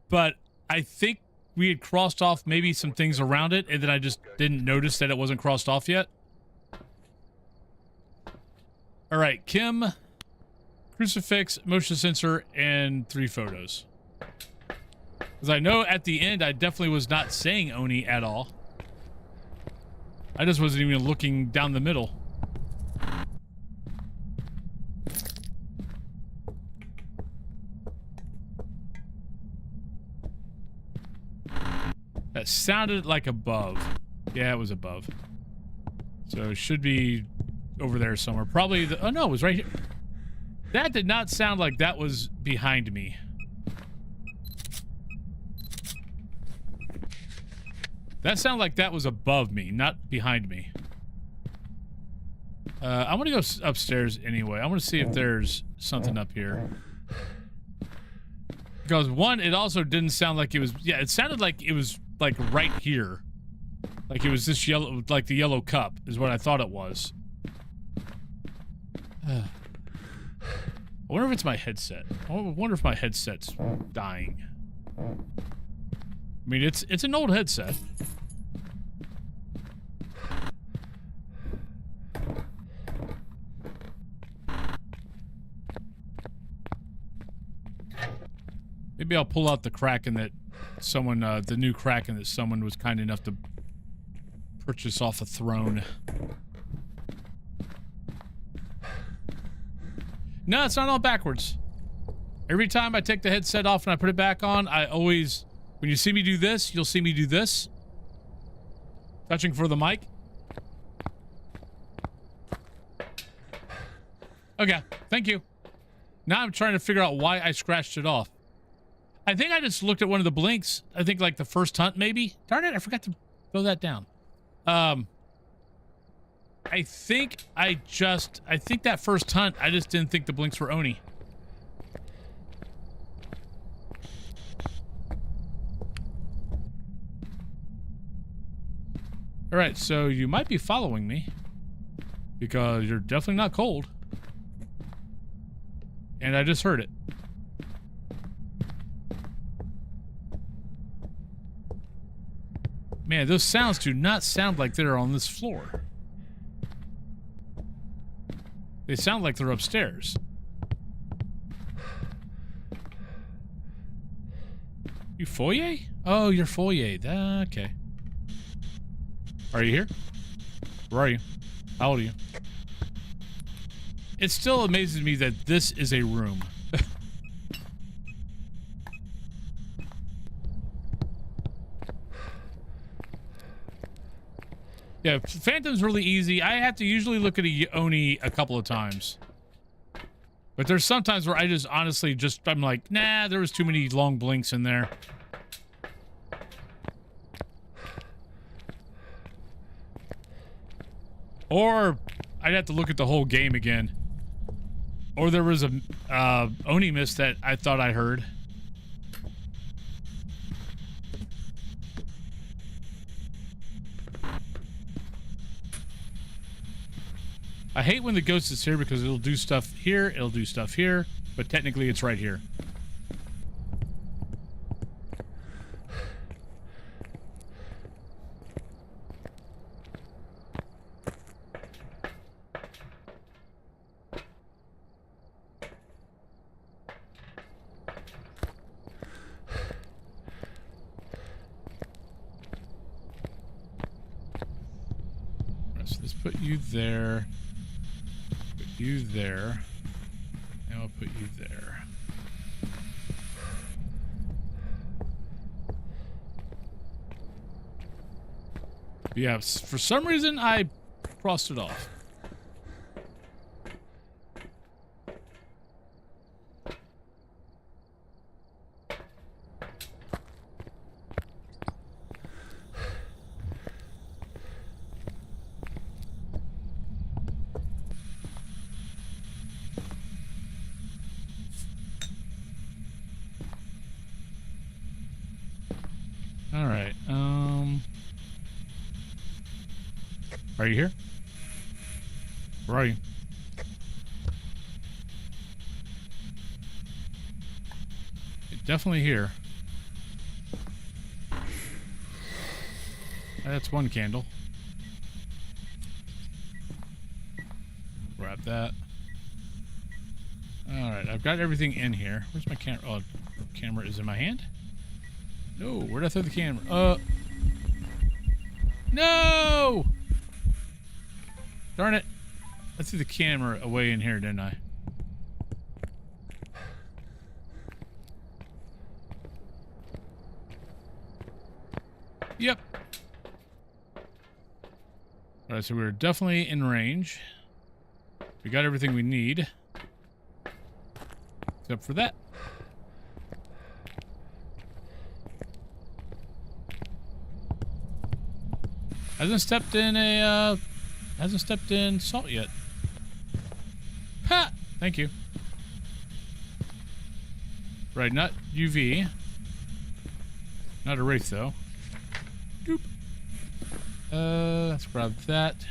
but I think we had crossed off maybe some things around it, and then I just didn't notice that it wasn't crossed off yet. All right, Kim, crucifix, motion sensor, and 3 photos. Because I know at the end I definitely was not saying Oni at all. I just wasn't even looking down the middle. That sounded like above. Yeah, it was above. So it should be over there somewhere. Probably the... Oh, no, it was right here. That did not sound like that was behind me. That sounded like that was above me, not behind me. I want to go upstairs anyway. I want to see if there's something up here. Because, one, it also didn't sound like it was... Yeah, it sounded like it was... like right here, like it was this yellow, like the yellow cup is what I thought it was. I wonder if it's my headset. I wonder if my headset's dying. I mean, it's an old headset. Maybe I'll pull out the Kraken that someone, the new Kraken that someone was kind enough to purchase off a throne. No, it's not all backwards. Every time I take the headset off and I put it back on, I always, when you see me do this, you'll see me do this. Touching for the mic. Okay, thank you. Now I'm trying to figure out why I scratched it off. I think I just looked at one of the blinks. I think like the first hunt, maybe. Darn it, I forgot to throw that down. I think that first hunt, I just didn't think the blinks were Oni. All right, so you might be following me because you're definitely not cold. And I just heard it. Man, those sounds do not sound like they're on this floor. They sound like they're upstairs. You foyer? Oh, you're foyer. Okay. Are you here? Where are you? How old are you? It still amazes me that this is a room. Yeah, Phantom's really easy. I have to usually look at a Oni a couple of times. But there's sometimes where I just honestly I'm like, nah, there was too many long blinks in there. Or I'd have to look at the whole game again. Or there was a Oni mist that I thought I heard. I hate when the ghost is here because it'll do stuff here, it'll do stuff here, but technically it's right here. So let's put you there. Put you there. And I'll put you there. Yeah, for some reason I crossed it off. All right. Are you here? Where are you? Definitely here. That's one candle. Grab that. All right, I've got everything in here. Where's my camera? Oh, camera is in my hand. No, where'd I throw the camera? No! Darn it. I threw the camera away in here, didn't I? Yep. Alright, so we're definitely in range. We got everything we need. Except for that. Hasn't stepped in salt yet. Ha! Thank you. Right, not UV. Not a wraith though. Doop. Let's grab that.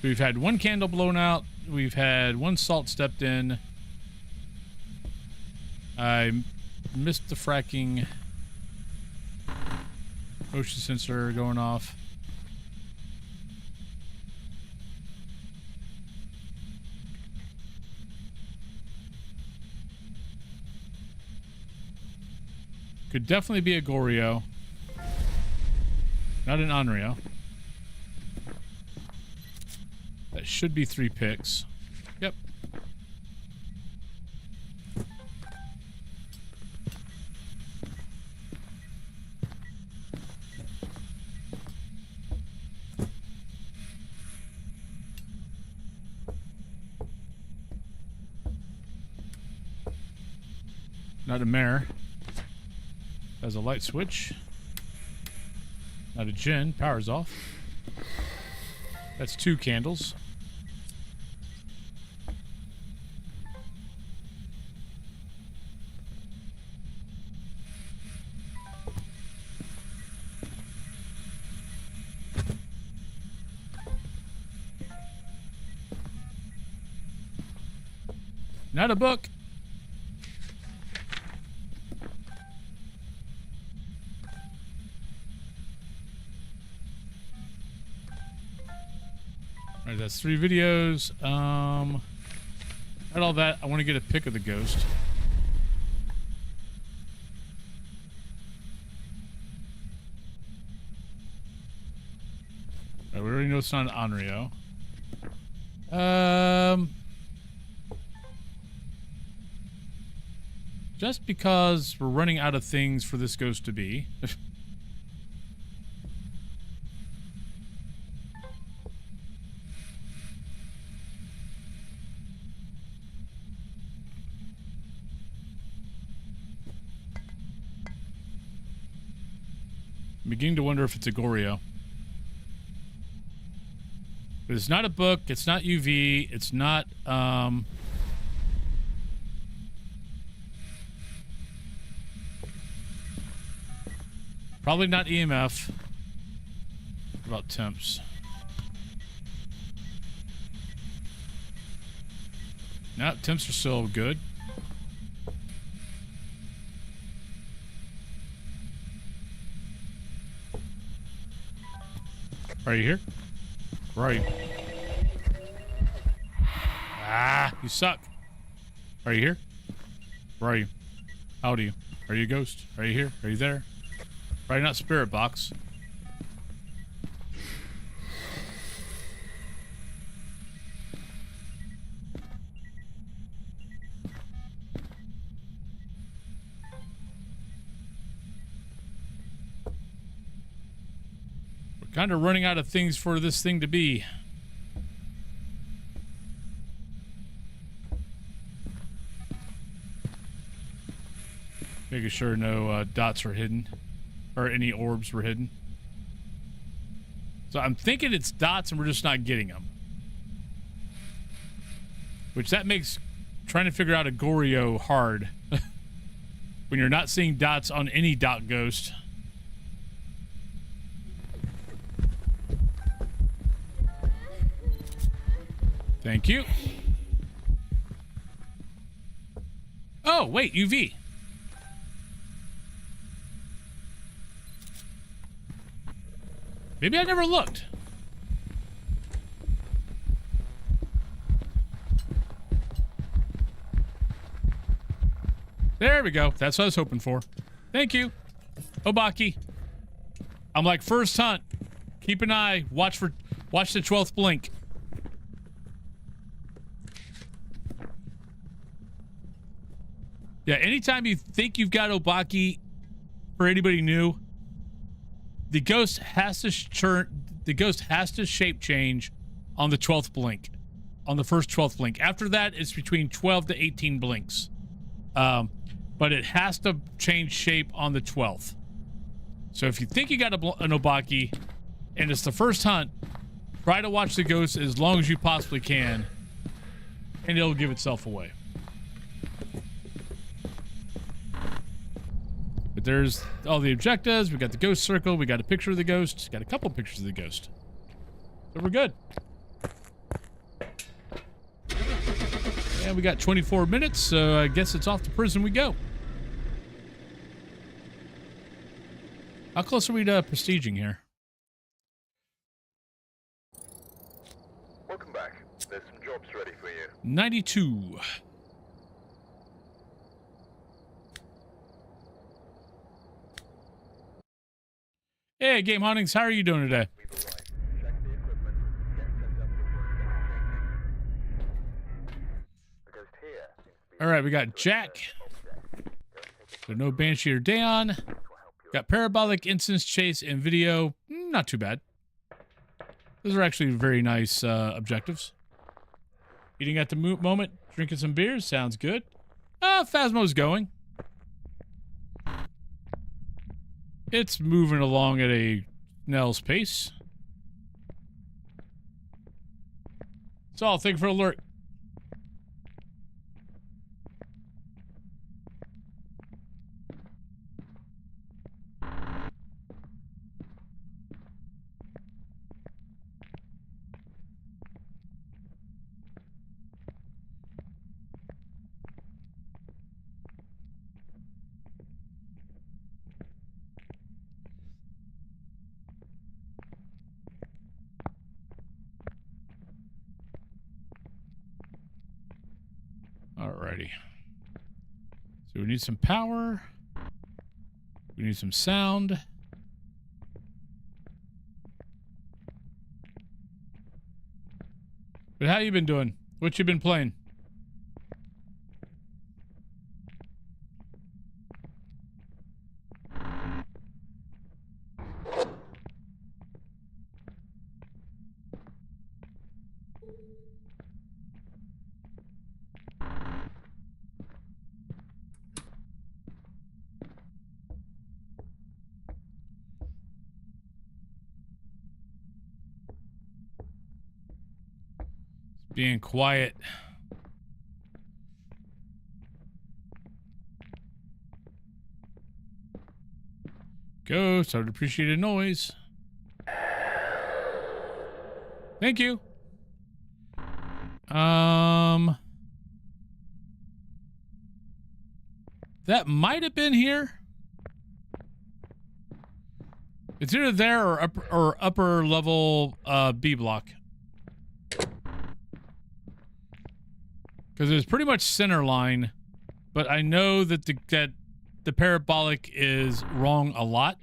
We've had one candle blown out. We've had one salt stepped in. I missed the fracking motion sensor going off. Could definitely be a Goryo. Not an Onryo. That should be 3 picks. Yep. Not a mare. Has a light switch. Not a gin. Power's off. That's 2 candles. Not a book. Alright, that's 3 videos. Not all that. I want to get a pic of the ghost. Alright, we already know it's not an Onryo. Just because we're running out of things for this ghost to be. I'm beginning to wonder if it's a Goryo. But it's not a book. It's not UV. It's not, probably not EMF. What about temps? No, temps are still good. Are you here? Where are you? Ah, you suck. Are you here? Where are you? How old are you? Are you a ghost? Are you here? Are you there? Probably not spirit box. We're kind of running out of things for this thing to be. Making sure no dots are hidden. Or any orbs were hidden. So I'm thinking it's dots and we're just not getting them. Which that makes trying to figure out a Goryo hard. When you're not seeing dots on any dot ghost. Thank you. Oh, wait, UV. Maybe I never looked. There we go. That's what I was hoping for. Thank you. Obaki. I'm like, first hunt. Keep an eye. Watch the 12th blink. Yeah, anytime you think you've got Obaki, for anybody new, the ghost has to shape change on the 12th blink. On the first 12th blink. After that, it's between 12 to 18 blinks. But it has to change shape on the 12th. So if you think you got an Obaki, and it's the first hunt, try to watch the ghost as long as you possibly can, and it'll give itself away. But there's all the objectives. We got the ghost circle. We got a picture of the ghost. Got a couple pictures of the ghost. So we're good. And we got 24 minutes, so I guess it's off to prison we go. How close are we to prestiging here? Welcome back. There's some jobs ready for you. 92. Hey, Game Huntings, how are you doing today? We've arrived. Check the equipment. Get set up for the ghost here seems to be All right, we got Jack. So no Banshee or Dayon. Got Parabolic, Instance, Chase, and Video. Not too bad. Those are actually very nice objectives. Eating at the moment, drinking some beers. Sounds good. Phasmo's going. It's moving along at a snail's pace. That's all. Thank you for the alert. Alrighty. So we need some power. We need some sound. But how you been doing? What you been playing? Being quiet. Ghost, I would appreciate a noise. Thank you. That might have been here. It's either there or upper level B block. Because it was pretty much center line, but I know that the parabolic is wrong a lot.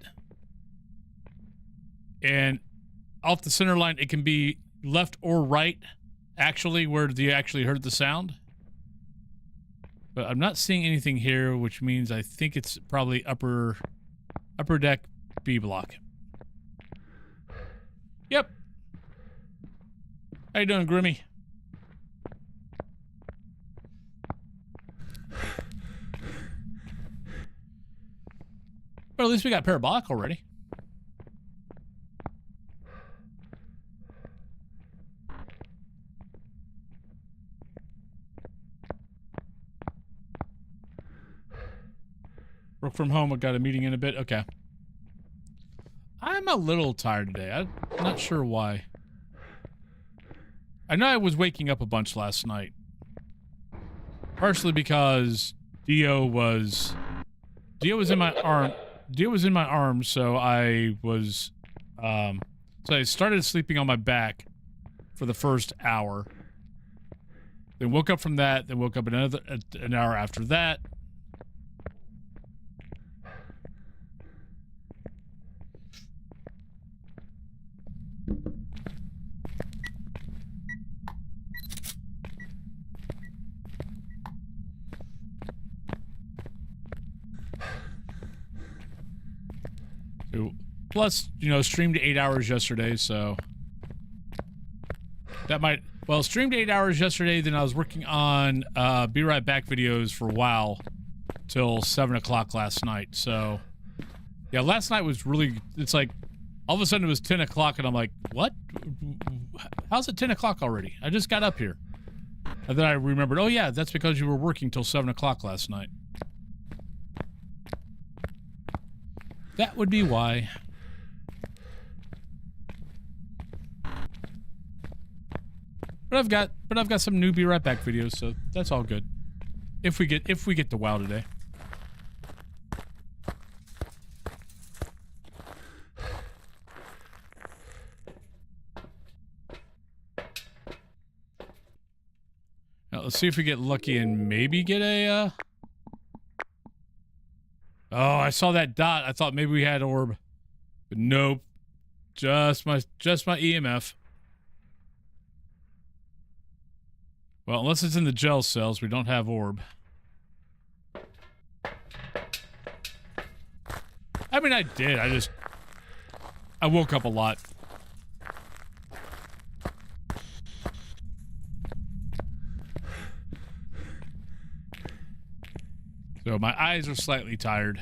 And off the center line, it can be left or right, actually, where you actually heard the sound. But I'm not seeing anything here, which means I think it's probably upper deck B block. Yep. How you doing, Grimmy? Well, at least we got parabolic already. Work from home. I got a meeting in a bit. Okay. I'm a little tired today. I'm not sure why. I know I was waking up a bunch last night. Partially because Dio was in my arm. Dio was in my arms, so I was, so I started sleeping on my back for the first hour. Then woke up from that, then woke up an hour after that. Plus, you know, streamed 8 hours yesterday, so that might, well, streamed 8 hours yesterday, then I was working on Be Right Back videos for a while till 7 o'clock last night. So yeah, last night was really, it's like all of a sudden it was 10 o'clock and I'm like, what? How's it 10 o'clock already? I just got up here. And then I remembered, oh yeah, that's because you were working till 7 o'clock last night. That would be why. But I've got some new Be Right Back videos, so that's all good. If we get to WoW today. Now let's see if we get lucky and maybe get a Oh, I saw that dot. I thought maybe we had orb. But nope. Just my EMF. Well, unless it's in the gel cells, we don't have orb. I mean, I did. I woke up a lot. So my eyes are slightly tired.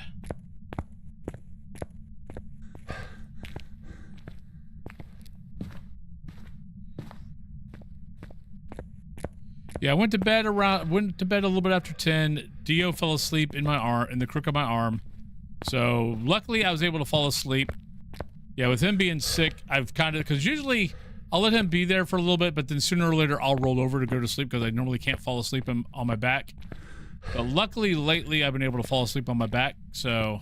Yeah, I went to bed a little bit after 10. Dio fell asleep in my arm, in the crook of my arm. So luckily I was able to fall asleep. Yeah, with him being sick, I've kind of, because usually I'll let him be there for a little bit, but then sooner or later I'll roll over to go to sleep because I normally can't fall asleep on my back. But luckily lately I've been able to fall asleep on my back. So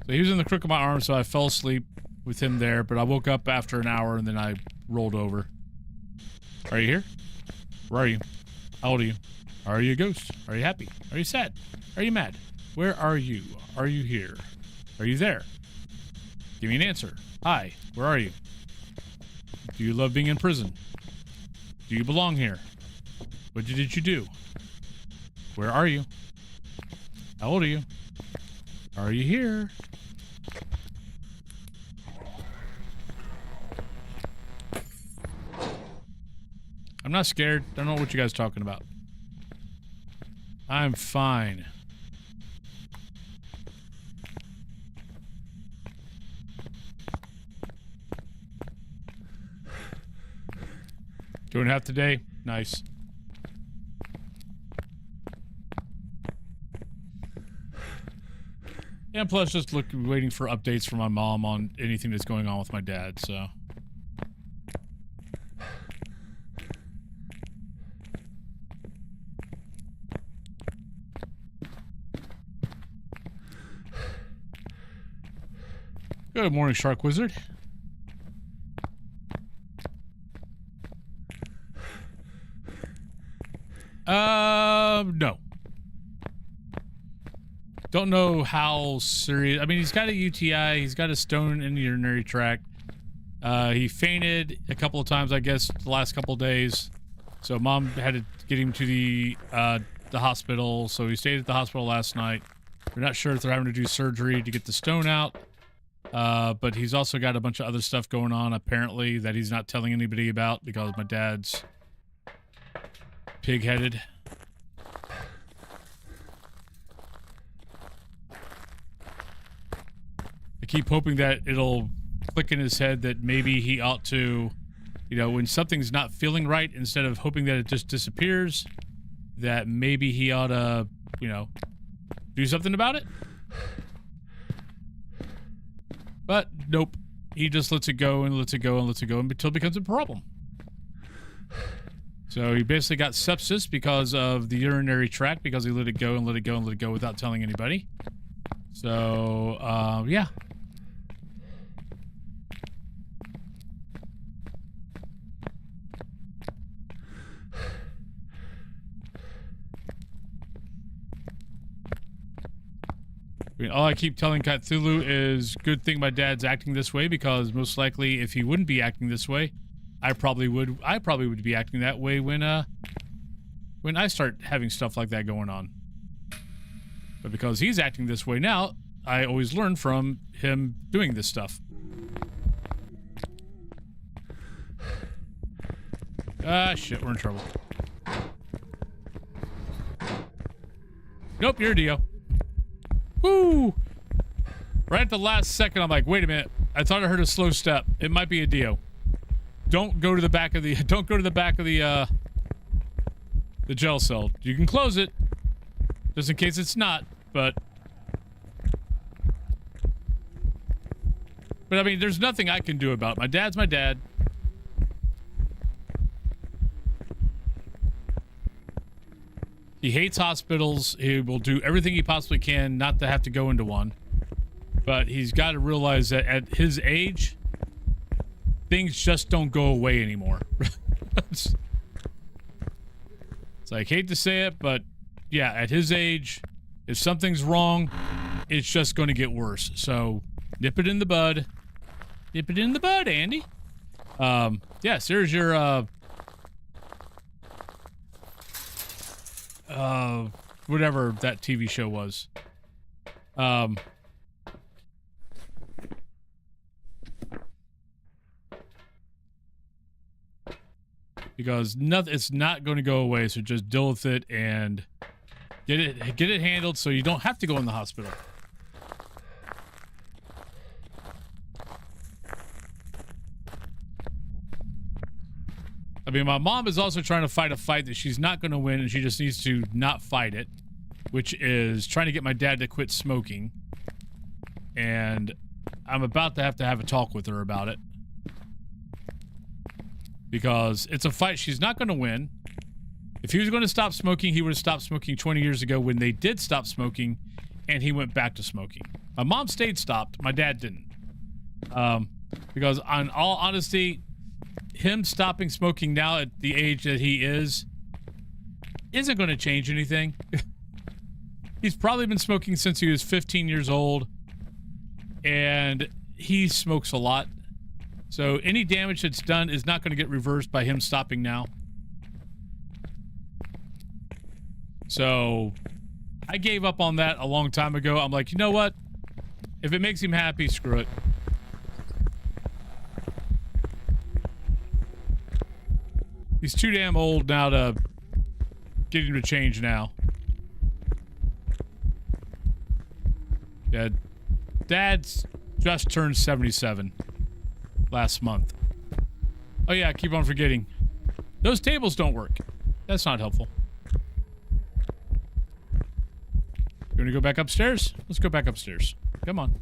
he was in the crook of my arm, so I fell asleep with him there, but I woke up after an hour and then I rolled over. Are you here? Where are you? How old are you? Are you a ghost? Are you happy? Are you sad? Are you mad? Where are you? Are you here? Are you there? Give me an answer. Hi, where are you? Do you love being in prison? Do you belong here? What did you do? Where are you? How old are you? Are you here? I'm not scared. I don't know what you guys are talking about. I'm fine. Doing half today? Nice. And plus just waiting for updates from my mom on anything that's going on with my dad, so. Good morning, Shark Wizard. No. Don't know how serious. I mean, he's got a UTI. He's got a stone in the urinary tract. He fainted a couple of times, I guess, the last couple of days. So mom had to get him to the hospital. So he stayed at the hospital last night. We're not sure if they're having to do surgery to get the stone out. But he's also got a bunch of other stuff going on, apparently, that he's not telling anybody about because my dad's pig-headed. I keep hoping that it'll click in his head that maybe he ought to, you know, when something's not feeling right, instead of hoping that it just disappears, that maybe he ought to, you know, do something about it. But nope, he just lets it go and lets it go and lets it go until it becomes a problem. So he basically got sepsis because of the urinary tract, because he let it go and let it go and let it go without telling anybody. So, yeah. I mean, all I keep telling Cthulhu is, good thing my dad's acting this way, because most likely if he wouldn't be acting this way, I probably would be acting that way when I start having stuff like that going on. But because he's acting this way now, I always learn from him doing this stuff. Ah, shit, we're in trouble. Nope, you're a Dio. Woo! Right at the last second, I'm like, wait a minute. I thought I heard a slow step. It might be a Dio. Don't go to the back of the the jail cell. You can close it, just in case it's not, but I mean, there's nothing I can do about it. My dad's my dad. He hates hospitals. He will do everything he possibly can not to have to go into one. But he's got to realize that at his age, things just don't go away anymore. It's like, hate to say it, but yeah, at his age, if something's wrong, it's just going to get worse. So nip it in the bud. Nip it in the bud, Andy. Yes, there's your, whatever that TV show was. Because it's not going to go away, so just deal with it and get it handled so you don't have to go in the hospital. I mean, my mom is also trying to fight a fight that she's not going to win, and she just needs to not fight it, which is trying to get my dad to quit smoking. And I'm about to have a talk with her about it. Because it's a fight she's not going to win. If he was going to stop smoking, he would have stopped smoking 20 years ago when they did stop smoking, and he went back to smoking. My mom stayed stopped. My dad didn't. Because in all honesty, him stopping smoking now at the age that he isn't going to change anything. He's probably been smoking since he was 15 years old, and he smokes a lot. So any damage that's done is not going to get reversed by him stopping now. So I gave up on that a long time ago. I'm like, you know what? If it makes him happy, screw it. He's too damn old now to get him to change now. Yeah, Dad's just turned 77 last month. Oh yeah, I keep on forgetting. Those tables don't work. That's not helpful. You want to go back upstairs? Let's go back upstairs. Come on.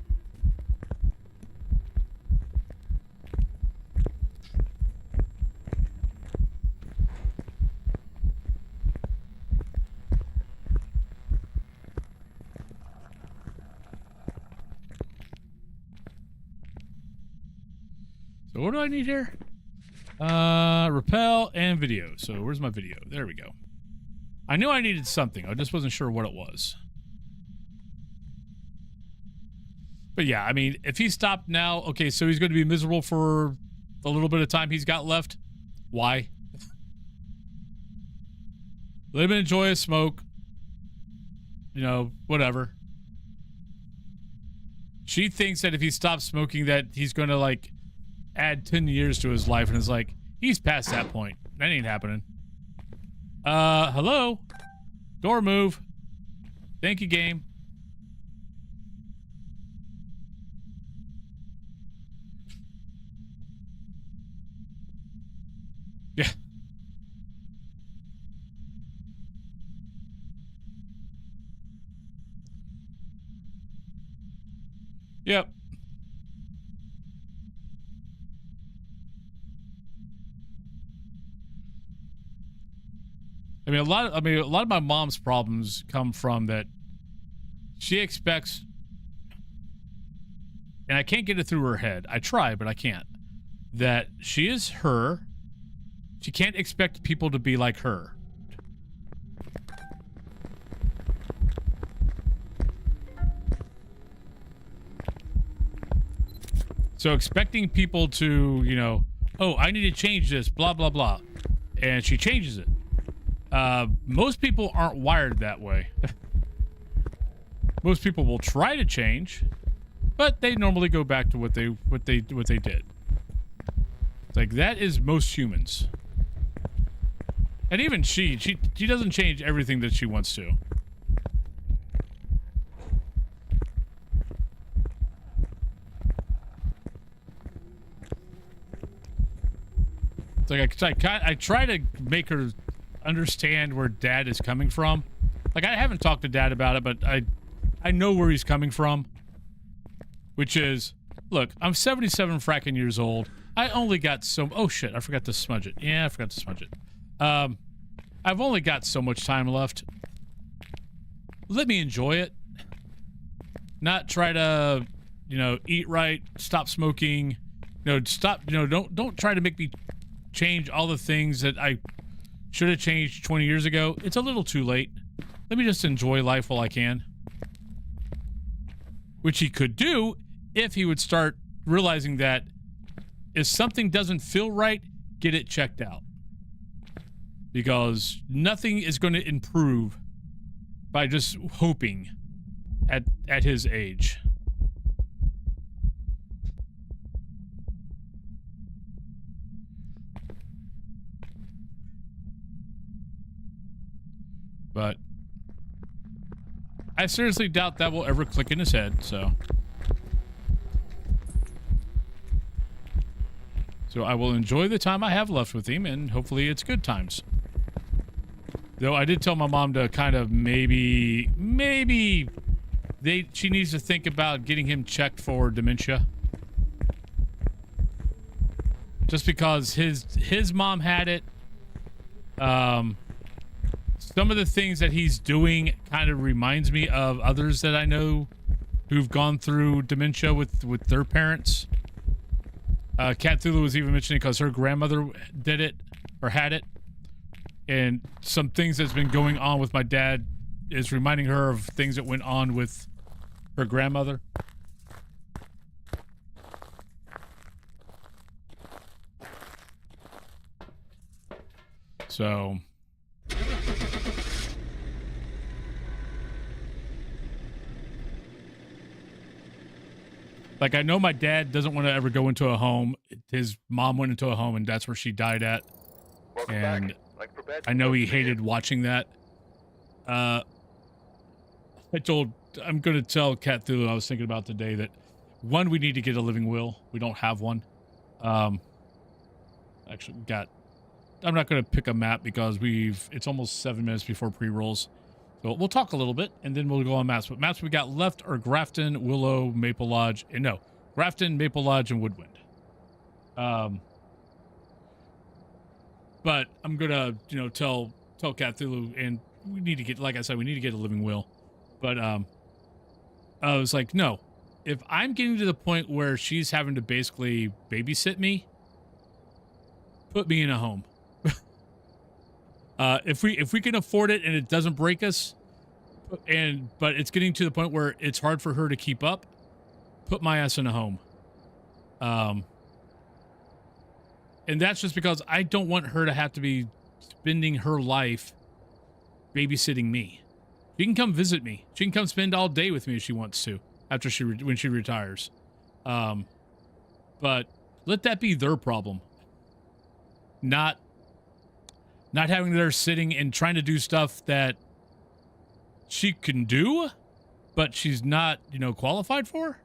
So what do I need here? Repel and video. So where's my video? There we go. I knew I needed something. I just wasn't sure what it was. But yeah, I mean, if he stopped now, okay, so he's going to be miserable for the little bit of time he's got left. Why? Let him enjoy a smoke. You know, whatever. She thinks that if he stops smoking that he's going to, like, add 10 years to his life, and it's like, he's past that point. That ain't happening. Hello? Door move. Thank you, game. Yeah. Yep. I mean, a lot of my mom's problems come from that she expects, and I can't get it through her head. I try, but I can't. That she is her. She can't expect people to be like her. So expecting people to, you know, oh, I need to change this, blah, blah, blah. And she changes it. Most people aren't wired that way. Most people will try to change, but they normally go back to what they did. It's like, that is most humans. And even she doesn't change everything that she wants to. It's like I try to make her understand where Dad is coming from. Like, I haven't talked to Dad about it, but I know where he's coming from. Which is, look, I'm 77 fracking years old. I only got so... Oh, shit, I forgot to smudge it. Yeah, I forgot to smudge it. I've only got so much time left. Let me enjoy it. Not try to, you know, eat right, stop smoking. You know, stop, you know, don't try to make me change all the things that I should have changed 20 years ago. It's a little too late. Let me just enjoy life while I can. Which he could do if he would start realizing that if something doesn't feel right, get it checked out. Because nothing is going to improve by just hoping at his age. But I seriously doubt that will ever click in his head, so I will enjoy the time I have left with him, and hopefully it's good times. Though I did tell my mom to kind of maybe she needs to think about getting him checked for dementia. Just because his mom had it. Some of the things that he's doing kind of reminds me of others that I know who've gone through dementia with their parents. Kat Thulu was even mentioning because her grandmother did it or had it. And some things that's been going on with my dad is reminding her of things that went on with her grandmother. So... like, I know my dad doesn't want to ever go into a home. His mom went into a home, and that's where she died at. Welcome And back. Like prepared I know he hated watching that. I'm going to tell Kat Thulu I was thinking about today that, one, we need to get a living will. We don't have one. Actually, we got gonna pick a map because it's almost 7 minutes before pre-rolls. So we'll talk a little bit and then we'll go on maps. But maps we got left are Grafton, Willow, Maple Lodge, and no, Grafton, Maple Lodge, and Woodwind. But I'm gonna, tell Cthulhu, and we need to get, like I said, we need to get a living will. But I was like, no, if I'm getting to the point where she's having to basically babysit me, put me in a home. If we can afford it and it doesn't break us, but it's getting to the point where it's hard for her to keep up, put my ass in a home. And that's just because I don't want her to have to be spending her life babysitting me. She can come visit me. She can come spend all day with me if she wants to after when she retires. But let that be their problem. Not having her sitting and trying to do stuff that she can do, but she's not, qualified for.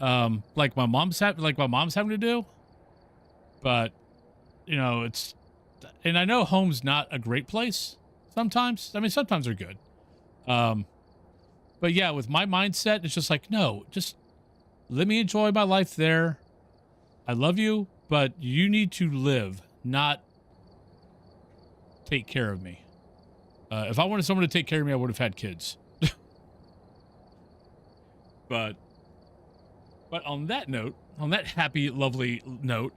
Like my mom's having to do. But, it's, and I know home's not a great place sometimes. I mean, sometimes they're good. But yeah, with my mindset, it's just like, no, just let me enjoy my life there. I love you, but you need to live, not take care of me. If I wanted someone to take care of me, I would have had kids. But on that note, on that happy, lovely note,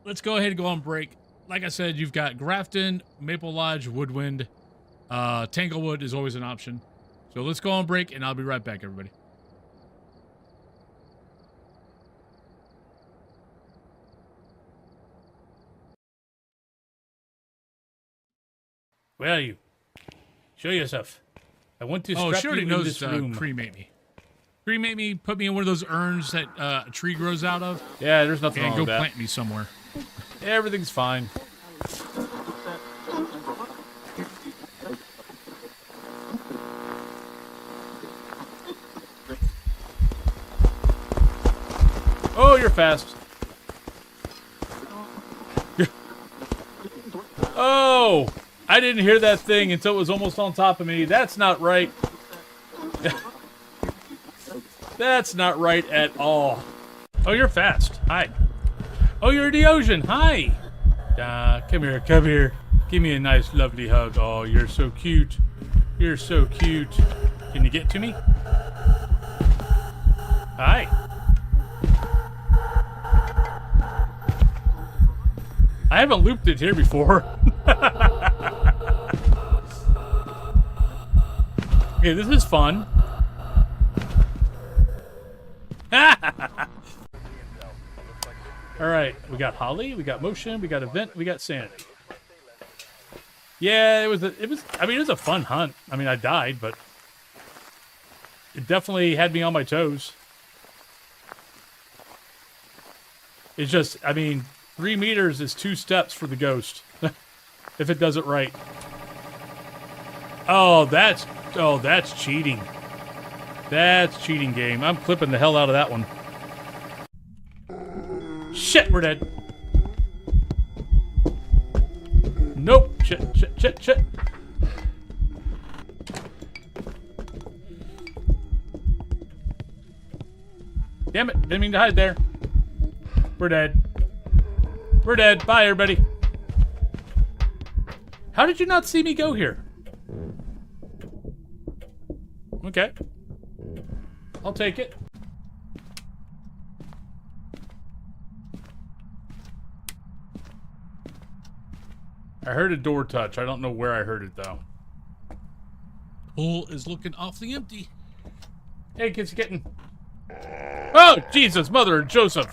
let's go ahead and go on break. Like I said, you've got Grafton, Maple Lodge, Woodwind. Tanglewood is always an option. So let's go on break, and I'll be right back, everybody. Where are you? Show yourself. I want to strap she already you knows in this room. cremate me. Cremate me, put me in one of those urns that a tree grows out of. Yeah, there's nothing And wrong go with that. plant me somewhere. Everything's fine. Oh, you're fast. Oh, I didn't hear that thing until it was almost on top of me. That's not right. That's not right at all. Oh, you're fast. Hi. Oh, you're the ocean. Hi. Come here. Come here. Give me a nice, lovely hug. Oh, you're so cute. You're so cute. Can you get to me? Hi. I haven't looped it here before. Okay, this is fun. All right, we got Holly, we got motion, we got event, we got sanity. Yeah, it was a fun hunt. I mean, I died, but it definitely had me on my toes. It's just, 3 meters is 2 steps for the ghost. If it does it right. Oh, that's cheating. That's cheating game. I'm clipping the hell out of that one. Shit, we're dead. Nope. Shit. Damn it. Didn't mean to hide there. We're dead. We're dead. Bye, everybody. How did you not see me go here? Okay. I'll take it. I heard a door touch. I don't know where I heard it, though. Pool is looking awfully empty. Hey, kids, getting... Oh, Jesus, Mother of Joseph.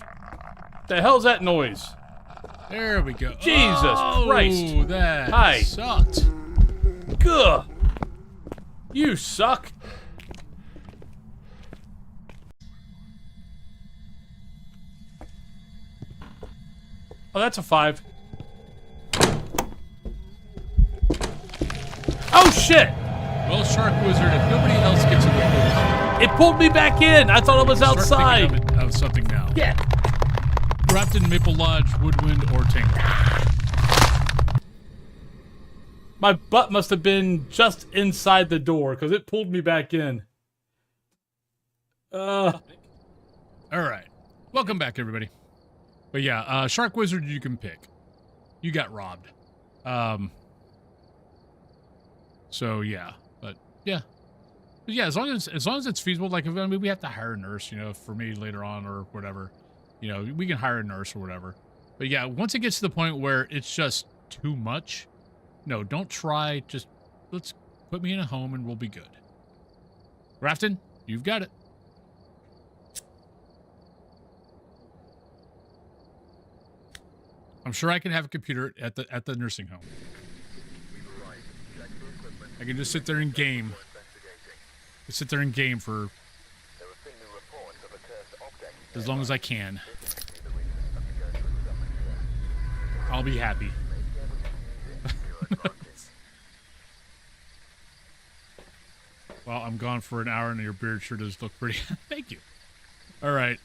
The hell's that noise? There we go. Jesus Christ. That Hi. sucked. Gah. You suck. Oh, that's a 5. Oh, shit. Well, Shark Wizard, if nobody else gets in the pool, It pulled me back in. I thought it was start outside. thinking of something now. Yeah. Grafton, Maple Lodge, Woodwind, or Tangle. My butt must have been just inside the door because it pulled me back in. All right. Welcome back, everybody. But yeah, Shark Wizard you can pick. You got robbed. So yeah, but yeah. But yeah, as long as it's feasible, like if, I mean, we have to hire a nurse, you know, for me later on or whatever. You know, we can hire a nurse or whatever. But yeah, once it gets to the point where it's just too much, no, don't try. Just let's put me in a home and we'll be good. Grafton, you've got it. I'm sure I can have a computer at the nursing home. I can just sit there and game. Sit there and game for as long as I can. I'll be happy. Well, I'm gone for an hour and your beard sure does look pretty. Thank you. All right.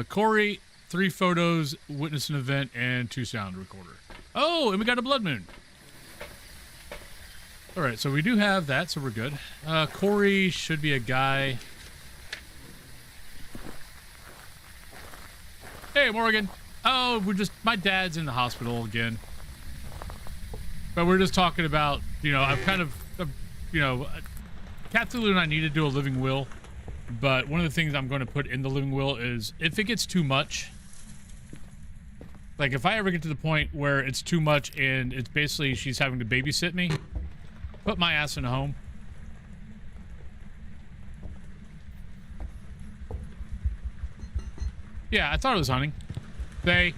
Corey, 3 photos, witness an event, and 2 sound recorder. Oh, and we got a blood moon. All right, so we do have that, so we're good. Corey should be a guy. Hey, Morgan. Oh, my dad's in the hospital again. But we're just talking about, you know, Cthulhu and I need to do a living will. But one of the things I'm going to put in the living will is if it gets too much, like if I ever get to the point where it's too much and it's basically she's having to babysit me, put my ass in a home. Yeah, I thought it was hunting. They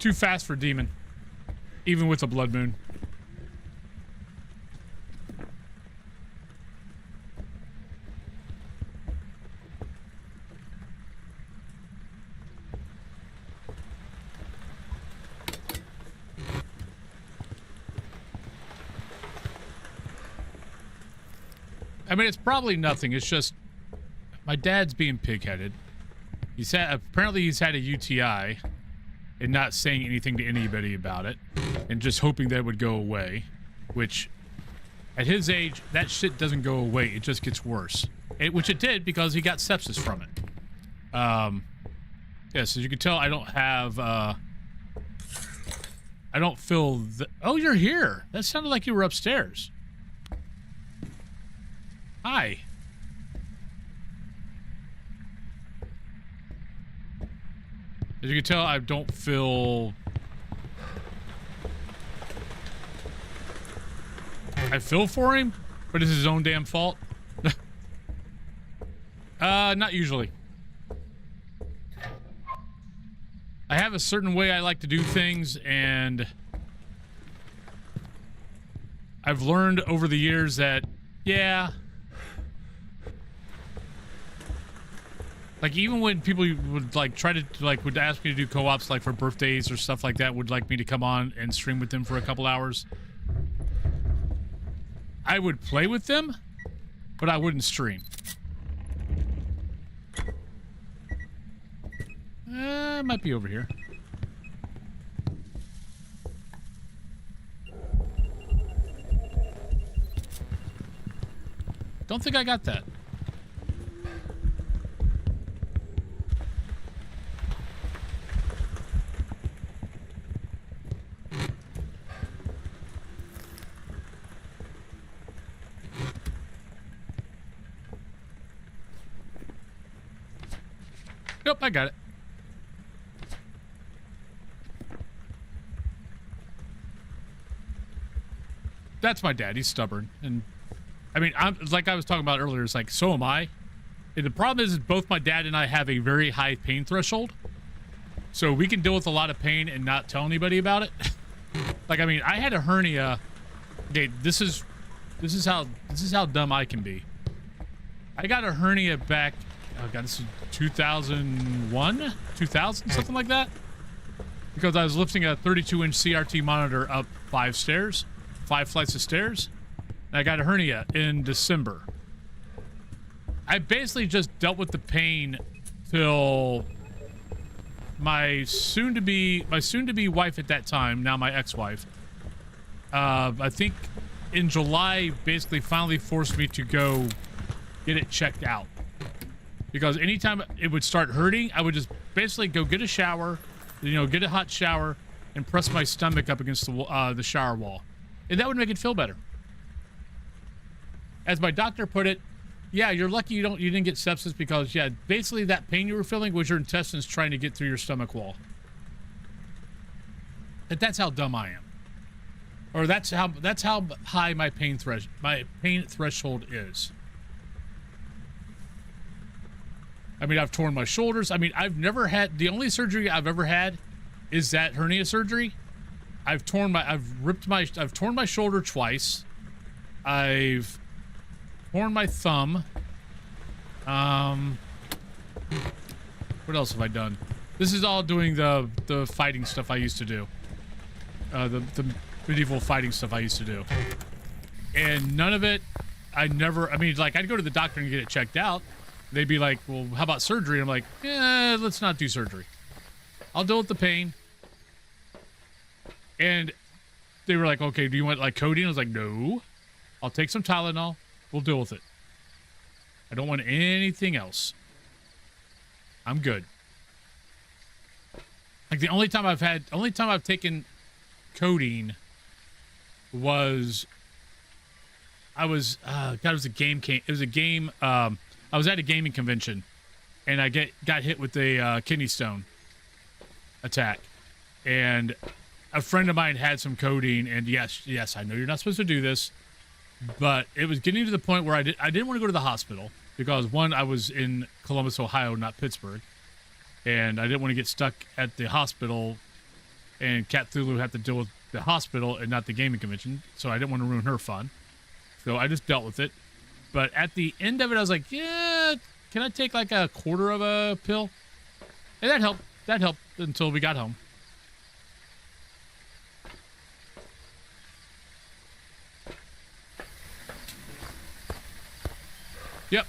too fast for demon, even with a blood moon. I mean, it's probably nothing. It's just my dad's being pig-headed. Apparently he's had a UTI and not saying anything to anybody about it and just hoping that it would go away, which at his age, that shit doesn't go away. It just gets worse, which it did because he got sepsis from it. Yeah, so you can tell I don't have, I don't feel oh, you're here. That sounded like you were upstairs. Hi. As you can tell, I don't feel... I feel for him, but it's his own damn fault. Not usually. I have a certain way I like to do things, and I've learned over the years that, yeah... Like, even when people would, like, try to, like, would ask me to do co-ops, like, for birthdays or stuff like that, would like me to come on and stream with them for a couple hours. I would play with them, but I wouldn't stream. It might be over here. Don't think I got that. Nope, I got it. That's my dad. He's stubborn. And, I mean, like I was talking about earlier, it's like, so am I. And the problem is both my dad and I have a very high pain threshold. So we can deal with a lot of pain and not tell anybody about it. Like, I mean, I had a hernia. Okay, this is how dumb I can be. I got a hernia back... Oh god, this is 2001? 2000? Something like that? Because I was lifting a 32-inch CRT monitor up 5 flights of stairs. And I got a hernia in December. I basically just dealt with the pain till my soon-to-be wife at that time, now my ex-wife, I think in July, basically finally forced me to go get it checked out. Because anytime it would start hurting, I would just basically go get a shower, you know, get a hot shower, and press my stomach up against the shower wall. And that would make it feel better. As my doctor put it, yeah, you're lucky you didn't get sepsis because, yeah, basically that pain you were feeling was your intestines trying to get through your stomach wall. And that's how dumb I am. Or that's how high my pain threshold is. I mean, I've torn my shoulders. I mean, I've never had, the only surgery I've ever had is that hernia surgery. I've torn my shoulder twice. I've torn my thumb. What else have I done? This is all doing the fighting stuff I used to do. The medieval fighting stuff I used to do. And none of it, I mean, like, I'd go to the doctor and get it checked out. They'd be like, well, how about surgery? I'm like, let's not do surgery. I'll deal with the pain. And they were like, okay, do you want like codeine? I was like, no. I'll take some Tylenol. We'll deal with it. I don't want anything else. I'm good. Like the only time I've taken codeine was it was a game. I was at a gaming convention, and I got hit with a kidney stone attack, and a friend of mine had some codeine, and yes, I know you're not supposed to do this, but it was getting to the point where I didn't want to go to the hospital because, one, I was in Columbus, Ohio, not Pittsburgh, and I didn't want to get stuck at the hospital, and Cat Thulu had to deal with the hospital and not the gaming convention, so I didn't want to ruin her fun, so I just dealt with it. But at the end of it, I was like, yeah, can I take like a quarter of a pill? And that helped. That helped until we got home. Yep.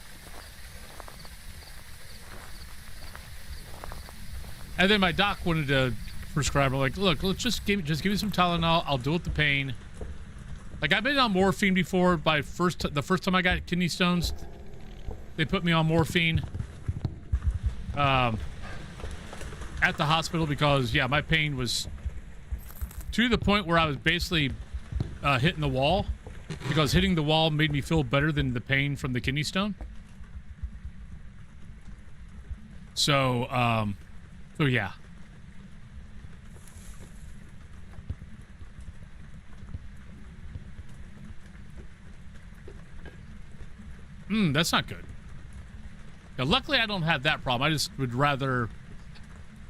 And then my doc wanted to prescribe her, like, look, let's just give me some Tylenol. I'll deal with the pain. Like, I've been on morphine before. The first time I got kidney stones, they put me on morphine at the hospital because, yeah, my pain was to the point where I was basically hitting the wall, because hitting the wall made me feel better than the pain from the kidney stone. So yeah. That's not good. Now, luckily, I don't have that problem. I just would rather...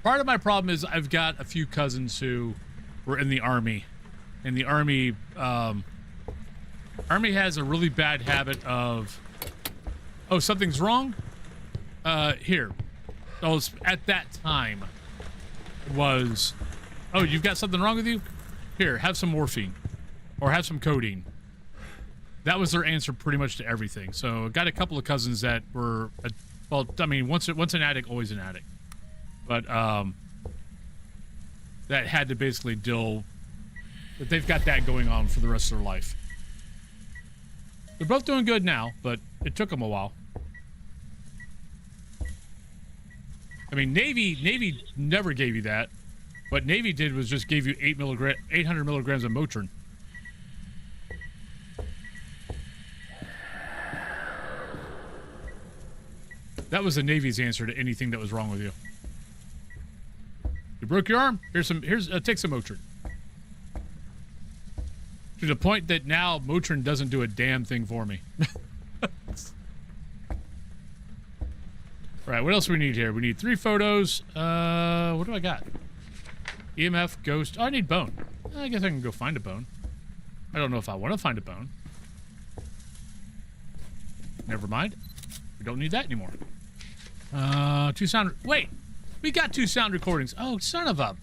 Part of my problem is I've got a few cousins who were in the Army. And the Army... Army has a really bad habit of... Oh, something's wrong? Here. Oh, at that time was... Oh, you've got something wrong with you? Here, have some morphine. Or have some codeine. That was their answer pretty much to everything. So I got a couple of cousins that were, well, I mean, once an addict, always an addict. But that had to basically deal, that they've got that going on for the rest of their life. They're both doing good now, but it took them a while. I mean, Navy never gave you that. What Navy did was just gave you 800 milligrams of Motrin. That was the Navy's answer to anything that was wrong with you. You broke your arm? Take some Motrin. To the point that now Motrin doesn't do a damn thing for me. Right, what else do we need here? We need 3 photos. What do I got? EMF, ghost. Oh, I need bone. I guess I can go find a bone. I don't know if I want to find a bone. Never mind. We don't need that anymore. 2 sound... Wait! We got 2 sound recordings. Oh, son of a...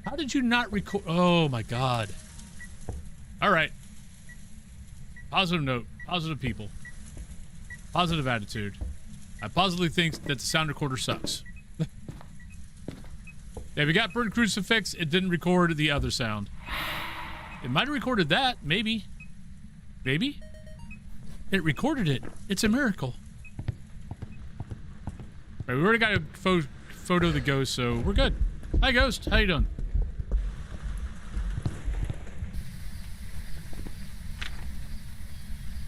How did you not record... Oh, my God. All right. Positive note. Positive people. Positive attitude. I positively think that the sound recorder sucks. Yeah, we got Burn Crucifix. It didn't record the other sound. It might have recorded that. Maybe. Maybe? It recorded it. It's a miracle. Right, we already got a photo of the ghost, so we're good. Hi, Ghost. How you doing?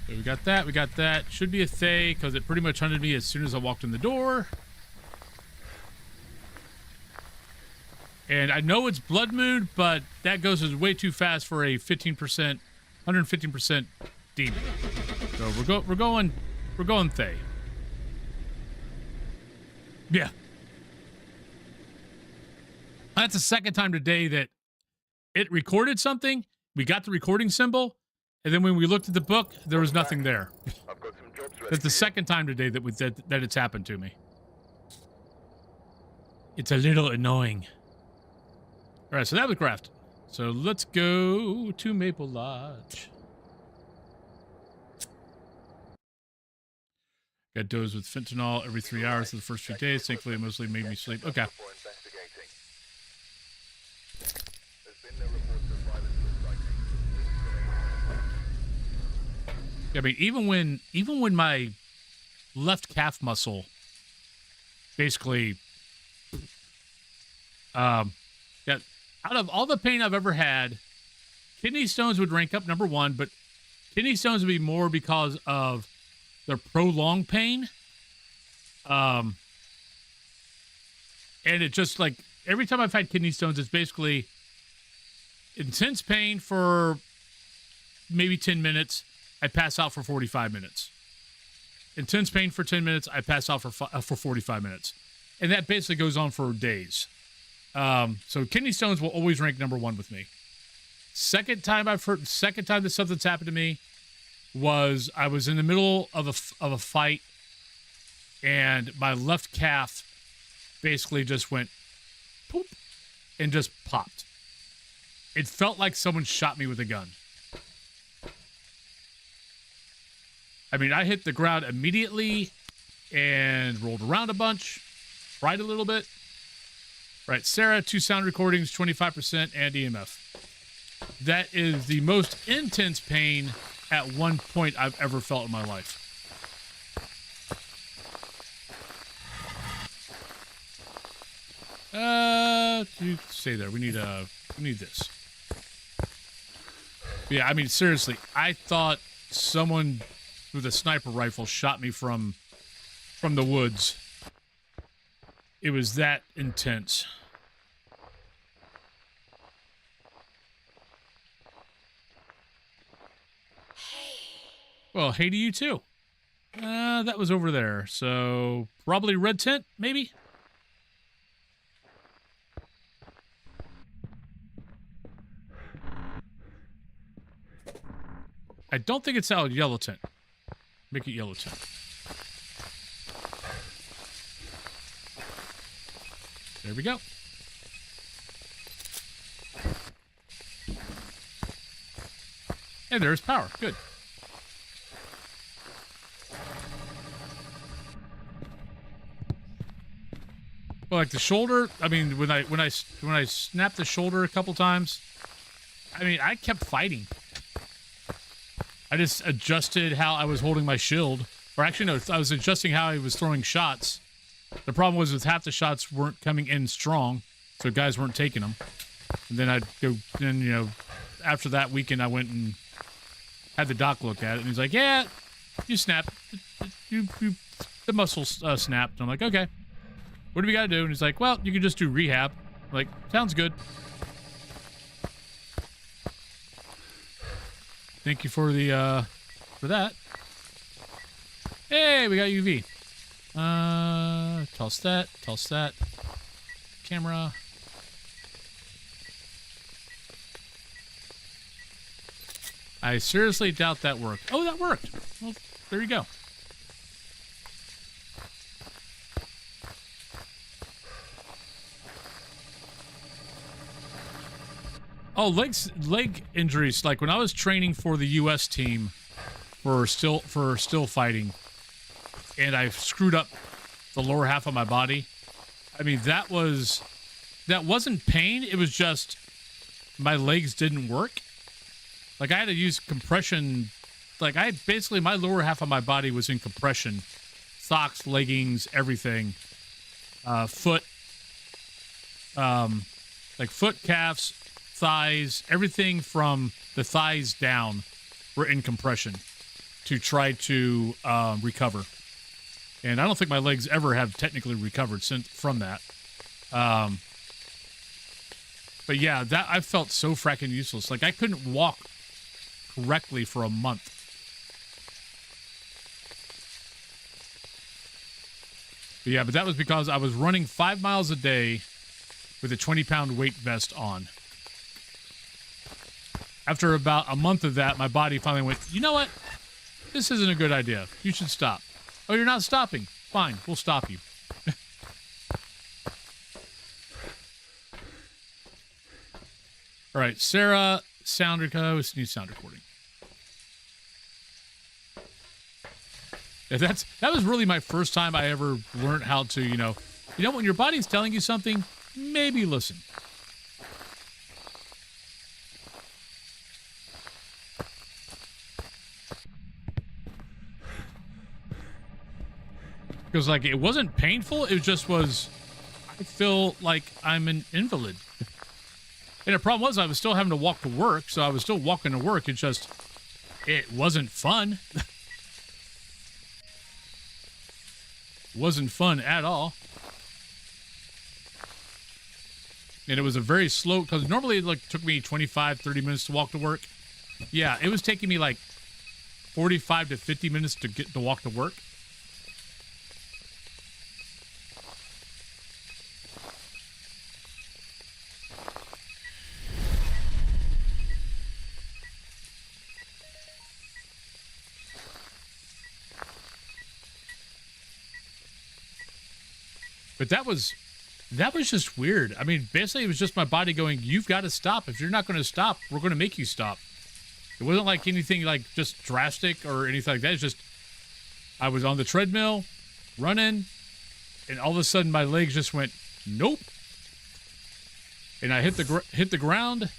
So we got that. We got that. Should be a Thay, because it pretty much hunted me as soon as I walked in the door. And I know it's Blood Moon, but that ghost is way too fast for a 15%, 115% demon. So we're going Thay. Yeah. That's the second time today that it recorded something. We got the recording symbol, and then when we looked at the book, there was nothing there. I've got some jobs ready. That's the second time today that it's happened to me. It's a little annoying. All right, so that was Graft. So let's go to Maple Lodge. Got dosed with fentanyl every 3 hours for the first few days. Thankfully, it mostly made me sleep. Okay. For investigating. There's been no reports of violence or sightings. I mean, even when my left calf muscle basically, yeah, out of all the pain I've ever had, kidney stones would rank up number one, but kidney stones would be more because of their prolonged pain. And it just like every time I've had kidney stones, it's basically intense pain for maybe 10 minutes. I pass out for 45 minutes. Intense pain for 10 minutes. I pass out for 45 minutes. And that basically goes on for days. So kidney stones will always rank number one with me. Second time that something's happened to me was I was in the middle of a fight, and my left calf basically just went poop and just popped. It felt like someone shot me with a gun. I mean, I hit the ground immediately and rolled around a bunch, cried a little bit. Right, Sarah, 2 sound recordings, 25%, and EMF. That is the most intense pain at one point I've ever felt in my life. You stay there. We need this. Yeah, I mean, seriously, I thought someone with a sniper rifle shot me from the woods. It was that intense. Well, hey to you too. That was over there, so probably red tent, maybe? I don't think it's out yellow tent. Make it yellow tent. There we go. And there's power. Good. Well, like the shoulder, I mean, when I snapped the shoulder a couple times, I mean, I kept fighting. I just adjusted how I was holding my shield. Or actually, no, I was adjusting how I was throwing shots. The problem was half the shots weren't coming in strong, so guys weren't taking them. And then I'd go, then, you know, after that weekend, I went and had the doc look at it, and he's like, yeah, you snapped. The muscle snapped. And I'm like, okay. What do we got to do? And he's like, well, you can just do rehab. I'm like, sounds good. Thank you for the, for that. Hey, we got UV. Toss that. Camera. I seriously doubt that worked. Oh, that worked. Well, there you go. Oh, leg injuries. Like when I was training for the U.S. team for still fighting, and I screwed up the lower half of my body. I mean, that was that wasn't pain. It was just my legs didn't work. Like, I had to use compression. Like, I had basically, my lower half of my body was in compression. Socks, leggings, everything. Foot, like foot, calves, thighs, everything from the thighs down were in compression to try to recover. And I don't think my legs ever have technically recovered from that. But yeah, that I felt so fracking useless. Like, I couldn't walk correctly for a month. But yeah, but that was because I was running 5 miles a day with a 20-pound weight vest on. After about a month of that, my body finally went, you know what? This isn't a good idea. You should stop. Oh, you're not stopping. Fine, we'll stop you. All right, Sarah, need sound recording. Yeah, that was really my first time I ever learned how to, you know, when your body's telling you something, maybe listen. Because, like, it wasn't painful. It just was, I feel like I'm an invalid. And the problem was I was still having to walk to work, so I was still walking to work. It wasn't fun. It wasn't fun at all. And it was a very slow, because normally it like took me 25, 30 minutes to walk to work. Yeah, it was taking me like 45 to 50 minutes to get to walk to work. But that was just weird. I mean, basically it was just my body going, you've got to stop. If you're not going to stop, we're going to make you stop. It wasn't like anything like just drastic or anything like that. It's just, I was on the treadmill, running, and all of a sudden my legs just went, nope. And I hit the ground,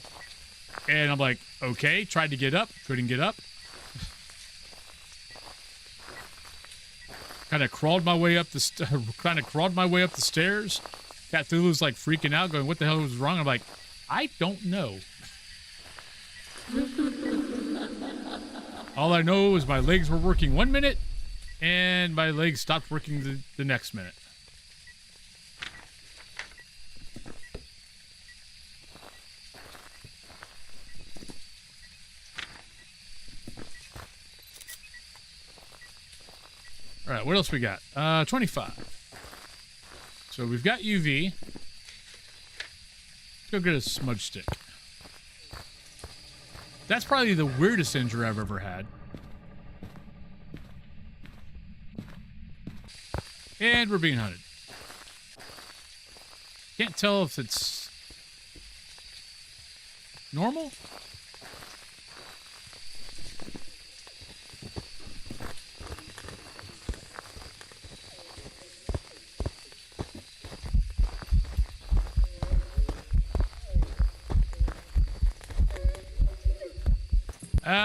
and I'm like, okay, tried to get up, couldn't get up. Kind of crawled my way up the stairs. Cat Thulu's like freaking out, going, "What the hell was wrong?" I'm like, "I don't know." All I know is my legs were working 1 minute, and my legs stopped working the next minute. All right, what else we got? 25. So we've got UV. Let's go get a smudge stick. That's probably the weirdest injury I've ever had. And we're being hunted. Can't tell if it's normal.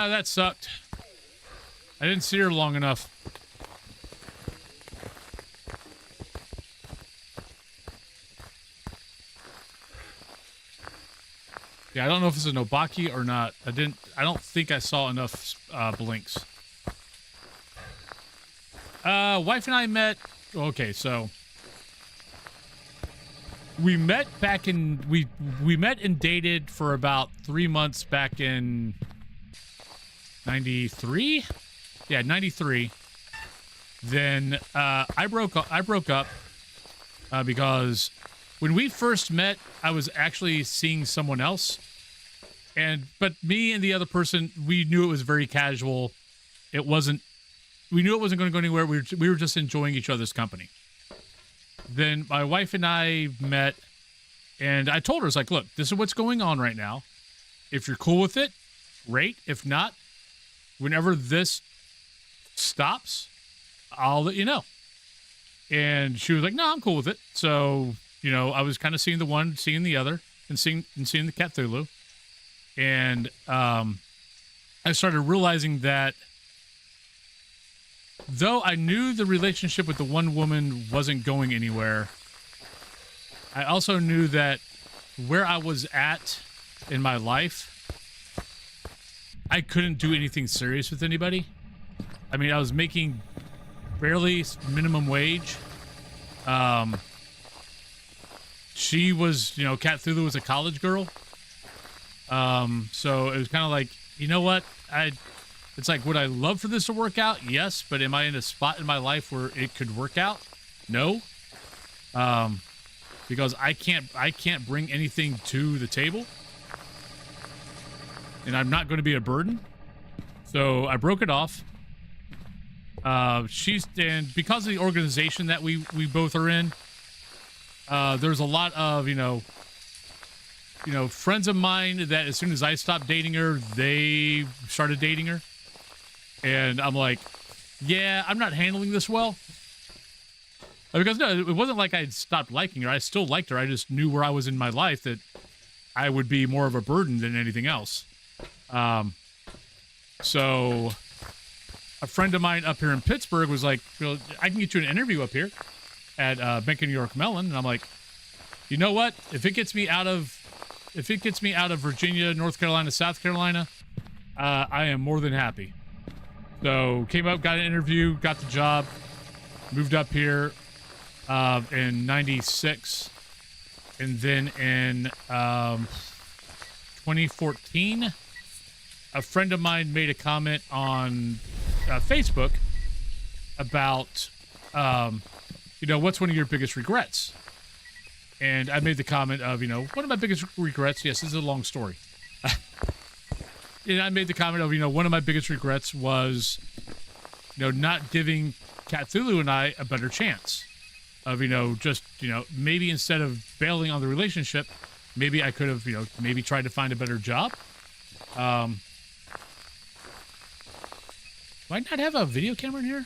That sucked. I didn't see her long enough. Yeah, I don't know if it's an Obaki or not. I don't think I saw enough blinks. Wife and I met. Okay, so we met back in we met and dated for about 3 months back in 93. Yeah, 93. Then I broke up because when we first met, I was actually seeing someone else, but me and the other person, we knew it was very casual. We knew it wasn't going to go anywhere. We were just enjoying each other's company. Then my wife and I met, and I told her, it's like, look, this is what's going on right now. If you're cool with it, great. If not, whenever this stops, I'll let you know. And she was like, no, I'm cool with it. So you know, I was kind of seeing the one, seeing the other, and seeing the Cthulhu. And I started realizing that though I knew the relationship with the one woman wasn't going anywhere, I also knew that where I was at in my life, I couldn't do anything serious with anybody. I mean, I was making barely minimum wage. She was, you know, Cthulhu was a college girl. So it was kind of like, you know what? It's like, would I love for this to work out? Yes, but am I in a spot in my life where it could work out? No. Because I can't bring anything to the table. And I'm not going to be a burden. So I broke it off. And because of the organization that we both are in, there's a lot of, you know, friends of mine that as soon as I stopped dating her, they started dating her. And I'm like, yeah, I'm not handling this well. Because no, it wasn't like I stopped liking her. I still liked her. I just knew where I was in my life that I would be more of a burden than anything else. So a friend of mine up here in Pittsburgh was like, well, I can get you an interview up here at Bank of New York Mellon. And I'm like, you know what? If it gets me out of Virginia, North Carolina, South Carolina, I am more than happy. So came up, got an interview, got the job, moved up here in 96. And then in 2014, a friend of mine made a comment on Facebook about, you know, what's one of your biggest regrets? And I made the comment of, you know, one of my biggest regrets, yes, this is a long story. And I made the comment of, you know, one of my biggest regrets was, you know, not giving Cthulhu and I a better chance of, you know, just, you know, maybe instead of bailing on the relationship, maybe I could have, you know, maybe tried to find a better job. Do I not have a video camera in here?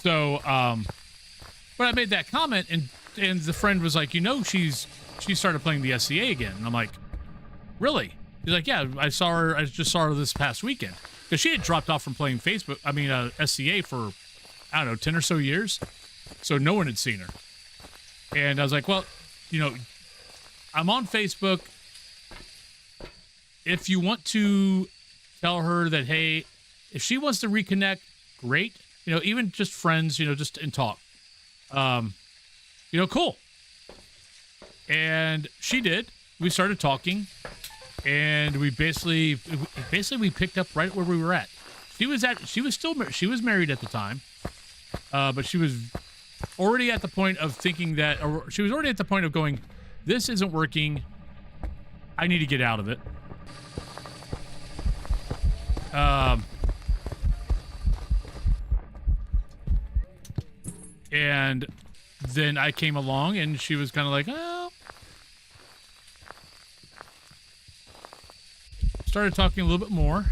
So, but I made that comment, and the friend was like, you know, she started playing the SCA again. And I'm like, really? He's like, yeah, I just saw her this past weekend. Because she had dropped off from playing SCA for, I don't know, 10 or so years. So no one had seen her. And I was like, well, you know, I'm on Facebook. If you want to tell her that, hey, if she wants to reconnect, great. You know, even just friends, you know, just in talk. You know, cool. And she did. We started talking, and we basically we picked up right where we were at. She was married at the time, but she was already at the point of thinking that, or she was already at the point of going, this isn't working. I need to get out of it. And then I came along, and she was kind of like, oh. Started talking a little bit more.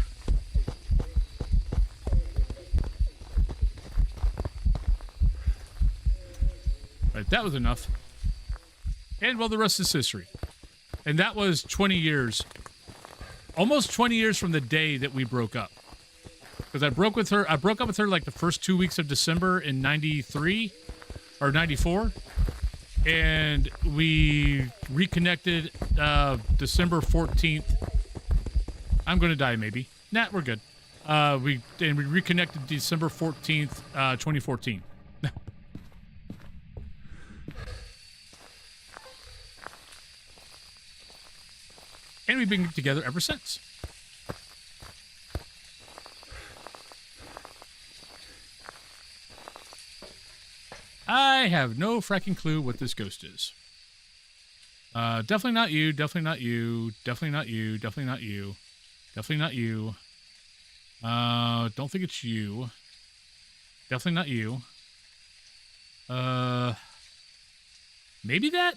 Right, that was enough. And, well, the rest is history. And that was 20 years. Almost 20 years from the day that we broke up. Because I broke up with her like the first 2 weeks of December in 93 or 94. And we reconnected December 14th. I'm going to die maybe. Nah, we're good. We reconnected December 14th, 2014. And we've been together ever since. I have no fracking clue what this ghost is. Definitely not you. Definitely not you. Definitely not you. Definitely not you. Definitely not you. Don't think it's you. Definitely not you. Maybe that?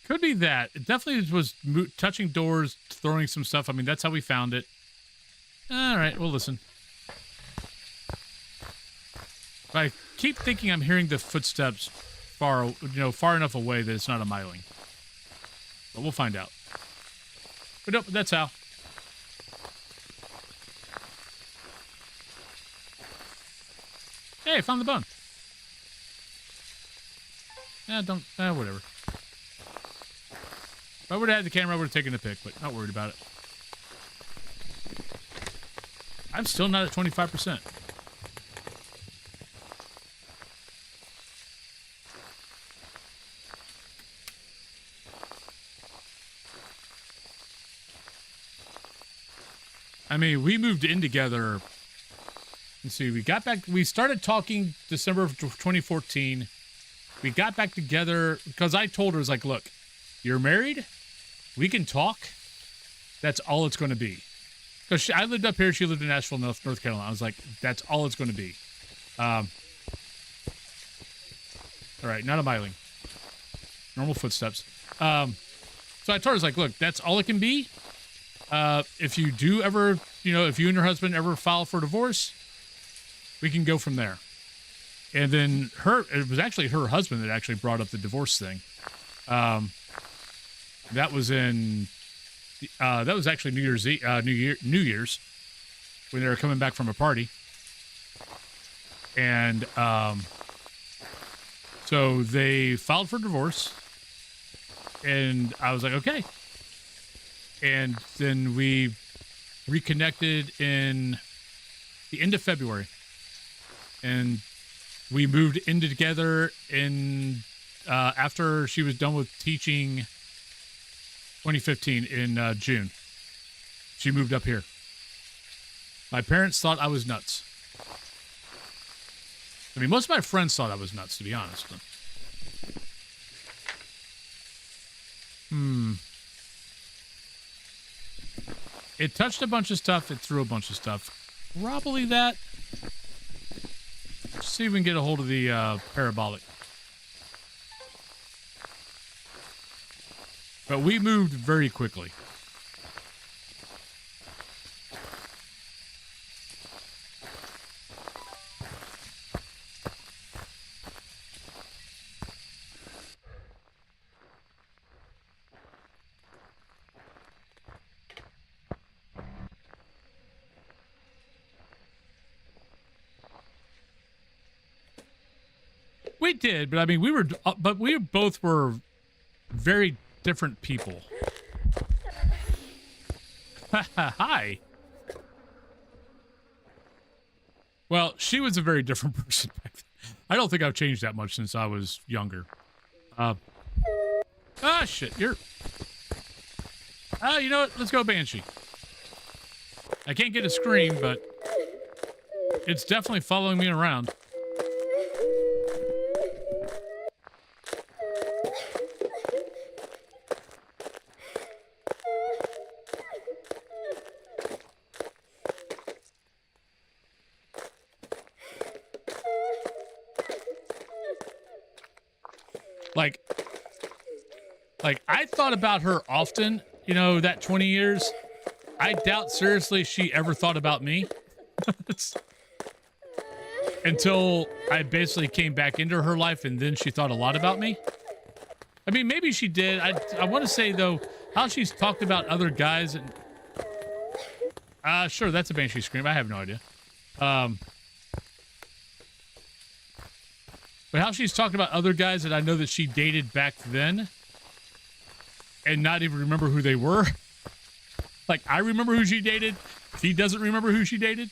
Could be that. It definitely was touching doors, throwing some stuff. I mean, that's how we found it. All right, well, listen. I keep thinking I'm hearing the footsteps far, far enough away that it's not a myling. But we'll find out. But nope, that's how. Hey, I found the bone. Yeah, whatever. If I would have had the camera, I would have taken the pic, but not worried about it. I'm still not at 25%. I mean, we moved in together. Let's see, we started talking December of 2014. We got back together because I told her, I was like, look, you're married. We can talk. That's all it's going to be. Because I lived up here. She lived in Nashville, North Carolina. I was like, that's all it's going to be. All right, not a myling. Normal footsteps. So I told her, I was like, look, that's all it can be. If you do ever, if you and your husband ever file for divorce, we can go from there. And then it was actually her husband that actually brought up the divorce thing. That was actually New Year's when they were coming back from a party. And, so they filed for divorce and I was like, okay. And then we reconnected in the end of February, and we moved into together in after she was done with teaching 2015 in June. She moved up here. My parents thought I was nuts. I mean, most of my friends thought I was nuts, to be honest. It touched a bunch of stuff. It threw a bunch of stuff. Probably that. Let's see if we can get a hold of the parabolic. But we moved very quickly. We did, but I mean, we both were very different people. Hi. Well, she was a very different person back then. I don't think I've changed that much since I was younger. Shit, you know what? Let's go Banshee. I can't get a scream, but it's definitely following me around. Like, I thought about her often, that 20 years. I doubt seriously she ever thought about me. Until I basically came back into her life, and then she thought a lot about me. I mean, maybe she did. I want to say, though, how she's talked about other guys. And sure, that's a Banshee scream. I have no idea. But how she's talked about other guys that I know that she dated back then and not even remember who they were. Like, I remember who she dated. She doesn't remember who she dated.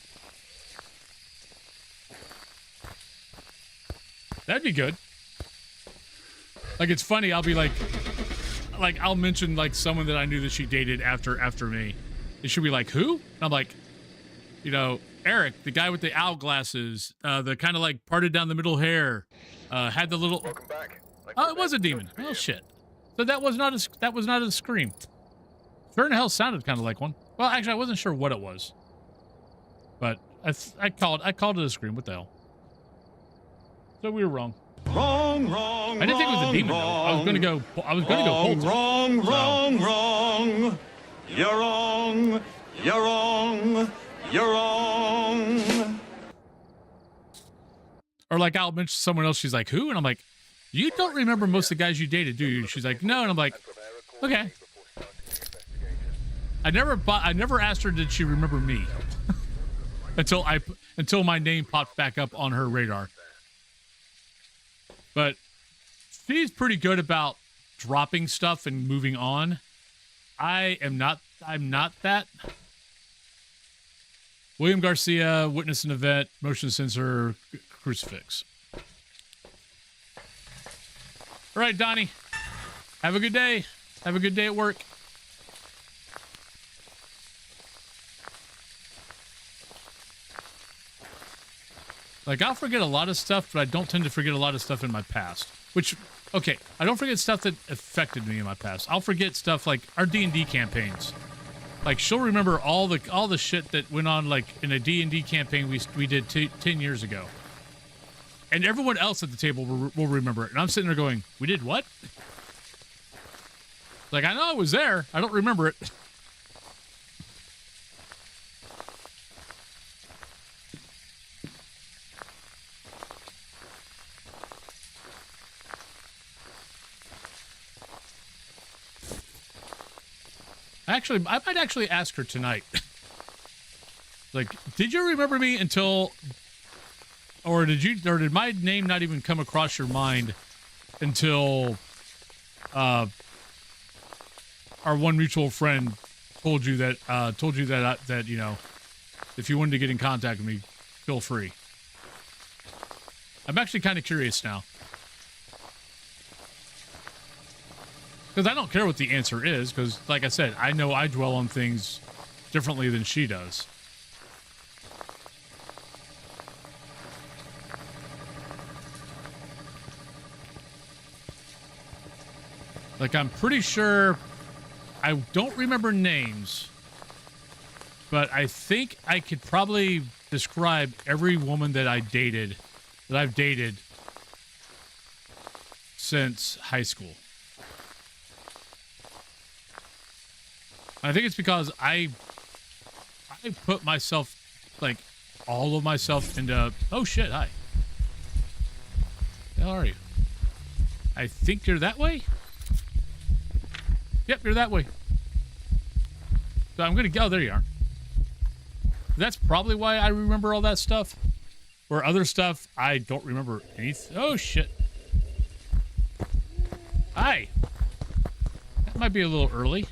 That'd be good. Like, it's funny. I'll be like I'll mention like someone that I knew that she dated after me. And she'll be like, who? And I'm like, Eric, the guy with the owl glasses, the kind of like parted down the middle hair, had the little. Welcome back. Oh, it was a demon. Oh shit. So that was not a scream. Sure in hell sounded kind of like one. Well, actually, I wasn't sure what it was, but I called it a scream. What the hell? So we were wrong. Wrong. I didn't think it was a demon. Though. I was gonna go Polter. Wrong. You're wrong. You're wrong. Or like I'll mention someone else. She's like, who? And I'm like, you don't remember most of the guys you dated, do you? She's like, no. And I'm like, okay. I never asked her, did she remember me? until my name popped back up on her radar. But she's pretty good about dropping stuff and moving on. I'm not that. William Garcia, witness an event, motion sensor, crucifix. All right, Donnie. Have a good day. Have a good day at work. Like, I'll forget a lot of stuff, but I don't tend to forget a lot of stuff in my past. Which, okay, I don't forget stuff that affected me in my past. I'll forget stuff like our D&D campaigns. Like, she'll remember all the shit that went on, like, in a D&D campaign we did 10 years ago. And everyone else at the table will remember it. And I'm sitting there going, we did what? Like, I know I was there. I don't remember it. Actually, I might actually ask her tonight. Like, did you remember me until, or did my name not even come across your mind until, our one mutual friend told you that, you know, if you wanted to get in contact with me, feel free. I'm actually kind of curious now. Because I don't care what the answer is, because, like I said, I know I dwell on things differently than she does. Like, I'm pretty sure I don't remember names, but I think I could probably describe every woman that I've dated since high school. I think it's because I put myself, like, all of myself into... Oh, shit, hi. How are you? I think you're that way? Yep, you're that way. So I'm going to go... Oh, there you are. That's probably why I remember all that stuff. Or other stuff, I don't remember anything. Oh, shit. Hi. That might be a little early.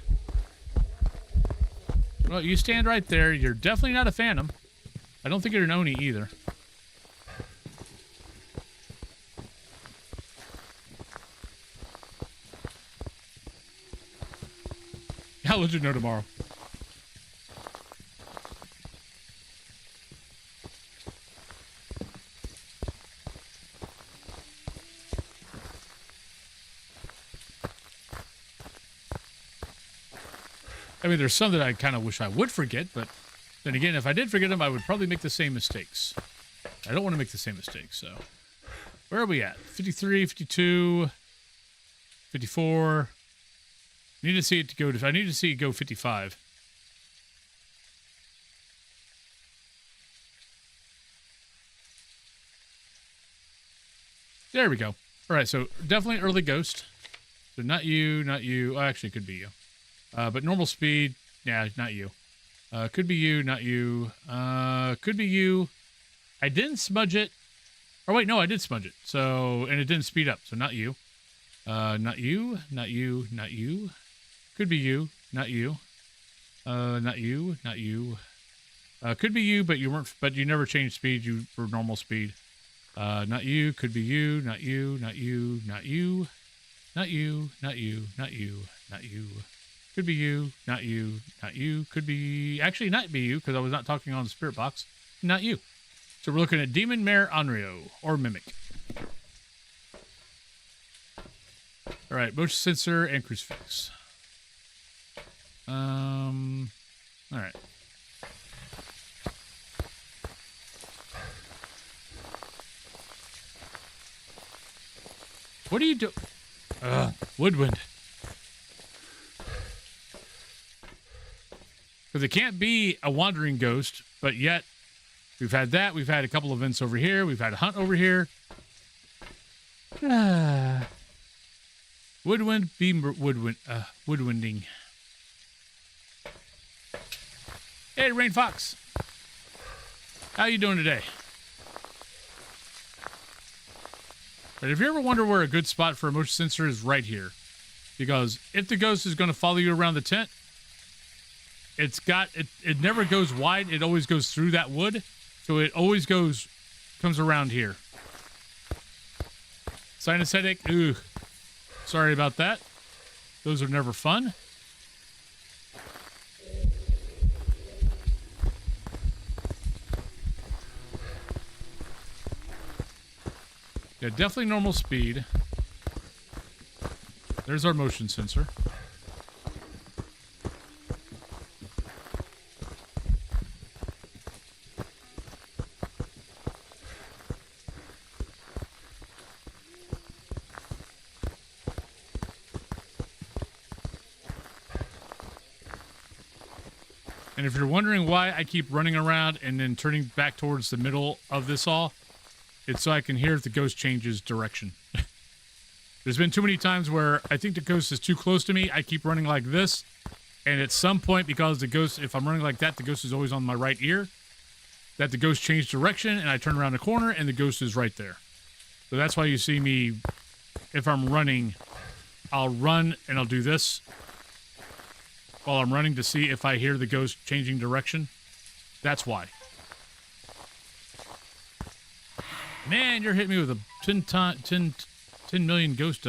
Well, you stand right there. You're definitely not a Phantom. I don't think you're an Oni either. I'll let you know tomorrow. I mean, there's some that I kind of wish I would forget, but then again, if I did forget them, I would probably make the same mistakes. I don't want to make the same mistakes, so. Where are we at? 53, 52, 54. I need to see it go 55. There we go. All right, so definitely early ghost. So not you, not you. Oh, actually, it could be you. But normal speed, yeah, not you. Could be you, not you. Could be you. I didn't smudge it. Oh, wait, no, I did smudge it. So, and it didn't speed up, so not you. Not you, not you, not you. Could be you, not you. Not you, not you. Could be you, but you never changed speed. You were normal speed. Not you, could be you, not you, not you, not you. Not you, not you, not you, not you. Could be you, not you, not you. Could be, actually not be you, because I was not talking on the spirit box. Not you. So we're looking at Demon Mare Onryo, or Mimic. All right, motion sensor and crucifix. All right. What do you do? Woodwind. Because it can't be a wandering ghost, but yet we've had that. We've had a couple events over here. We've had a hunt over here. Woodwind, beam, woodwinding. Hey, Rain Fox. How you doing today? But if you ever wonder where a good spot for a motion sensor is, right here. Because if the ghost is going to follow you around the tent, it never goes wide. It always goes through that wood. So it always comes around here. Sinus headache? Ooh. Sorry about that. Those are never fun. Yeah, definitely normal speed. There's our motion sensor. And if you're wondering why I keep running around and then turning back towards the middle of this all, it's so I can hear if the ghost changes direction. There's been too many times where I think the ghost is too close to me. I keep running like this. And at some point, because the ghost, if I'm running like that, the ghost is always on my right ear. That the ghost changed direction and I turn around the corner and the ghost is right there. So that's why you see me, if I'm running, I'll run and I'll do this while I'm running to see if I hear the ghost changing direction. That's why. Man, you're hitting me with a 10 million ghost,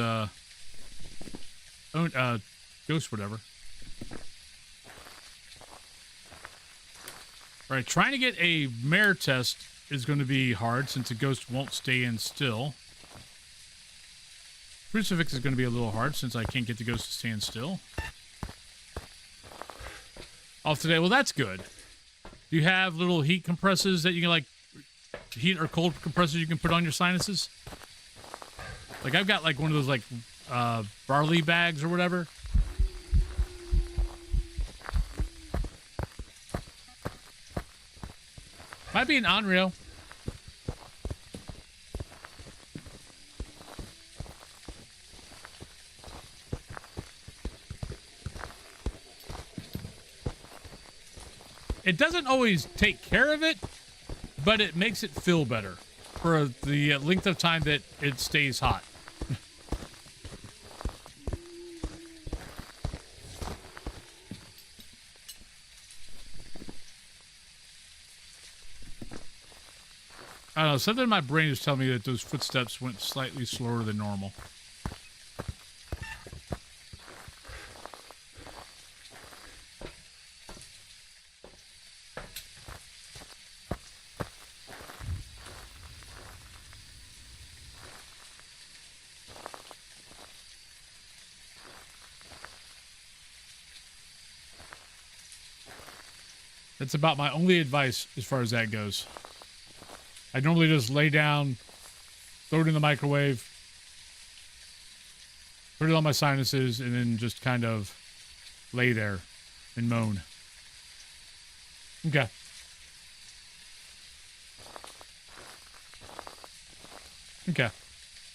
ghost whatever. All right, trying to get a mare test is going to be hard since the ghost won't stay in still. Crucifix is going to be a little hard since I can't get the ghost to stand still. Off today. Well, that's good. Do you have little heat compressors that you can, like, heat or cold compressors you can put on your sinuses? Like, I've got, like, one of those, like, barley bags or whatever. Might be an Onryo. It doesn't always take care of it, but it makes it feel better for the length of time that it stays hot. I don't know, something in my brain is telling me that those footsteps went slightly slower than normal. That's about my only advice as far as that goes. I normally just lay down, throw it in the microwave, put it on my sinuses, and then just kind of lay there and moan. Okay. Okay.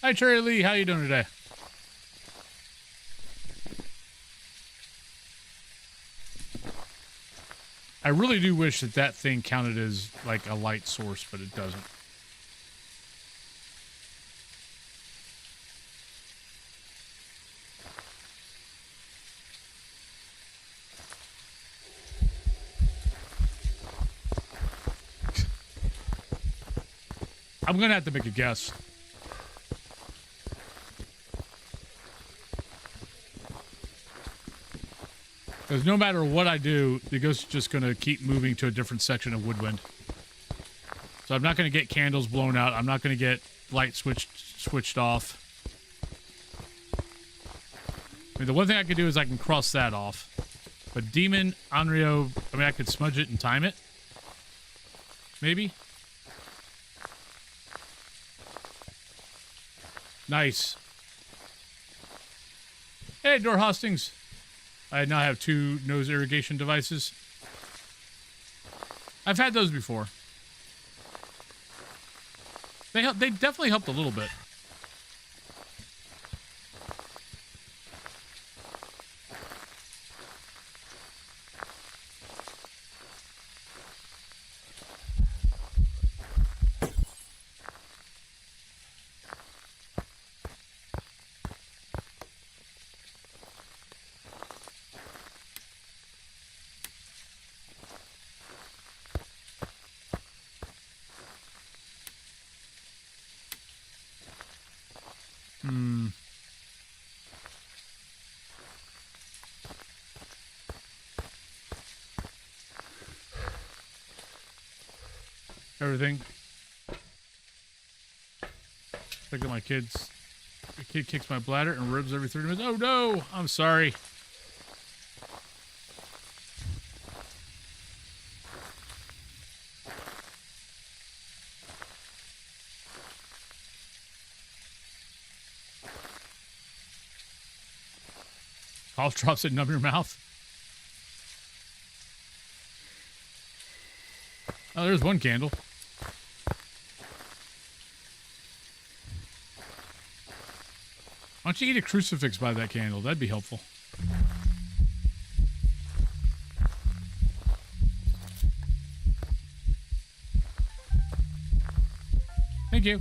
Hi, Cherry Lee. How you doing today? I really do wish that that thing counted as, like, a light source, but it doesn't. I'm gonna have to make a guess. Because no matter what I do, the ghost is just going to keep moving to a different section of woodwind. So I'm not going to get candles blown out. I'm not going to get light switched off. I mean, the one thing I could do is I can cross that off. But Demon, Onryo, I mean, I could smudge it and time it. Maybe. Nice. Hey, Door Hostings. I now have 2 nose irrigation devices. I've had those before. They definitely helped a little bit. everything. Look at my kids. The kid kicks my bladder and ribs every 30 minutes. Oh no! I'm sorry. Cough drops that numb your mouth. Oh, there's one candle. Why don't you eat a crucifix by that candle? That'd be helpful. Thank you.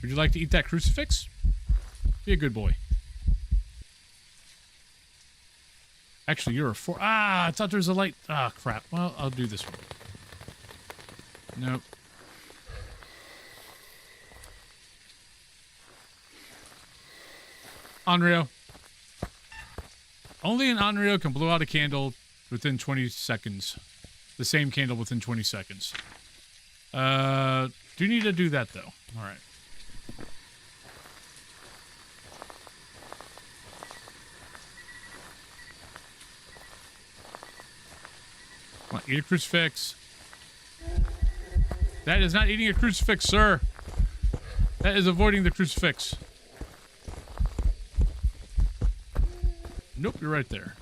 Would you like to eat that crucifix? Be a good boy. Actually, you're a 4. Ah, I thought there was a light. Ah, crap. Well, I'll do this one. Nope. Onryo. Only an Onryo can blow out a candle within 20 seconds. The same candle within 20 seconds. Do need to do that, though. All right. Come on, eat a crucifix. That is not eating a crucifix, sir. That is avoiding the crucifix. Nope, you're right there.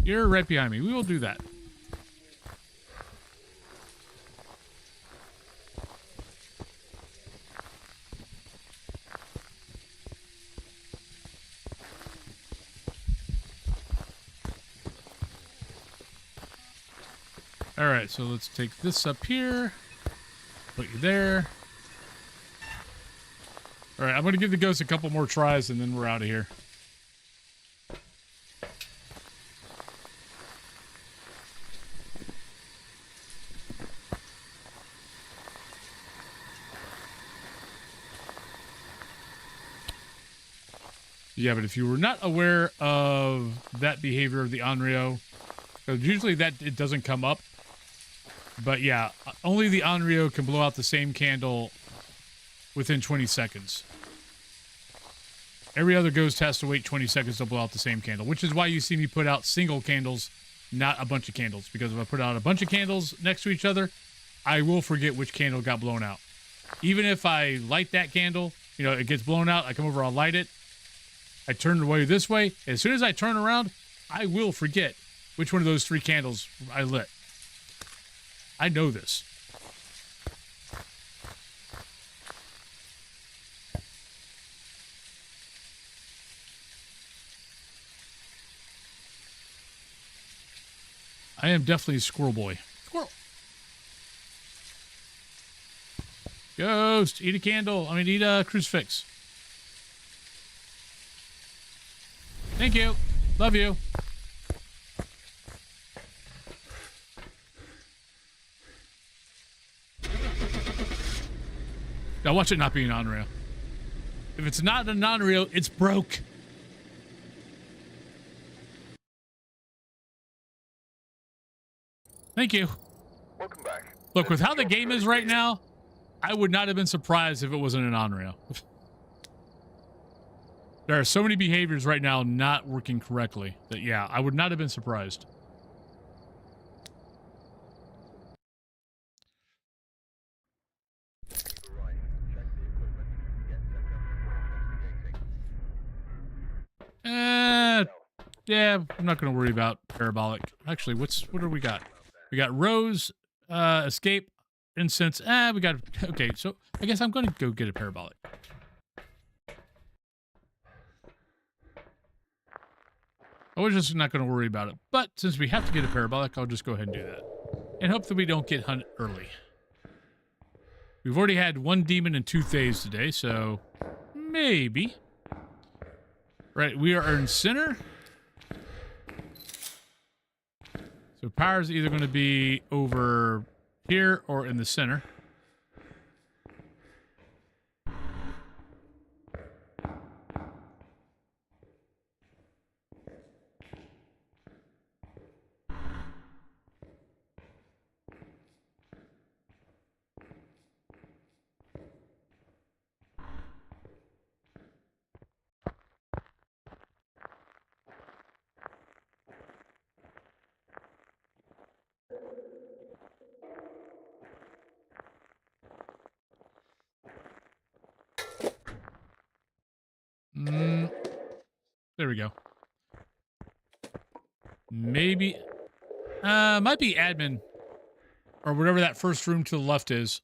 You're right behind me. We will do that. All right, so let's take this up here. Put you there. All right, I'm going to give the ghost a couple more tries, and then we're out of here. Yeah, but if you were not aware of that behavior of the Onryo, because usually that it doesn't come up. But yeah, only the Onryo can blow out the same candle within 20 seconds. Every other ghost has to wait 20 seconds to blow out the same candle, which is why you see me put out single candles, not a bunch of candles. Because if I put out a bunch of candles next to each other, I will forget which candle got blown out. Even if I light that candle, you know, it gets blown out, I come over, I'll light it. I turn away this way. As soon as I turn around, I will forget which one of those 3 candles I lit. I know this. I am definitely a squirrel boy. Squirrel. Ghost, eat a candle. I mean, eat a crucifix. Thank you. Love you. Now watch it not be an Onryo. If it's not an Onryo, it's broke. Thank you. Welcome back. Look, with how the game is right now, I would not have been surprised if it wasn't an Onryo. There are so many behaviors right now not working correctly that, yeah, I would not have been surprised. Right. Check the equipment. Get set up for investigating. Yeah, I'm not going to worry about parabolic. Actually, what do we got? We got Rose, escape, incense. We got, okay, so I guess I'm going to go get a parabolic. I was just not going to worry about it. But since we have to get a parabolic, I'll just go ahead and do that. And hope that we don't get hunt early. We've already had 1 demon and 2 thays today, so maybe. Right, we are in center. So power's either going to be over here or in the center. we go. Maybe, might be admin or whatever that first room to the left is.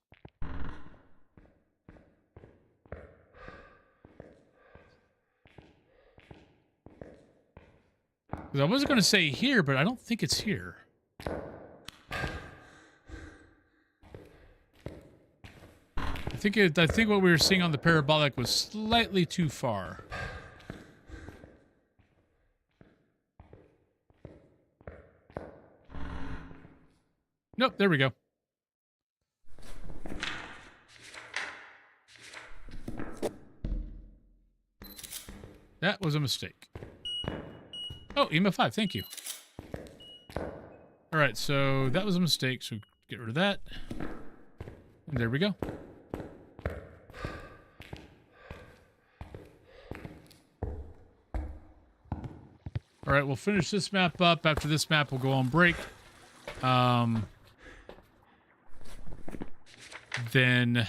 Because I wasn't going to say here, but I don't think it's here. I think what we were seeing on the parabolic was slightly too far. Nope, there we go. That was a mistake. Oh, EMF 5, thank you. All right, so that was a mistake, so get rid of that. And there we go. All right, we'll finish this map up. After this map, we'll go on break. Then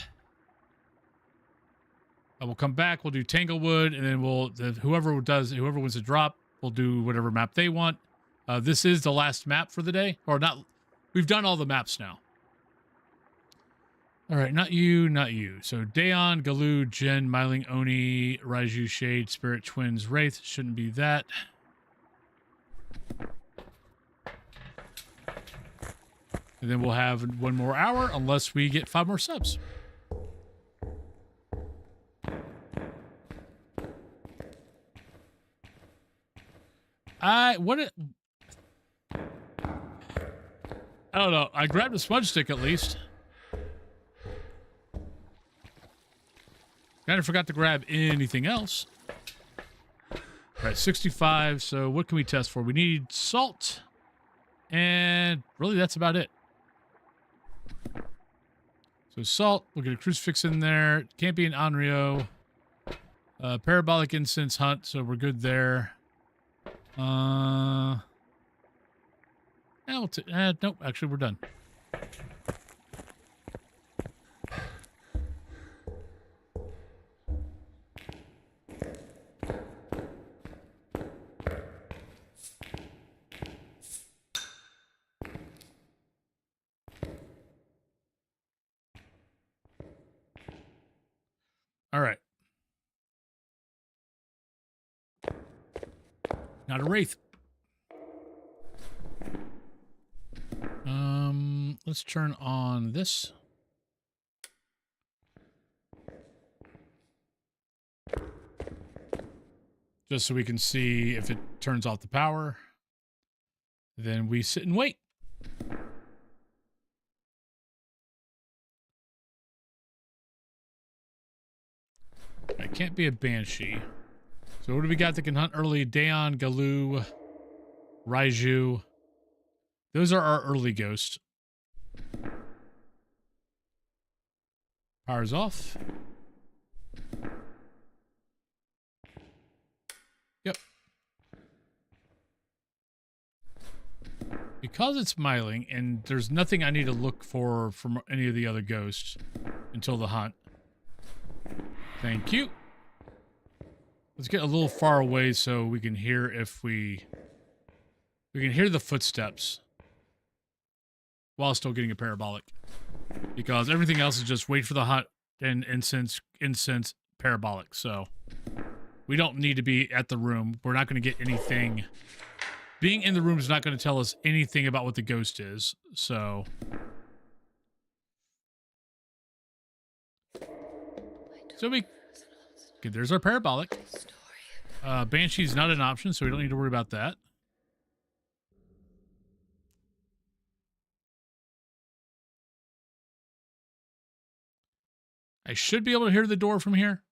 we'll come back. We'll do Tanglewood, and then whoever wins a drop, we'll do whatever map they want. This is the last map for the day, or not. We've done all the maps now. All right, not you, not you. So Daon, Galoo, Jin, Myling, Oni, Raiju, Shade, Spirit, Twins, Wraith. Shouldn't be that. And then we'll have 1 more hour unless we get 5 more subs. I don't know. I grabbed a smudge stick at least. Kind of forgot to grab anything else. All right, 65. So what can we test for? We need salt. And really, that's about it. So salt, we'll get a crucifix in there. Can't be an Onryo. Parabolic incense hunt, so we're good there. Nope, actually we're done. All right. Not a wraith. Let's turn on this. Just so we can see if it turns off the power. Then we sit and wait. It can't be a banshee. So what do we got that can hunt early? Daon, Galoo, Raiju. Those are our early ghosts. Power's off. Yep. Because it's Myling, and there's nothing I need to look for from any of the other ghosts until the hunt. Thank you. Let's get a little far away so we can hear if we can hear the footsteps while still getting a parabolic. Because everything else is just wait for the hunt and incense, parabolic. So we don't need to be at the room. We're not going to get anything. Being in the room is not going to tell us anything about what the ghost is. So we... Okay, there's our parabolic. Banshee's not an option, so we don't need to worry about that. I should be able to hear the door from here.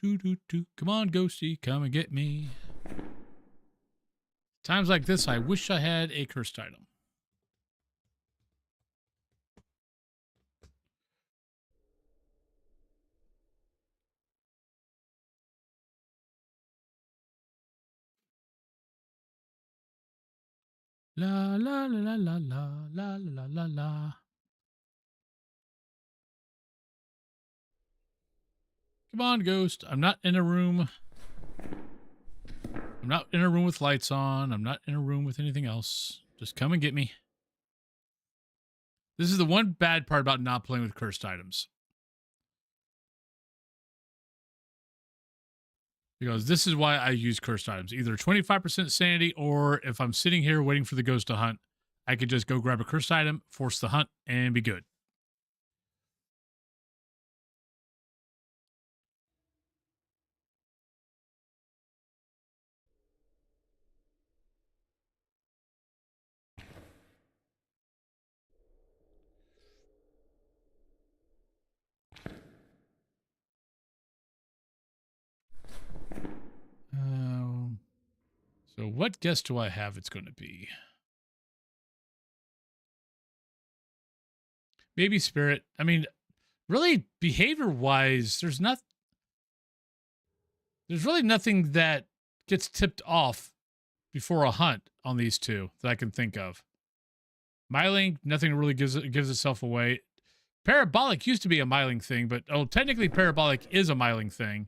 Come on, ghosty, come and get me. Times like this, I wish I had a cursed item. La la la la la la la la la la. Come on, ghost. I'm not in a room. I'm not in a room with lights on. I'm not in a room with anything else. Just come and get me. This is the one bad part about not playing with cursed items. Because this is why I use cursed items. Either 25% sanity, or if I'm sitting here waiting for the ghost to hunt, I could just go grab a cursed item, force the hunt, and be good. So what guess do I have it's going to be? Maybe spirit. I mean, really, behavior-wise, there's really nothing that gets tipped off before a hunt on these two that I can think of. Myling, nothing really gives itself away. Parabolic used to be a Myling thing, but technically Parabolic is a Myling thing.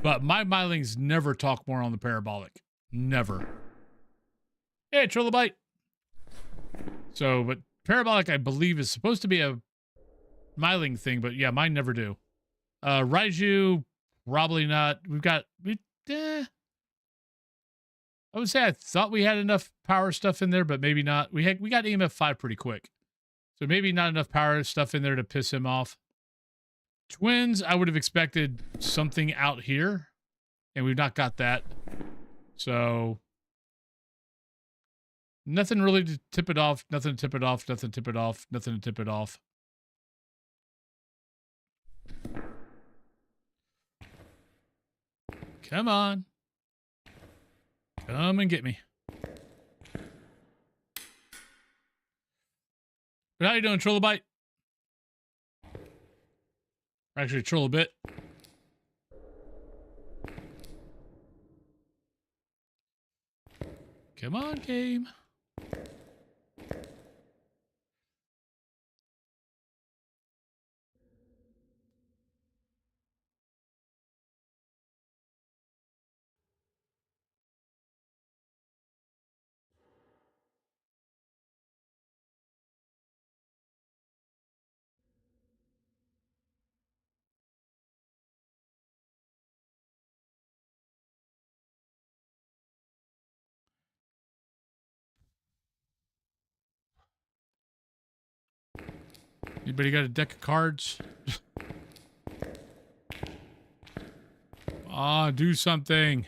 But my Mylings never talk more on the Parabolic. Never. Hey, Trilobite. So, but Parabolic, I believe, is supposed to be a Myling thing, but yeah, mine never do. Raiju, probably not. I would say I thought we had enough power stuff in there, but maybe not. We got EMF 5 pretty quick. So maybe not enough power stuff in there to piss him off. Twins, I would have expected something out here, and we've not got that. So nothing really to tip it off, nothing to tip it off, nothing to tip it off, nothing to tip it off. Come on. Come and get me. But how you doing, Trilobite? Actually, Trilobit. Come on, game. Anybody got a deck of cards? Do something.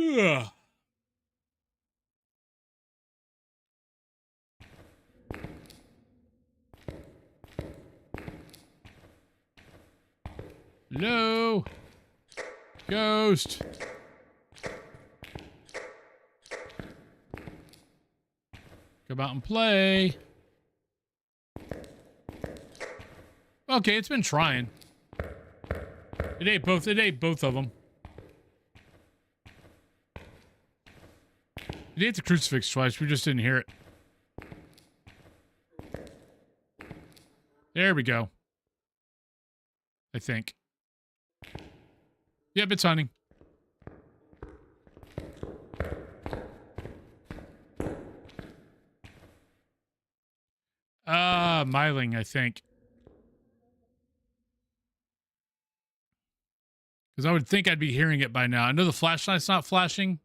Ugh. Hello? Ghost. Come out and play. Okay, it's been trying. It ate both of them. It ate the crucifix twice, we just didn't hear it. There we go. I think. Yep, it's hunting. Myling, I think. Because I would think I'd be hearing it by now. I know the flashlight's not flashing.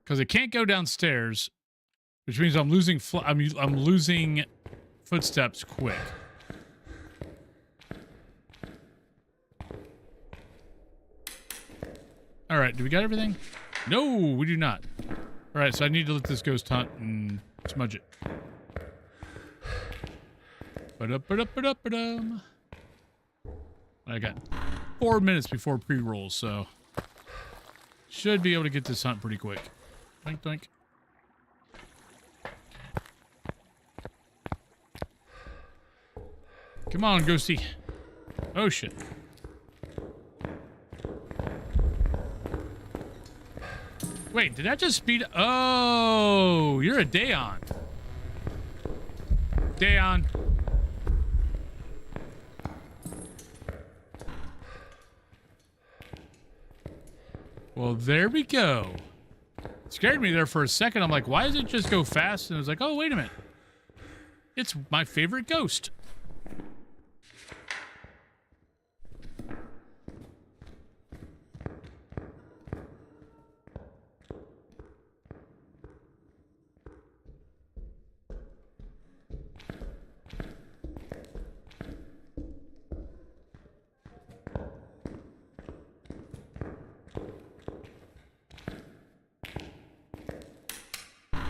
Because it can't go downstairs, which means I'm losing I'm losing footsteps quick. All right, do we got everything? No, we do not. All right, so I need to let this ghost hunt and smudge it. Ba-da-ba-da-ba-da-ba-dum. I got 4 minutes before pre-roll, so should be able to get this hunt pretty quick. Doink, doink. Come on, Ghosty. Oh, shit. Wait, did that just speed? Oh, you're a Dayon. Dayon. Well, there we go. Scared me there for a second. I'm like, why does it just go fast? And I was like, oh, wait a minute. It's my favorite ghost.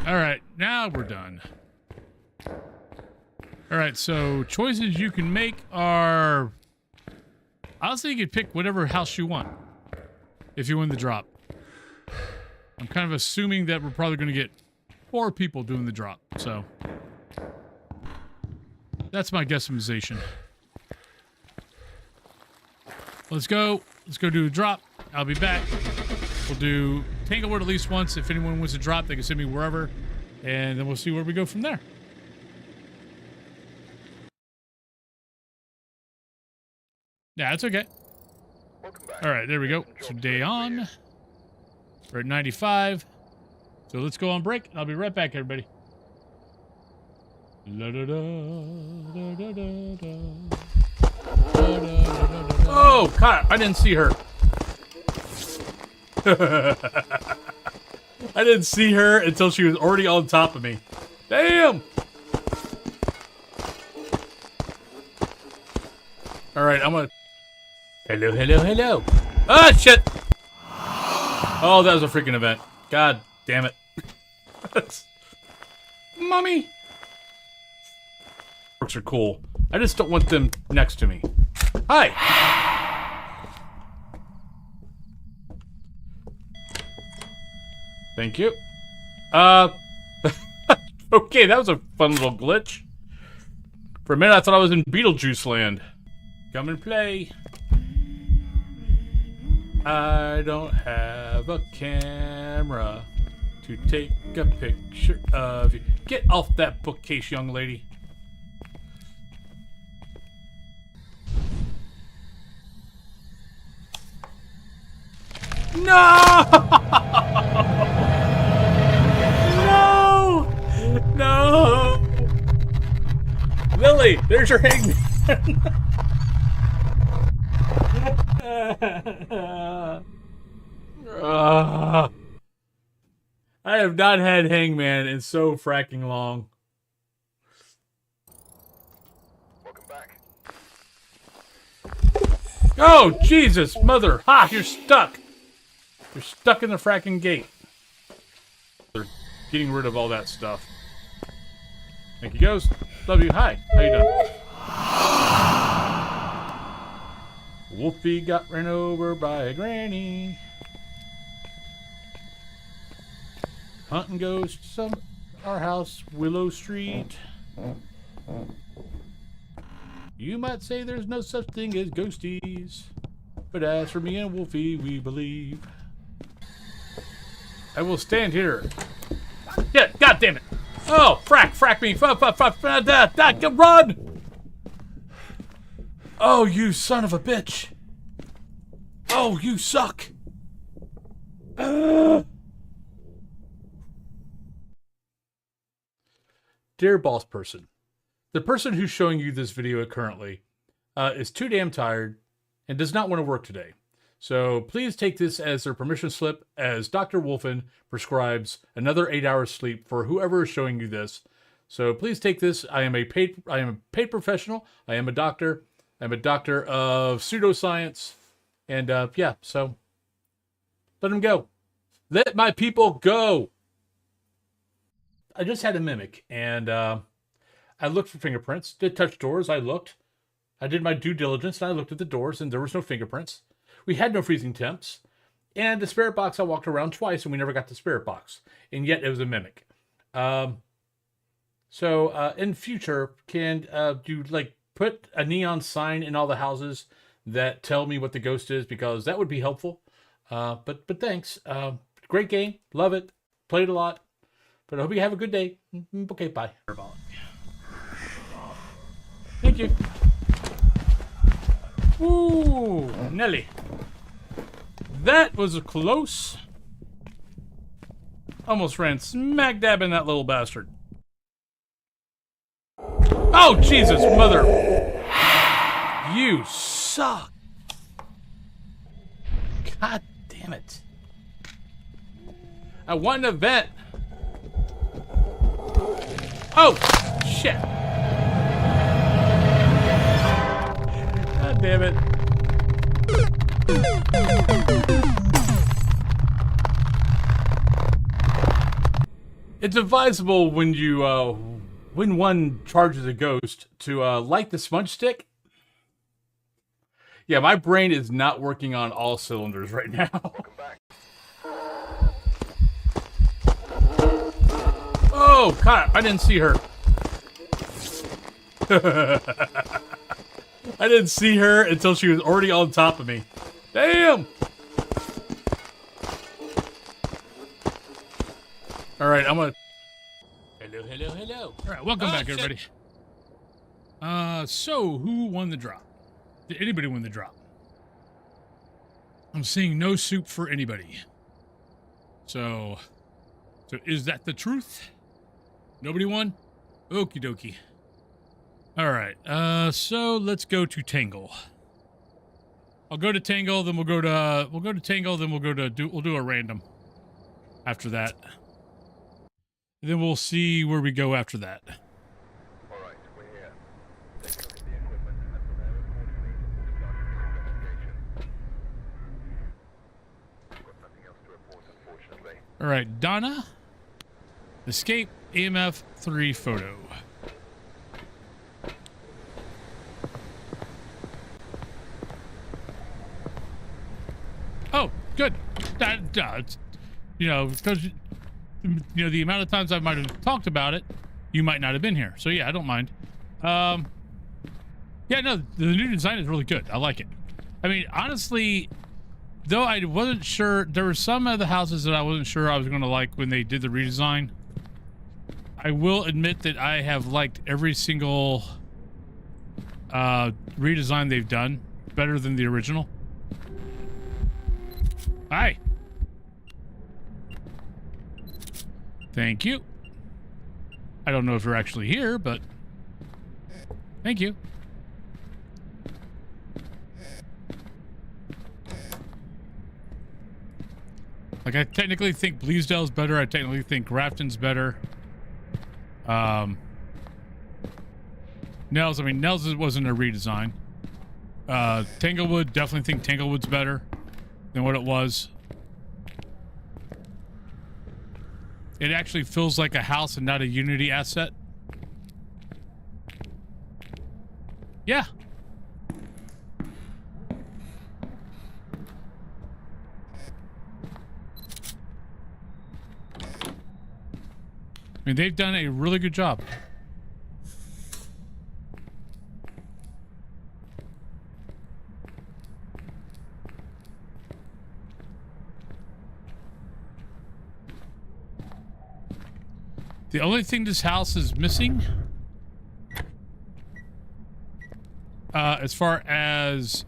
All right, now we're done. All right, so choices you can make are... Honestly, you could pick whatever house you want if you win the drop. I'm kind of assuming that we're probably going to get 4 people doing the drop, so... That's my guesstimation. Let's go. Let's go do a drop. I'll be back. We'll do Tanglewood at least once. If anyone wants to drop, they can send me wherever. And then we'll see where we go from there. Yeah, that's okay. All right, there we go. So day on. We're at 95. So let's go on break. I'll be right back, everybody. Oh, God, I didn't see her. I didn't see her until she was already on top of me. Damn! Alright, I'm gonna... Hello, hello, hello. Ah, shit! Oh, that was a freaking event. God damn it. Mommy! Orcs are cool. I just don't want them next to me. Hi! Thank you. Okay, that was a fun little glitch. For a minute, I thought I was in Beetlejuice land. Come and play. I don't have a camera to take a picture of you. Get off that bookcase, young lady. No! No! No! Lily, there's your hangman. I have not had hangman in so fracking long. Welcome back. Oh, Jesus, mother. Ha, you're stuck. You're stuck in the fracking gate. They're getting rid of all that stuff. Thank you, Ghost. Love you. Hi. How you doing? Wolfie got ran over by a granny. Hunting ghosts of our house, Willow Street. You might say there's no such thing as ghosties, but as for me and Wolfie, we believe. I will stand here. Yeah, God damn it! Oh, frack me! Run! Oh, you son of a bitch! Oh, you suck! Dear boss person, the person who's showing you this video currently is too damn tired and does not want to work today. So please take this as their permission slip, as Dr. Wolfen prescribes another 8 hours sleep for whoever is showing you this. So please take this. I am a paid professional. I am a doctor. I'm a doctor of pseudoscience. And yeah, so let him go. Let my people go. I just had a mimic, and I looked for fingerprints. Did touch doors. I looked. I did my due diligence, and I looked at the doors, and there was no fingerprints. We had no freezing temps. And the spirit box, I walked around twice, and we never got the spirit box. And yet, it was a mimic. So, in future, can you, like, put a neon sign in all the houses that tell me what the ghost is? Because that would be helpful. But thanks. Great game. Love it. Played a lot. But I hope you have a good day. Okay, bye. Thank you. Ooh, Nelly. That was close. Almost ran smack dab in that little bastard. Oh, Jesus, mother. You suck. God damn it. I won an event. Oh, shit. God damn it. It's advisable when you, when one charges a ghost to light the smudge stick. Yeah, my brain is not working on all cylinders right now. Oh, God, I didn't see her. I didn't see her until she was already on top of me. Damn! All right, I'm gonna... Hello. All right, welcome back, everybody. So who won the drop? Did anybody win the drop? I'm seeing no soup for anybody. So is that the truth? Nobody won? Okie dokie. All right. So let's go to Tangle. I'll go to Tangle, then we'll go to Tangle, then we'll do a random after that. Then we'll see where we go after that. All right, we're here. Take a look at the equipment and prepare accordingly before starting the investigation. I've got nothing else to report, unfortunately. All right, Donna. Escape EMF 3 photo. Oh, good. It's, you know, because you know the amount of times I might have talked about it, you might not have been here. So yeah, I don't mind. Yeah, no, the new design is really good. I like it. I mean, honestly, though I wasn't sure, there were some of the houses that I wasn't sure I was going to like when they did the redesign. I will admit that I have liked every single redesign they've done better than the original. Hi. Thank you. I don't know if you're actually here, but thank you. Like, I technically think Bleasdale's better. I technically think Grafton's better. Nels, I mean, Nels wasn't a redesign. Tanglewood, definitely think Tanglewood's better than what it was. It actually feels like a house and not a Unity asset. Yeah. I mean, they've done a really good job. The only thing this house is missing, as far as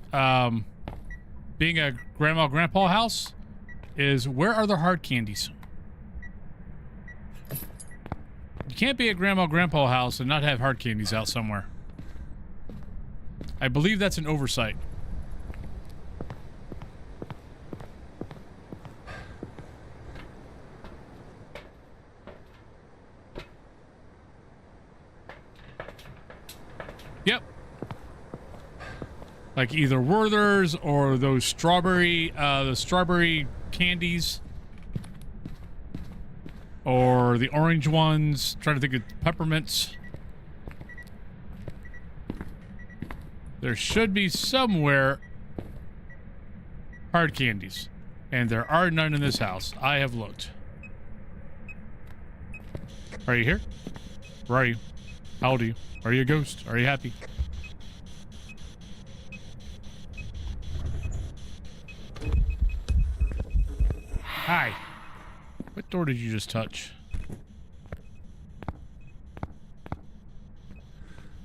being a grandma-grandpa house, is where are the hard candies? You can't be a grandma-grandpa house and not have hard candies out somewhere. I believe that's an oversight. Yep. Like either Werther's or those strawberry, the strawberry candies. Or the orange ones. Trying to think of peppermints. there should be somewhere hard candies. And there are none in this house. I have looked. Are you here? Where are you? How old are you? Are you a ghost? Are you happy? Hi. What door did you just touch?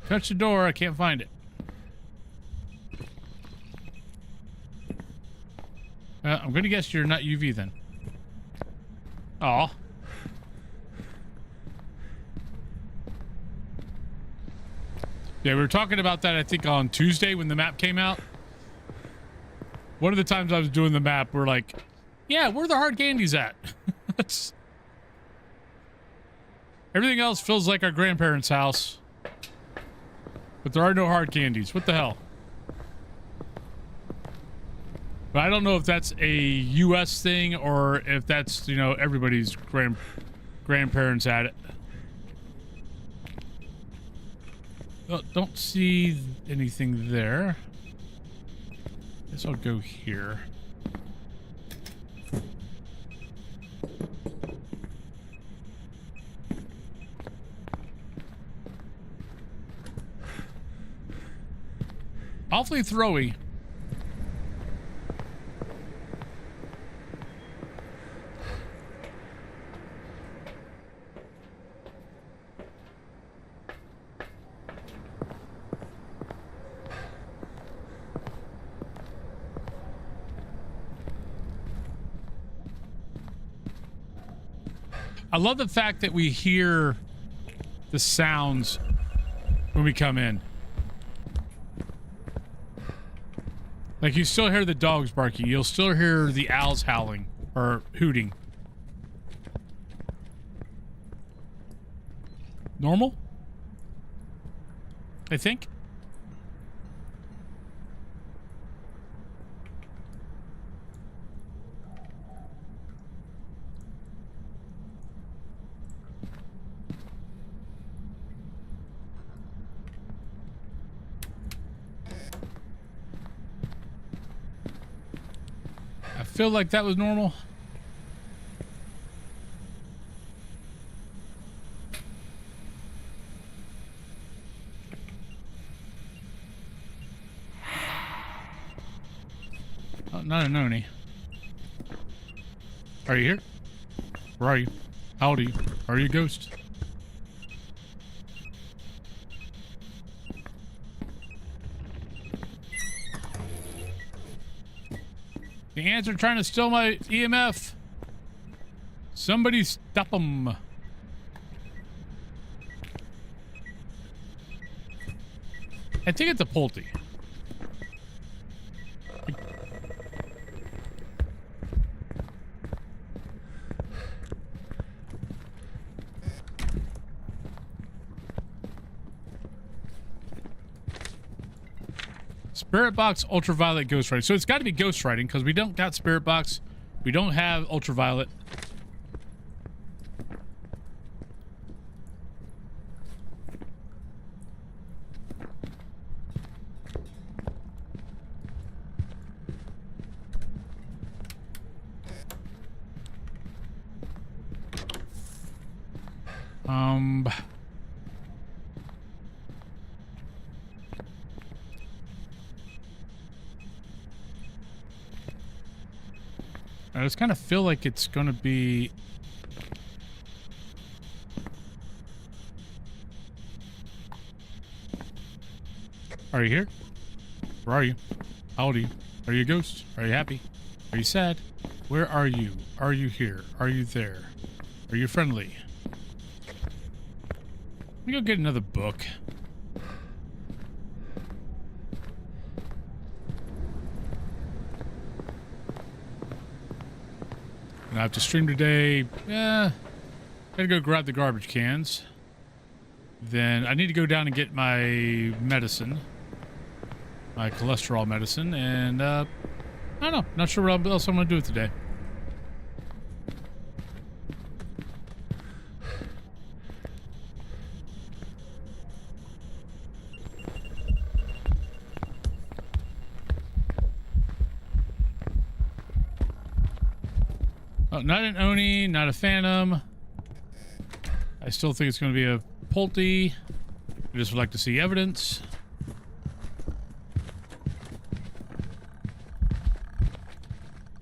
Touch the door. I can't find it. I'm going to guess you're not UV then. Aw. Yeah, we were talking about that, I think, on Tuesday when the map came out. One of the times I was doing the map, we're like, yeah, where are the hard candies at? Everything else feels like our grandparents' house. But there are no hard candies. What the hell? But I don't know if that's a U.S. thing or if that's, you know, everybody's grandparents had it. Oh, don't see anything there. Guess I'll go here. Awfully throwy. I love the fact that we hear the sounds when we come in. Like, you still hear the dogs barking. You'll still hear the owls howling or hooting. Normal? I think. I feel like that was normal. Oh, not a noni. Are you here? Where are you? How old are you? Are you a ghost? The ants are trying to steal my EMF. Somebody stop them. I think it's a Pulte. Spirit box, ultraviolet, ghost writing. So it's got to be ghost writing because we don't got spirit box. We don't have ultraviolet. I just kind of feel like it's going to be... Are you here? Where are you? How old are you? Are you a ghost? Are you happy? Are you sad? Where are you? Are you here? Are you there? Are you friendly? Let me go get another book. And I have to stream today. Gotta go grab the garbage cans. Then I need to go down and get my medicine. My cholesterol medicine. And, I don't know. Not sure what else I'm gonna do with today. Oh, not an Oni, not a Phantom. I still think it's going to be a Pulte. I just would like to see evidence.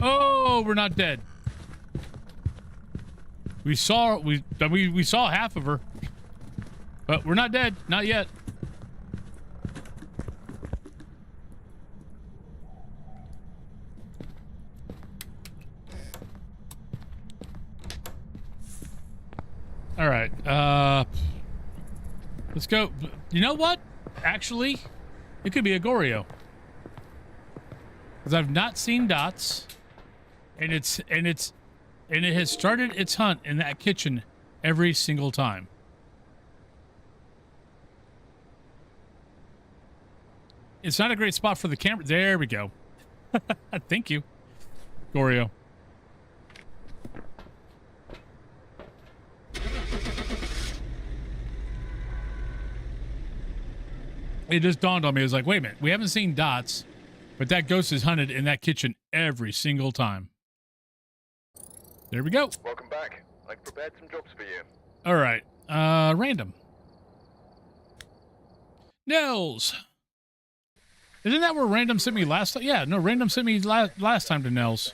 Oh, we're not dead. We saw half of her, but we're not dead, not yet. All right, let's go. You know what? Actually, it could be a Goryo, because I've not seen dots, and it has started its hunt in that kitchen every single time. It's not a great spot for the camera. There we go. Thank you, Goryo. It just dawned on me. I was like, wait a minute. We haven't seen dots, but that ghost is hunted in that kitchen every single time. There we go. Welcome back. I've prepared some jobs for you. All right. Random. Nels. Isn't that where Random sent me last time? Yeah, no, Random sent me last time to Nels.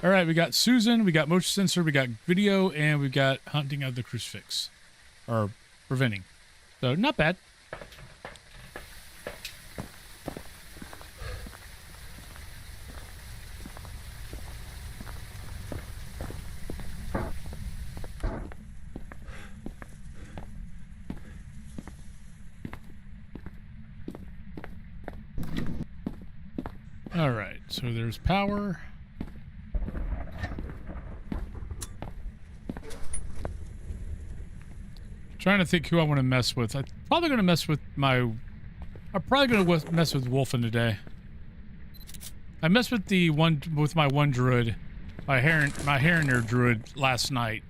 All right, we got Susan, we got motion sensor, we got video, and we've got hunting of the crucifix. Or preventing. So, not bad. All right, so there's power. Trying to think who I want to mess with. I'm probably going to mess with I'm probably going to mess with Wolfen today. I messed with my one druid, my Harrier druid last night.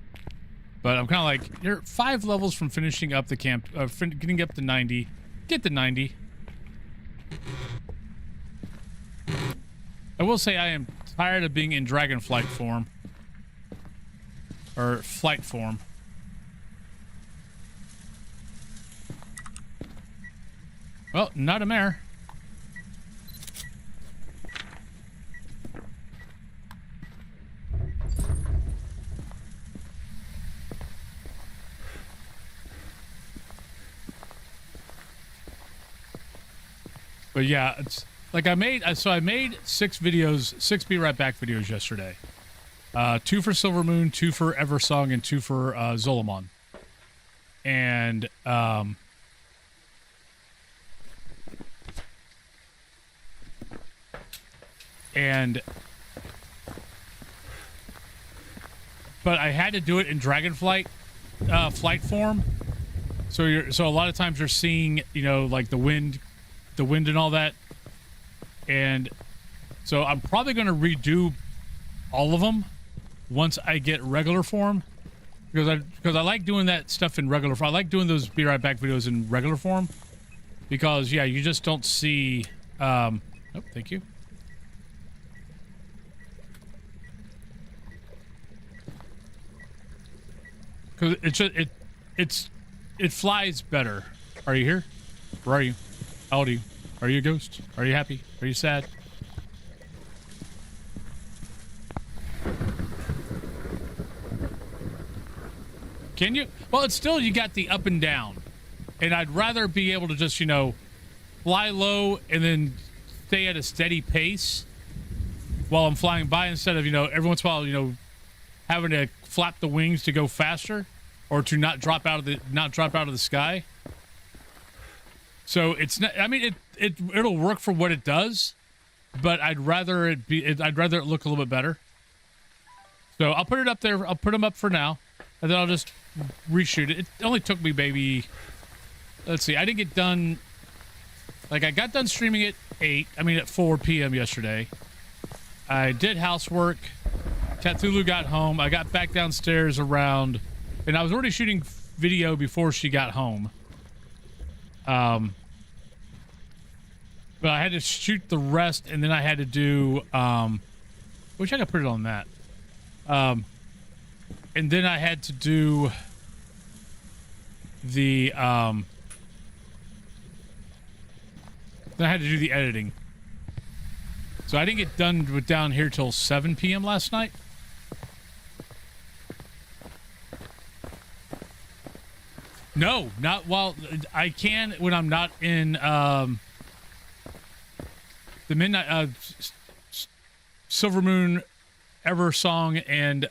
But I'm kind of like, you're 5 levels from finishing up the camp, getting up to 90. Get to 90. I will say I am tired of being in dragonflight form. Or flight form. Well, not a mare. But yeah, it's like I made 6 videos, 6 Be Right Back videos yesterday. 2 for Silvermoon, 2 for Eversong, and 2 for Zolamon. And but I had to do it in Dragonflight flight form. So a lot of times you're seeing, you know, like the wind and all that. And so I'm probably going to redo all of them once I get regular form, because I like doing that stuff in regular form. I like doing those Be Right Back videos in regular form because yeah, you just don't see oh, thank you. Because it flies better. Are you here? Where are you? How old are you? Are you a ghost? Are you happy? Are you sad? Can you? Well, it's still, you got the up and down. And I'd rather be able to just, you know, fly low and then stay at a steady pace while I'm flying by, instead of, you know, every once in a while, you know, having to flap the wings to go faster or to not drop out of the sky. So it's not, I mean, it'll work for what it does, but I'd rather it look a little bit better. So I'll put it up there. I'll put them up for now, and then I'll just reshoot it. It only took me maybe, let's see, I didn't get done, like I got done streaming at 4 p.m. yesterday. I did housework. Cthulhu got home. I got back downstairs around, and I was already shooting video before she got home. But I had to shoot the rest, and then I had to do, wish I could put it on that. And then I had to do the, then I had to do the editing. So I didn't get done with down here till 7 p.m. last night. No, not while I can when I'm not in, the Midnight Silver Moon Ever Song and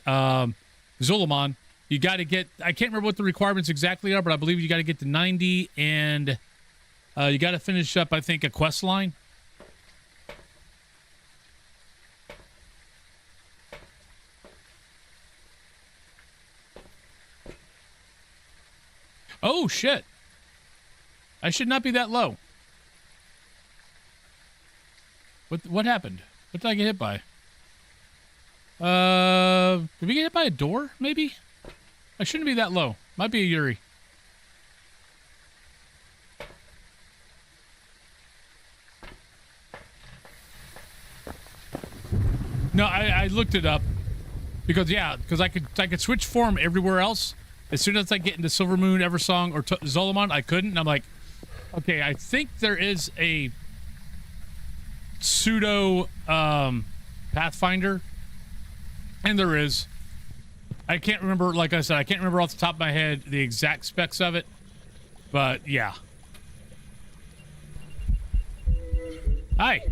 Zolomon. You got to get, I can't remember what the requirements exactly are, but I believe you got to get to 90 and you got to finish up, I think, a quest line. Oh, shit. I should not be that low. What happened? What did I get hit by? Did we get hit by a door, maybe? I shouldn't be that low. Might be a Yuri. No, I looked it up. Because, yeah, because I could switch form everywhere else. As soon as I get into Silver Moon, Eversong, or Zolomon, I couldn't. And I'm like, okay, I think there is a pseudo Pathfinder, and there is. I can't remember, like I said, I can't remember off the top of my head the exact specs of it, but yeah. Hi.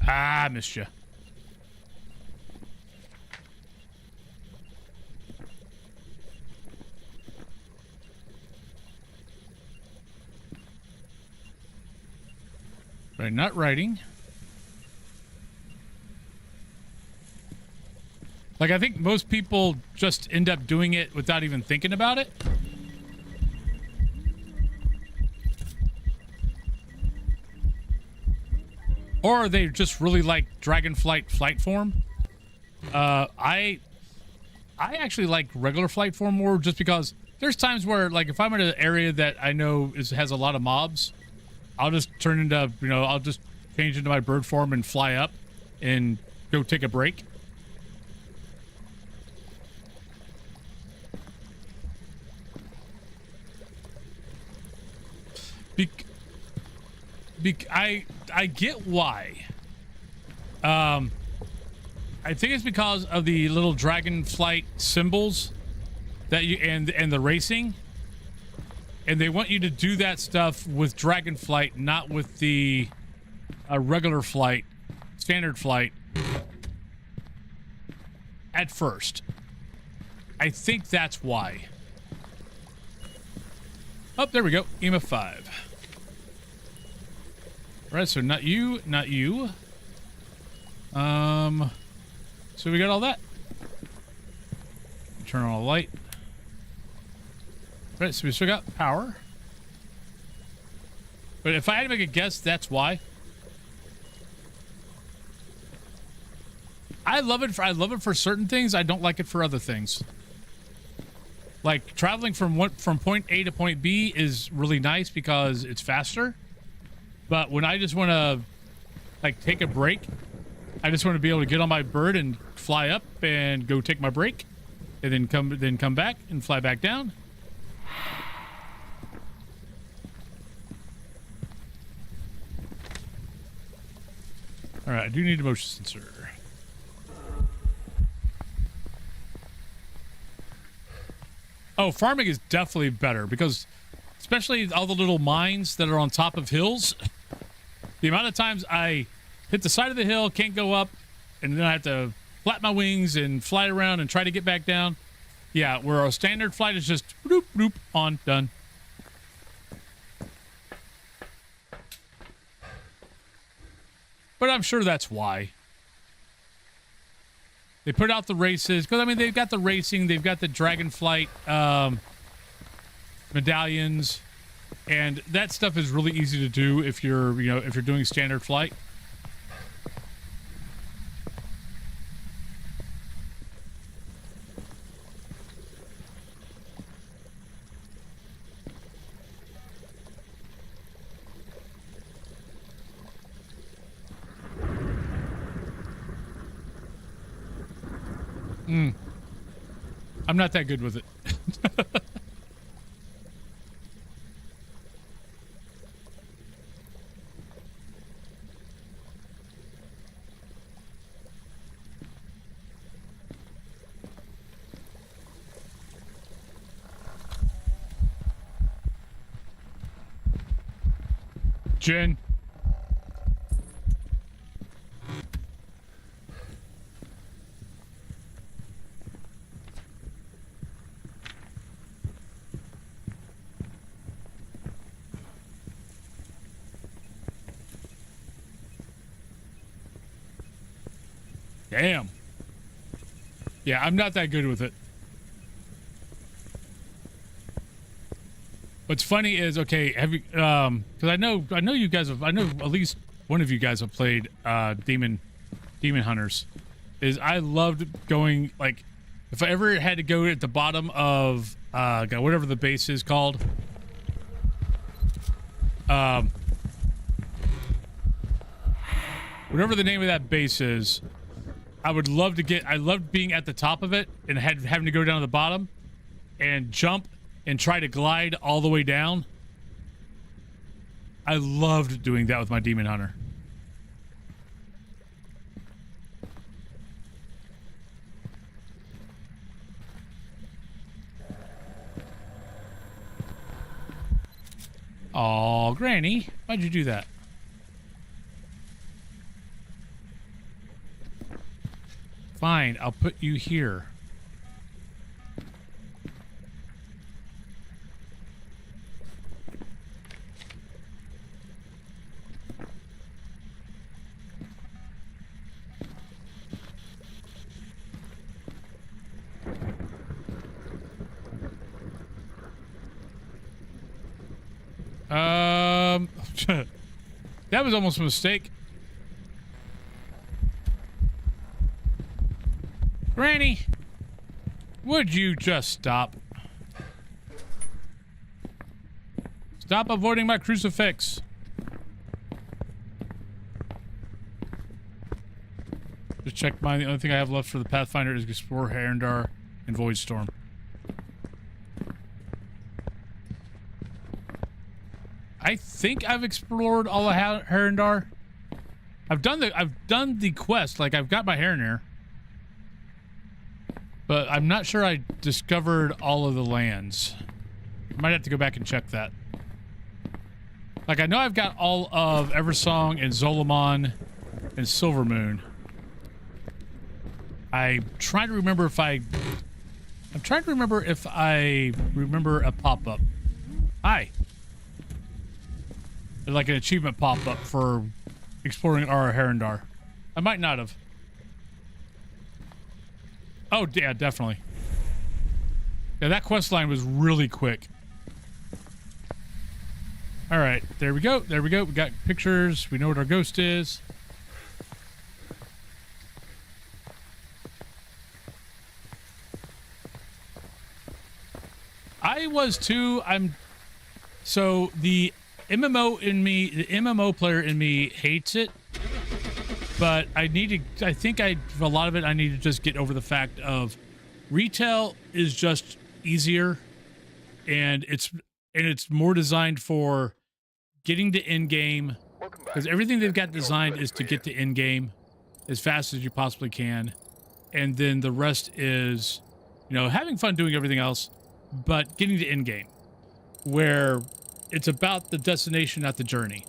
Ah, I missed you. Right, not writing. Like, I think most people just end up doing it without even thinking about it. Or they just really like Dragonflight flight form. I actually like regular flight form more just because there's times where, like, if I'm in an area that I know has a lot of mobs, I'll just turn into, you know, I'll just change into my bird form and fly up and go take a break. I get why. I think it's because of the little dragonflight symbols that you and the racing. And they want you to do that stuff with Dragonflight, not with the regular flight, standard flight, at first. I think that's why. Oh, there we go. EMF 5. Right, so not you, not you. So we got all that. Turn on a light. Right, so we still got power. But if I had to make a guess, that's why. I love it for certain things. I don't like it for other things. Like traveling from point A to point B is really nice because it's faster. But when I just want to like take a break, I just want to be able to get on my bird and fly up and go take my break, and then come back and fly back down. All right, I do need a motion sensor. Oh, farming is definitely better because especially all the little mines that are on top of hills. The amount of times I hit the side of the hill, can't go up, and then I have to flap my wings and fly around and try to get back down. Yeah, where a standard flight is just bloop, bloop, on, done. But I'm sure that's why. They put out the races, because, I mean, they've got the racing, they've got the Dragonflight medallions, and that stuff is really easy to do if you're, if you're doing standard flight. I'm not that good with it. Jen. Damn. Yeah, I'm not that good with it. What's funny is, okay, have you, because I know you guys have, I know at least one of you guys have played Demon Hunters. Is I loved going, like, if I ever had to go at the bottom of whatever the base is called, whatever the name of that base is, I would love to get, I loved being at the top of it and having to go down to the bottom and jump and try to glide all the way down. I loved doing that with my Demon Hunter. Aw, Granny, why'd you do that? Fine, I'll put you here. That was almost a mistake. Granny, would you just stop? Stop avoiding my crucifix. Just check mine. The only thing I have left for the Pathfinder is Explore Herondar and Voidstorm. I think I've explored all of Herondar. I've done the quest. Like, I've got my Herondar. But I'm not sure I discovered all of the lands. I might have to go back and check that. Like, I know I've got all of Eversong and Zolomon and Silvermoon. I'm trying to remember if I remember a pop-up. Hi. Like an achievement pop-up for exploring Ara Herondar. I might not have. Oh, yeah, definitely. Yeah, that quest line was really quick. All right, there we go. There we go. We got pictures. We know what our ghost is. I was too. So the MMO in me, the MMO player in me hates it. But I think a lot of it, I need to just get over the fact of retail is just easier, and it's more designed for getting to end game, because everything they've got designed is to get to end game as fast as you possibly can, and then the rest is, you know, having fun doing everything else, but getting to end game, where it's about the destination, not the journey.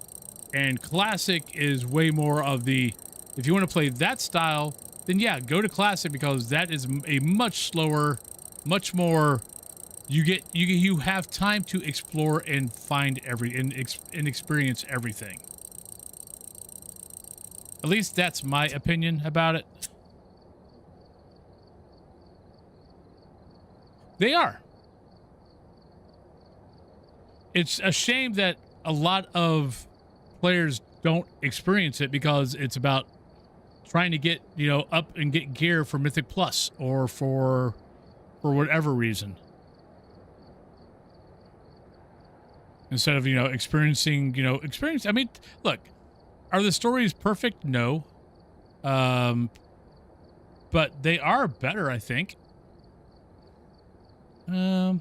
And Classic is way more of the, if you want to play that style, then yeah, go to Classic, because that is a much slower, much more, you have time to explore and find and experience everything. At least that's my opinion about it. They are. It's a shame that a lot of players don't experience it, because it's about trying to get, you know, up and get gear for Mythic Plus, or for whatever reason, instead of, you know, experiencing. I mean, look, are the stories perfect? No. but they are better, I think. Oh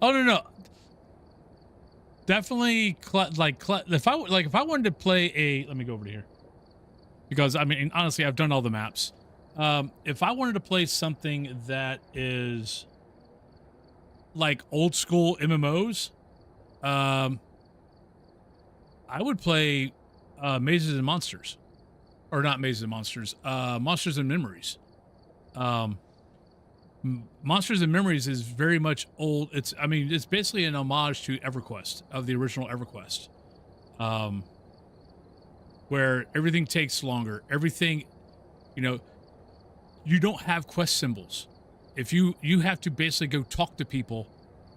no. Definitely if I wanted to play a, let me go over to here. Because I mean, honestly, I've done all the maps. If I wanted to play something that is like old school MMOs, I would play Mazes and Monsters. Or not Mazes and Monsters, Monsters and Memories. Monsters and Memories is very much old. It's basically an homage to EverQuest, of the original EverQuest. Where everything takes longer. Everything, you don't have quest symbols. If you have to basically go talk to people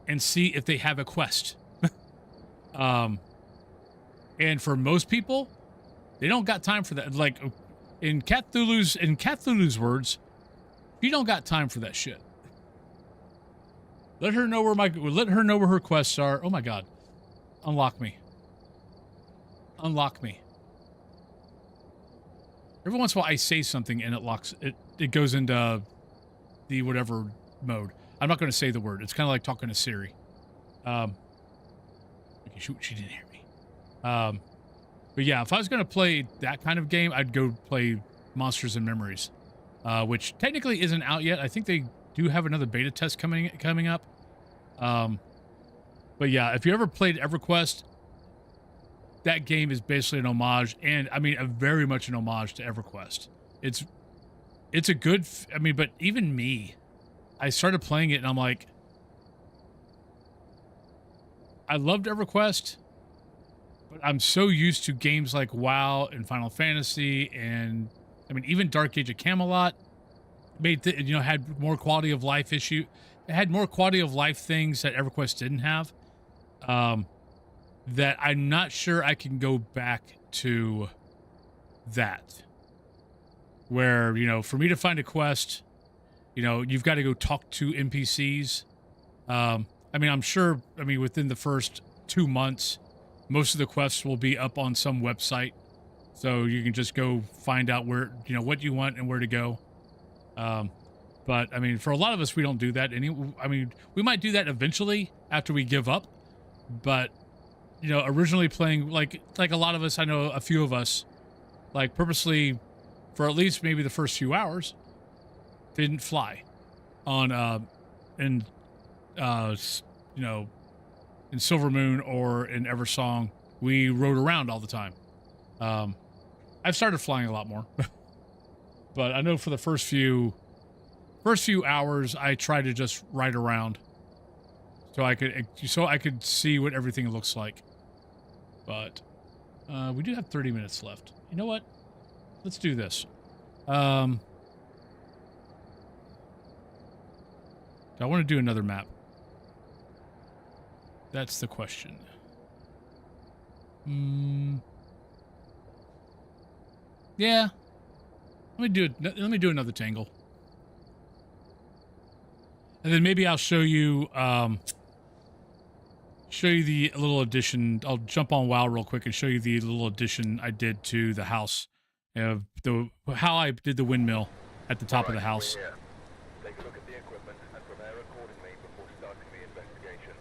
and see if they have a quest. And for most people, they don't got time for that. Like in Cthulhu's words, you don't got time for that shit. Let her know where her quests are. Oh my god. Unlock me. Unlock me. Every once in a while I say something and it goes into the whatever mode. I'm not going to say the word. It's kind of like talking to Siri. Okay, she didn't hear me. But yeah, if I was going to play that kind of game, I'd go play Monsters and Memories, which technically isn't out yet. I think they do have another beta test coming up. But yeah, if you ever played EverQuest, that game is basically an homage, and I mean, very much an homage to EverQuest. It's a good, but even me, I started playing it and I'm like, I loved EverQuest, but I'm so used to games like WoW and Final Fantasy, and I mean, even Dark Age of Camelot had more quality of life It had more quality of life things that EverQuest didn't have. That I'm not sure I can go back to that. Where, for me to find a quest, you've got to go talk to NPCs. I'm sure, within the first 2 months, most of the quests will be up on some website. So you can just go find out where, what you want and where to go. But, for a lot of us, we don't do that. We might do that eventually after we give up. But, originally playing, like a lot of us, I know a few of us, like purposely, for at least maybe the first few hours, didn't fly on, in Silver Moon or in Eversong. We rode around all the time. I've started flying a lot more. But I know for the first few hours, I tried to just ride around so I could see what everything looks like. But we do have 30 minutes left. You know what? Let's do this. Do I want to do another map? That's the question. Yeah. Let me do another Tangle. And then maybe I'll show you the little addition. I'll jump on WoW real quick and show you the little addition I did to the house. How I did the windmill at the top of the house. We're here. Take a look at the equipment and prepare accordingly before starting the investigation.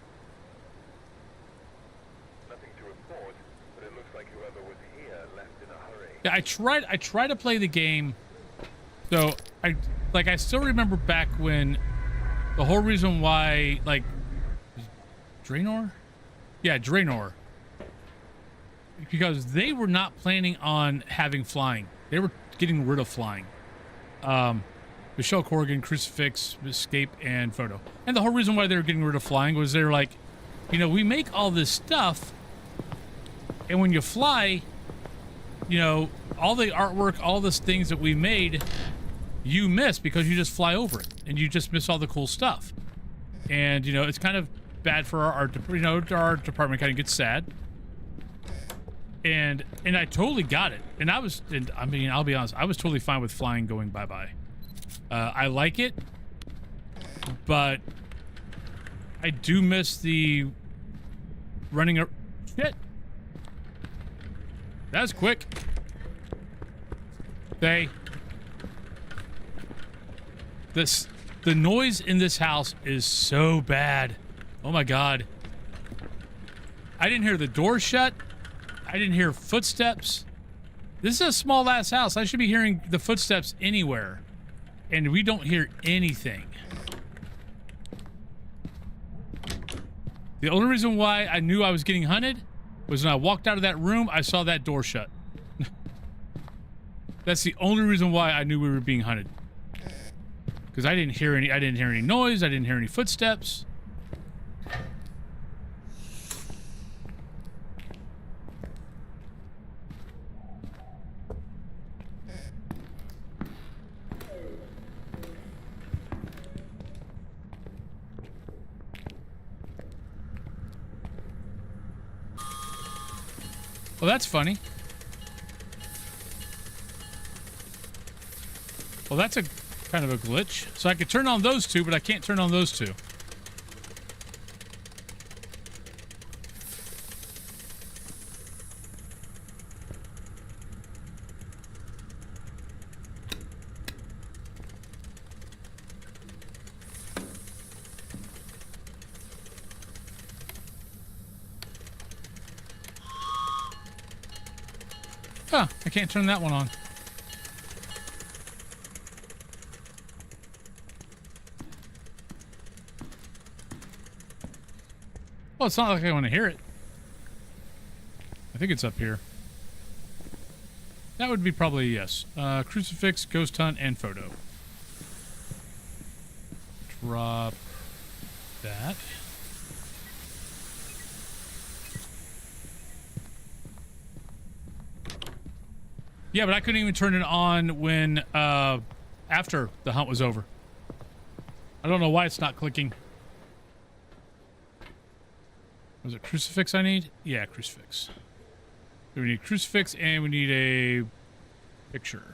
Nothing to report, but it looks like whoever was here left in a hurry. Yeah, I tried to play the game. So I still remember back when the whole reason why, Draenor? Yeah, Draenor. Because they were not planning on having flying. They were getting rid of flying. Michelle Corrigan, Crucifix, Escape, and Photo. And the whole reason why they were getting rid of flying was they're like, we make all this stuff, and when you fly, all the artwork, all these things that we made, you miss because you just fly over it, and you just miss all the cool stuff. And, it's kind of bad for our art, our art department kind of gets sad. And I totally got it. And I'll be honest, I was totally fine with flying going bye-bye. I like it, but I do miss the running shit. That's quick. The noise in this house is so bad. Oh my God. I didn't hear the door shut. I didn't hear footsteps. This is a small ass house. I should be hearing the footsteps anywhere. And we don't hear anything. The only reason why I knew I was getting hunted was when I walked out of that room, I saw that door shut. That's the only reason why I knew we were being hunted. Because I didn't hear any noise, I didn't hear any footsteps. Well, that's funny. Well, that's a kind of a glitch. So I could turn on those two, but I can't turn on those two. Huh, I can't turn that one on. Well, it's not like I want to hear it. I think it's up here. That would be probably yes. Crucifix, ghost hunt, and photo. Drop that. Yeah, but I couldn't even turn it on when after the hunt was over. I don't know why it's not clicking. Was it crucifix I need? Yeah, crucifix. So we need crucifix and we need a picture.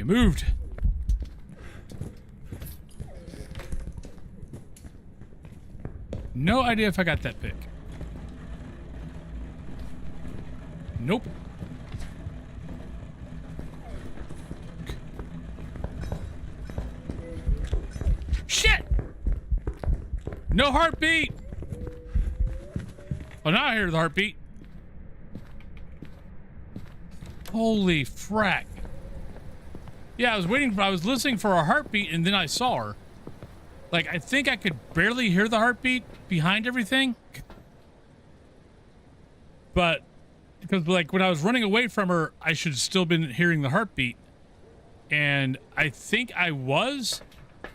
Moved. No idea if I got that pick. Nope. Shit! No heartbeat! Oh, now I hear the heartbeat. Holy frack. Yeah, I was listening for a heartbeat and then I saw her. Like, I think I could barely hear the heartbeat behind everything. But, because like when I was running away from her, I should have still been hearing the heartbeat. And I think I was,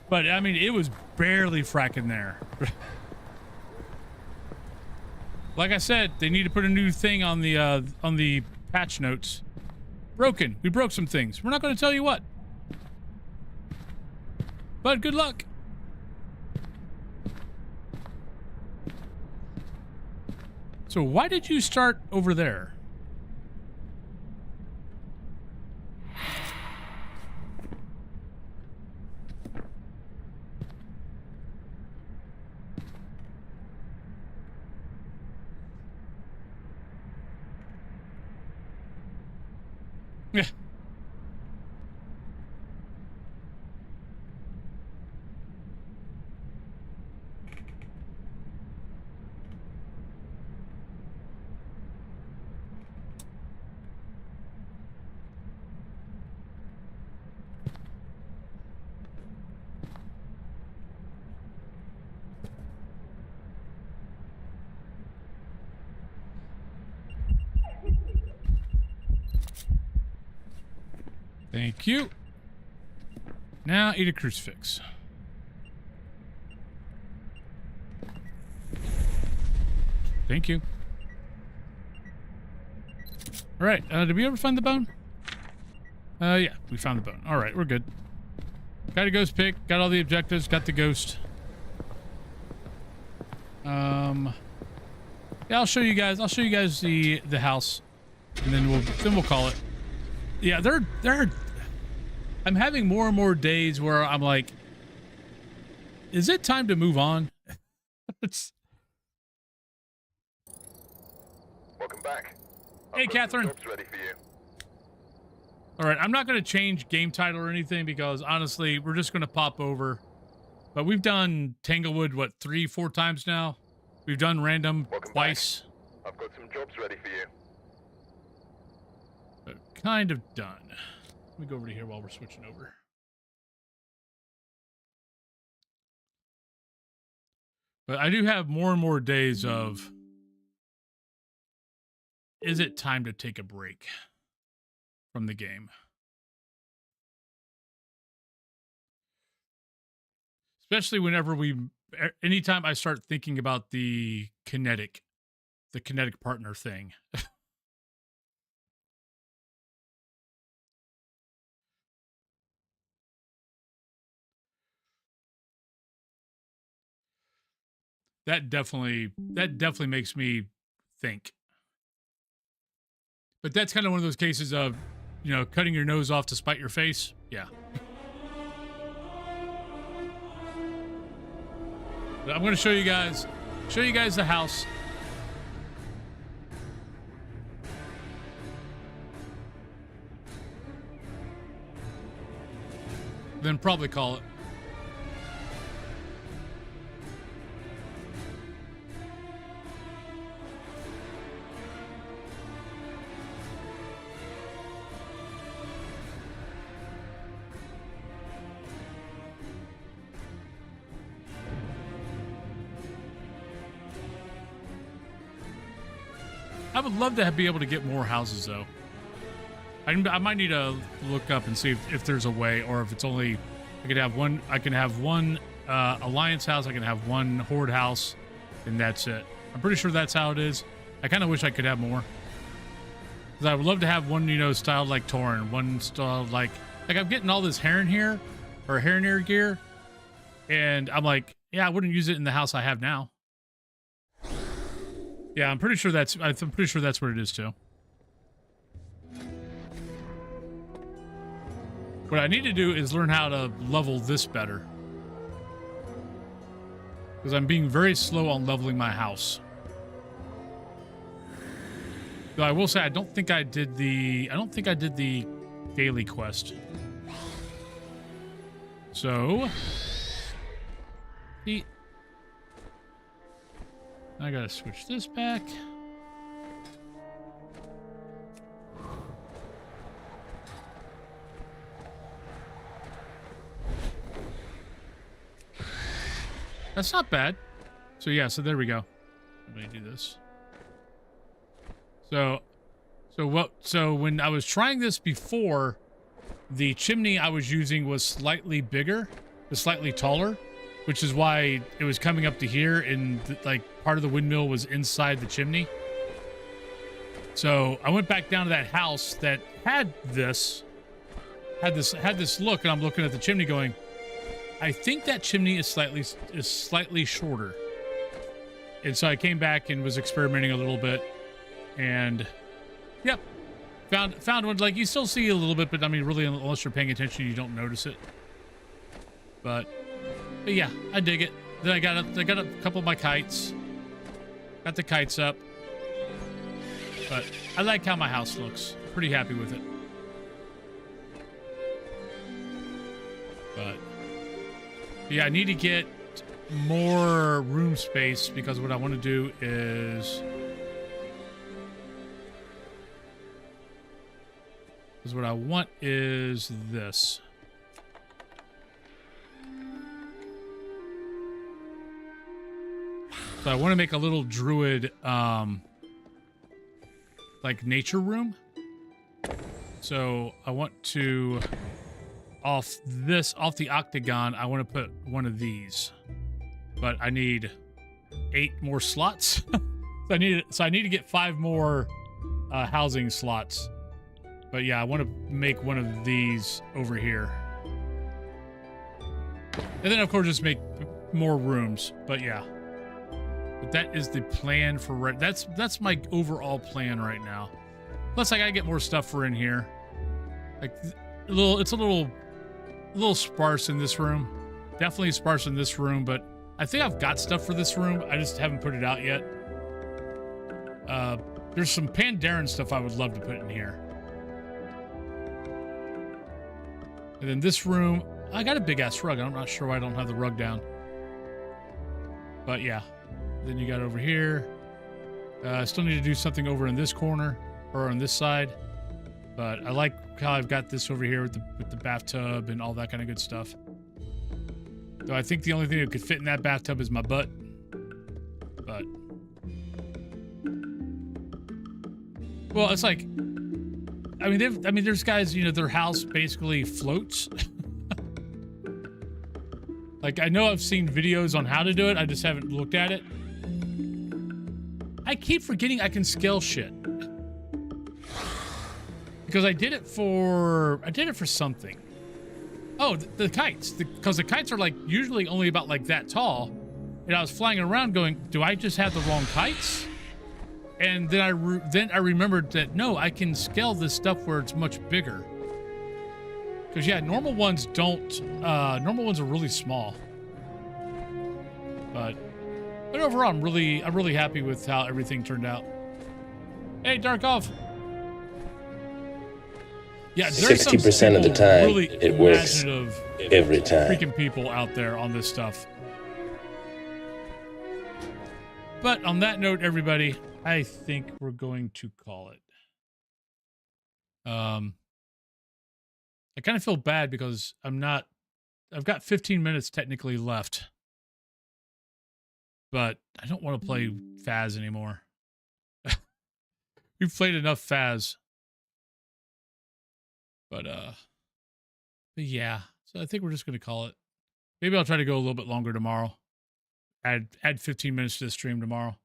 but I mean, it was barely fracking there. Like I said, they need to put a new thing on the patch notes. Broken. We broke some things. We're not going to tell you what. But good luck. So why did you start over there? Yeah. Thank you. Now eat a crucifix. Thank you. All right. Did we ever find the bone? Yeah, we found the bone. All right, we're good. Got a ghost pick. Got all the objectives. Got the ghost. Yeah, I'll show you guys. I'll show you guys the house, and then we'll call it. Yeah, I'm having more and more days where I'm like, is it time to move on? Welcome back. Hey, I've got some Catherine. jobs ready for you. All right, I'm not going to change game title or anything because honestly, we're just going to pop over. But we've done Tanglewood, what, 3-4 times now? We've done random Welcome twice. I've got some jobs ready for you. Kind of done. Let me go over to here while we're switching over. But I do have more and more days of, is it time to take a break from the game? Especially whenever anytime I start thinking about the kinetic partner thing. That definitely makes me think. But that's kind of one of those cases of, you know, cutting your nose off to spite your face. Yeah. But I'm going to show you guys the house. Then probably call it. I would love to be able to get more houses, though. I might need to look up and see if there's a way, or if it's only I can have one Alliance house, I can have one Horde house, and that's it. I'm pretty sure that's how it is. I kind of wish I could have more, because I would love to have one, you know, styled like Tauren, one styled like I'm getting all this Heron here, or Heroneer gear, and I'm like, yeah, I wouldn't use it in the house I have now. Yeah, I'm pretty sure that's what it is too. What I need to do is learn how to level this better, because I'm being very slow on leveling my house. Though I will say I don't think I did the daily quest. So I gotta switch this back. That's not bad. So yeah, so there we go. Let me do this. So when I was trying this before, the chimney I was using was slightly bigger, slightly taller, which is why it was coming up to here, and like part of the windmill was inside the chimney. So I went back down to that house that had this look, and I'm looking at the chimney going, I think that chimney is slightly shorter. And so I came back and was experimenting a little bit, and yep, found one. Like, you still see a little bit, but I mean, really, unless you're paying attention, you don't notice it. But yeah, I dig it. Then I got a couple of my kites. Got the kites up. But I like how my house looks. Pretty happy with it. But yeah, I need to get more room space, because what I want to do is what I want is this. So I want to make a little druid, like nature room. So I want to, off the octagon, I want to put one of these, but I need 8 more slots. So I need to get 5 more housing slots. But yeah, I want to make one of these over here. And then, of course, just make more rooms. But yeah. But that is the plan for... That's my overall plan right now. Plus, I gotta get more stuff for in here. Like, it's a little sparse in this room. Definitely sparse in this room, but I think I've got stuff for this room. I just haven't put it out yet. There's some Pandaren stuff I would love to put in here. And then this room, I got a big ass rug. I'm not sure why I don't have the rug down. But yeah. Then you got over here. I still need to do something over in this corner or on this side. But I like how I've got this over here with the bathtub and all that kind of good stuff. Though I think the only thing that could fit in that bathtub is my butt. But well, it's like, I mean, there's guys, you know, their house basically floats. Like, I know I've seen videos on how to do it. I just haven't looked at it. I keep forgetting I can scale shit. Because I did it for something. Oh, the kites. Because the kites are like usually only about like that tall. And I was flying around going, do I just have the wrong kites? And then I remembered that, no, I can scale this stuff where it's much bigger. Because, yeah, normal ones don't... normal ones are really small. But overall, I'm really happy with how everything turned out. Hey, Darkov! Yeah, there's 60% of the time, really it works every time. Freaking people out there on this stuff. But on that note, everybody, I think we're going to call it. I kind of feel bad because I've got 15 minutes technically left. But I don't want to play Phas anymore. We've played enough Phas. But yeah. So I think we're just going to call it. Maybe I'll try to go a little bit longer tomorrow. Add 15 minutes to the stream tomorrow.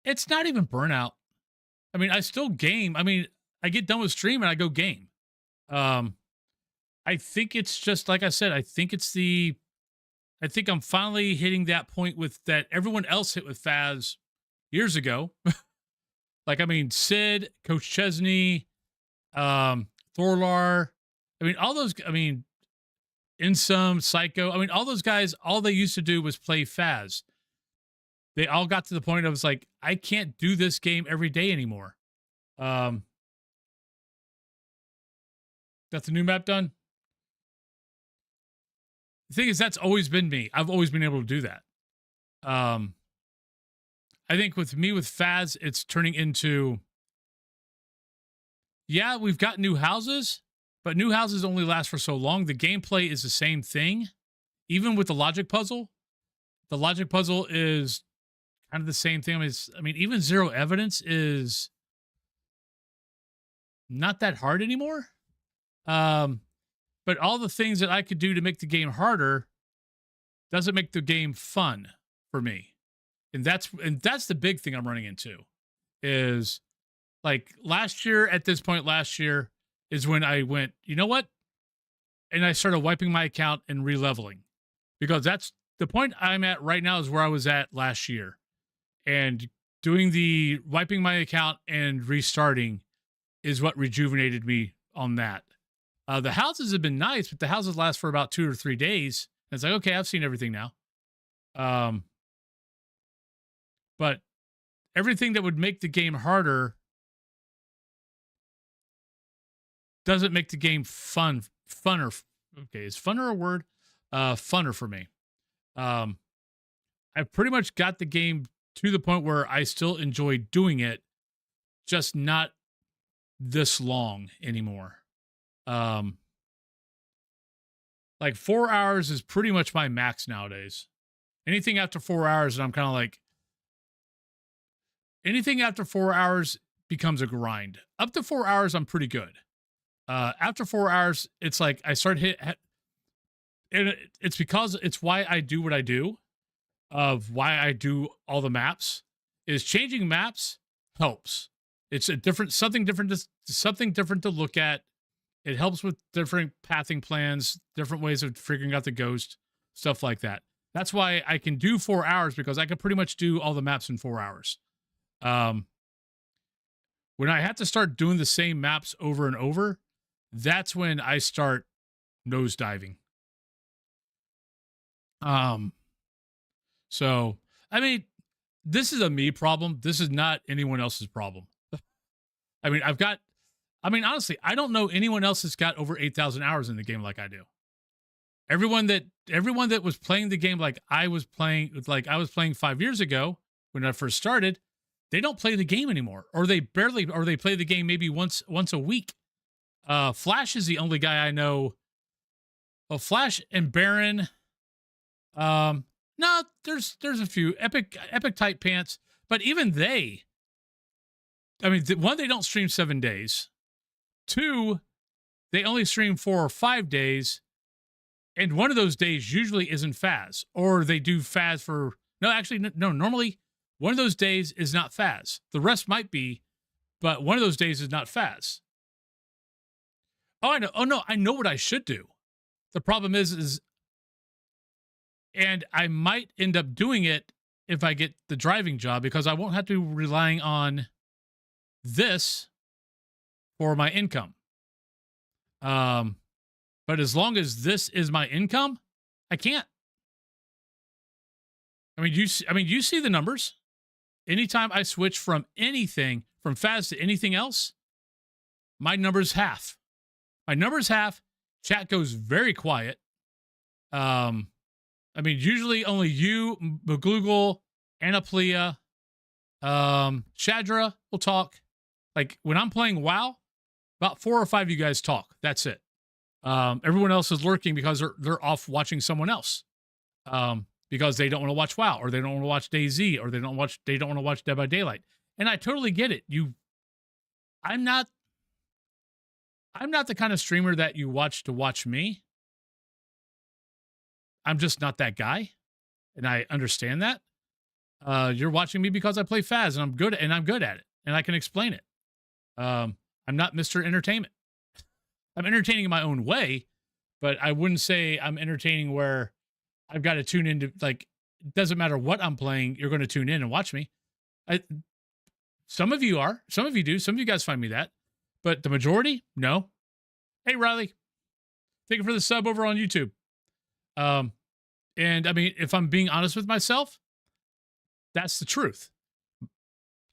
It's not even burnout. I mean, I still game. I mean, I get done with stream and I go game. I think it's just, like I said, I think I'm finally hitting that point with that everyone else hit with Phas years ago. Like, I mean, Sid, Coach Chesney, Thorlar. I mean, all those, I mean, Insum, Psycho. I mean, all those guys, all they used to do was play Phas. They all got to the point of, it's like, I can't do this game every day anymore. Got the new map done? The thing is, that's always been me. I've always been able to do that. I think with me, with Phas, it's turning into, yeah, we've got new houses, but new houses only last for so long. The gameplay is the same thing. Even with the logic puzzle is kind of the same thing. I mean, even Zero Evidence is not that hard anymore. But all the things that I could do to make the game harder doesn't make the game fun for me. And that's the big thing I'm running into is, like, last year, at this point last year is when I went, you know what? And I started wiping my account and re-leveling, because that's the point I'm at right now is where I was at last year. And doing the wiping my account and restarting is what rejuvenated me on that. The houses have been nice, but the houses last for about 2 or 3 days. And it's like, okay, I've seen everything now. But everything that would make the game harder doesn't make the game funner. Okay, is funner a word? Funner for me. I've pretty much got the game to the point where I still enjoy doing it, just not this long anymore. Like 4 hours is pretty much my max nowadays. Anything after 4 hours, and I'm kind of like, anything after 4 hours becomes a grind. Up to 4 hours, I'm pretty good. After 4 hours, it's like I start and it's because it's why I do what I do, of why I do all the maps, is changing maps helps. It's something different something different to look at. It helps with different pathing plans, different ways of figuring out the ghost, stuff like that. That's why I can do 4 hours, because I can pretty much do all the maps in 4 hours. When I have to start doing the same maps over and over, that's when I start nosediving. So, I mean, this is a me problem. This is not anyone else's problem. I mean, honestly, I don't know anyone else that's got over 8,000 hours in the game like I do. Everyone that was playing the game like I was playing 5 years ago when I first started, they don't play the game anymore, or they play the game maybe once a week. Flash is the only guy I know. Well, Flash and Baron. No, there's a few epic type pants, but even they. I mean, one, they don't stream 7 days. 2, they only stream 4 or 5 days, and one of those days usually isn't Faz, or they do Faz for no. Normally, one of those days is not Faz. The rest might be, but one of those days is not Faz. Oh, I know. Oh no, I know what I should do. The problem is, and I might end up doing it if I get the driving job, because I won't have to be relying on this for my income. But as long as this is my income, I can't. I mean, you see the numbers. Anytime I switch from anything, from Faz to anything else, my number's half. My number's half. Chat goes very quiet. I mean, usually only you, McGloogle, Anaplia, Shadra will talk. Like, when I'm playing WoW, about 4 or 5 of you guys talk. That's it. Everyone else is lurking because they're off watching someone else. Because they don't want to watch WoW, or they don't want to watch DayZ, or they don't want to watch Dead by Daylight. And I totally get it. I'm not the kind of streamer that you watch to watch me. I'm just not that guy, and I understand that. You're watching me because I play Faz, and I'm good at it, and I can explain it. I'm not Mr. Entertainment. I'm entertaining in my own way, but I wouldn't say I'm entertaining where I've got to tune into, like, it doesn't matter what I'm playing, you're going to tune in and watch me. Some of you are. Some of you do. Some of you guys find me that. But the majority, no. Hey, Riley. Thank you for the sub over on YouTube. And, I mean, if I'm being honest with myself, that's the truth.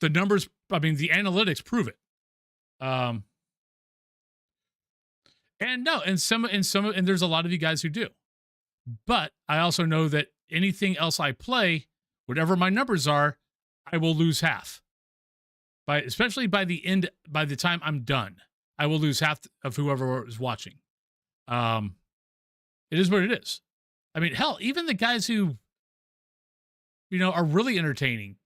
The numbers, I mean, the analytics prove it. And there's a lot of you guys who do. But I also know that anything else I play, whatever my numbers are, I will lose half. Especially by the time I'm done, I will lose half of whoever is watching. It is what it is. I mean, hell, even the guys who, are really entertaining,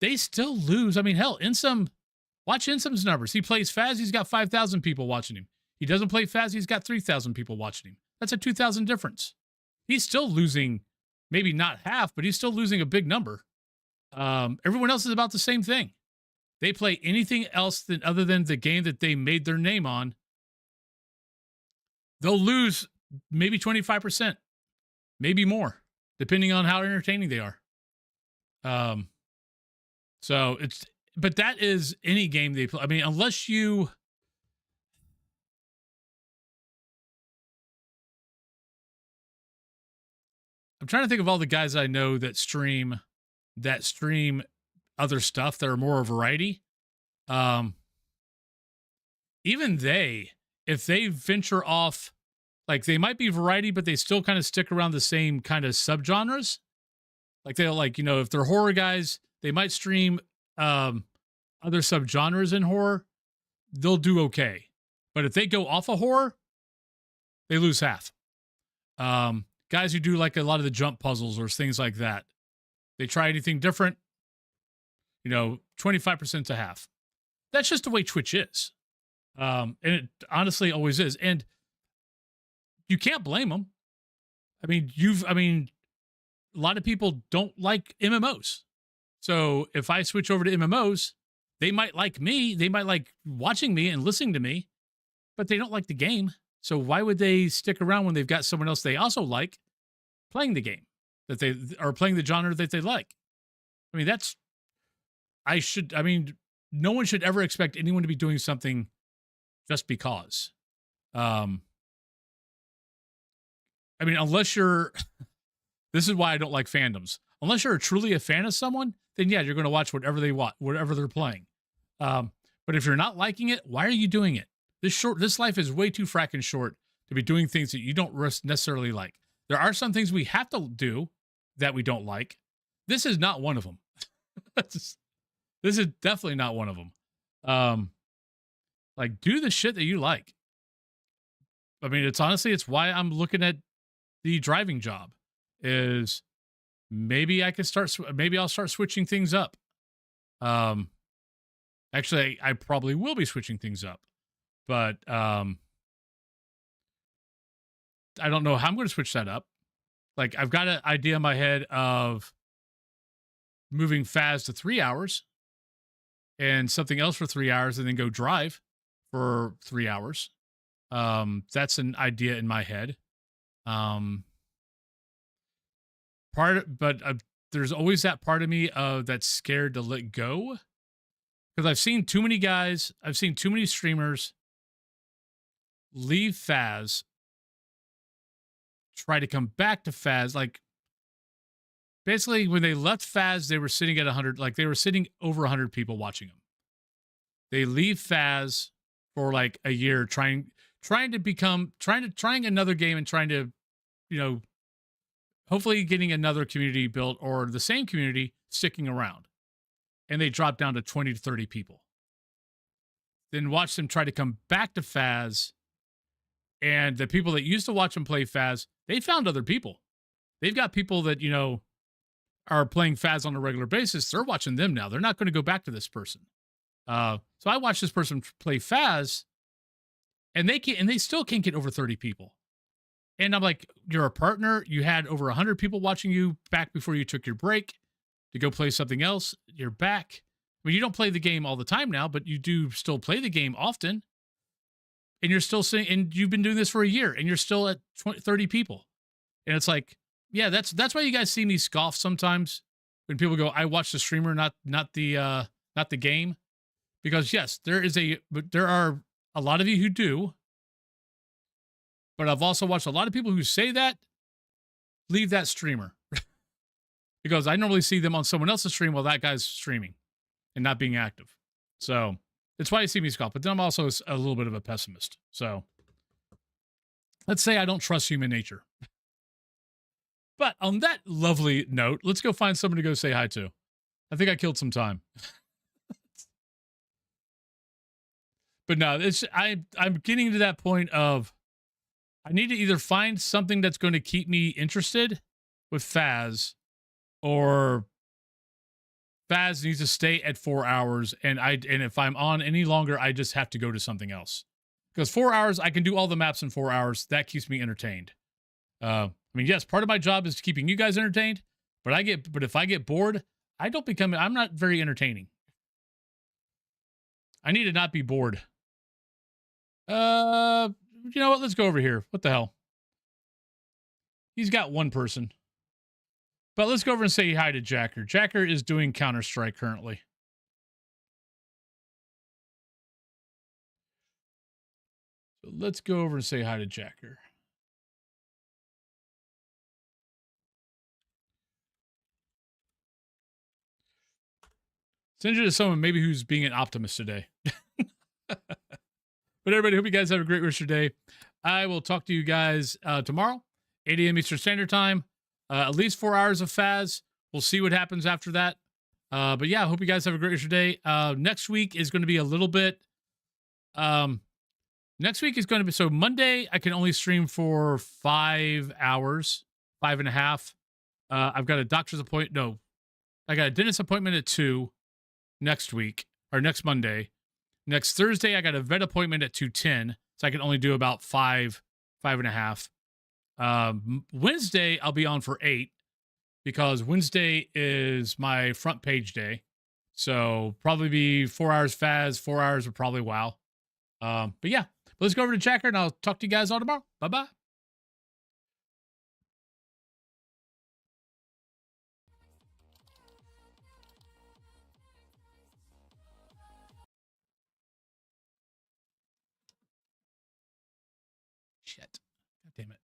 they still lose. I mean, hell, watch Insom's numbers. He plays Faz, he's got 5,000 people watching him. He doesn't play Faz, he's got 3,000 people watching him. That's a 2,000 difference. He's still losing, maybe not half, but he's still losing a big number. Everyone else is about the same thing. They play anything else other than the game that they made their name on, they'll lose maybe 25%, maybe more, depending on how entertaining they are. But that is any game they play. I mean, unless you... I'm trying to think of all the guys I know that stream other stuff that are more a variety. Even if they venture off, like, they might be variety, but they still kind of stick around the same kind of subgenres. Like, they'll, like, if they're horror guys, they might stream other subgenres in horror. They'll do okay. But if they go off of horror, they lose half. Guys who do, like, a lot of the jump puzzles or things like that, they try anything different, 25% to half. That's just the way Twitch is. And it honestly always is. And you can't blame them. I mean, a lot of people don't like MMOs. So if I switch over to MMOs, They might like me. They might like watching me and listening to me, but they don't like the game. So why would they stick around when they've got someone else they also like playing the game that they are playing the genre that they like? I mean, no one should ever expect anyone to be doing something just because. I mean, unless you're, this is why I don't like fandoms. Unless you're truly a fan of someone, then yeah, you're going to watch whatever they want, whatever they're playing. But if you're not liking it, why are you doing it? This life is way too fracking short to be doing things that you don't necessarily like. There are some things we have to do that we don't like. This is not one of them. This is definitely not one of them. Like, do the shit that you like. I mean, it's why I'm looking at the driving job. Is maybe I'll start switching things up. Actually, I probably will be switching things up, but I don't know how I'm going to switch that up. Like, I've got an idea in my head of moving Phas to 3 hours and something else for 3 hours, and then go drive for 3 hours. That's an idea in my head. There's always that part of me that's scared to let go, because I've seen too many streamers leave Phas, try to come back to Phas. Like, basically, when they left Phas, they were sitting at 100, like they were sitting over 100 people watching them. They leave Phas for like a year, trying another game and trying to, hopefully getting another community built, or the same community sticking around. And they drop down to 20 to 30 people. Then watch them try to come back to Phas. And the people that used to watch them play Phas, they found other people. They've got people that, are playing Phas on a regular basis. They're watching them now. They're not going to go back to this person. So I watched this person play Phas, and they still can't get over 30 people. And I'm like, you're a partner. You had over 100 people watching you back before you took your break to go play something else. You're back. I mean, you don't play the game all the time now, but you do still play the game often. And you're still saying, and you've been doing this for a year, and you're still at 30 people. And it's like, yeah, that's why you guys see me scoff sometimes when people go, I watch the streamer, not the game. Because yes, there are a lot of you who do. But I've also watched a lot of people who say that leave that streamer. Because I normally see them on someone else's stream while that guy's streaming and not being active. So it's why you see me scoff. But then I'm also a little bit of a pessimist. So let's say I don't trust human nature. But on that lovely note, let's go find someone to go say hi to. I think I killed some time. But no, I'm getting to that point of I need to either find something that's going to keep me interested with Phas, or Phas needs to stay at 4 hours, and if I'm on any longer, I just have to go to something else. Because 4 hours, I can do all the maps in 4 hours. That keeps me entertained. I mean, yes, part of my job is keeping you guys entertained, but if I get bored, I'm not very entertaining. I need to not be bored. You know what? Let's go over here. What the hell? He's got one person. But let's go over and say hi to Jacker. Jacker is doing Counter-Strike currently. So let's go over and say hi to Jacker. Send you to someone maybe who's being an optimist today. But everybody, hope you guys have a great rest of your day. I will talk to you guys tomorrow, 8 a.m. Eastern Standard Time. At least 4 hours of Phas. We'll see what happens after that. But yeah, I hope you guys have a great rest of your day. Next week is going to be a little bit... next week is going to be... So Monday, I can only stream for 5 hours, 5.5. I've got a doctor's appointment. No, I got a dentist appointment at 2 next week, or next Monday. Next Thursday, I got a vet appointment at 2:10, so I can only do about 5.5. Wednesday, I'll be on for 8, because Wednesday is my front page day. So probably be 4 hours Phas, 4 hours would probably WoW. But yeah, let's go over to Checker and I'll talk to you guys all tomorrow. Bye-bye. Shit. God damn it.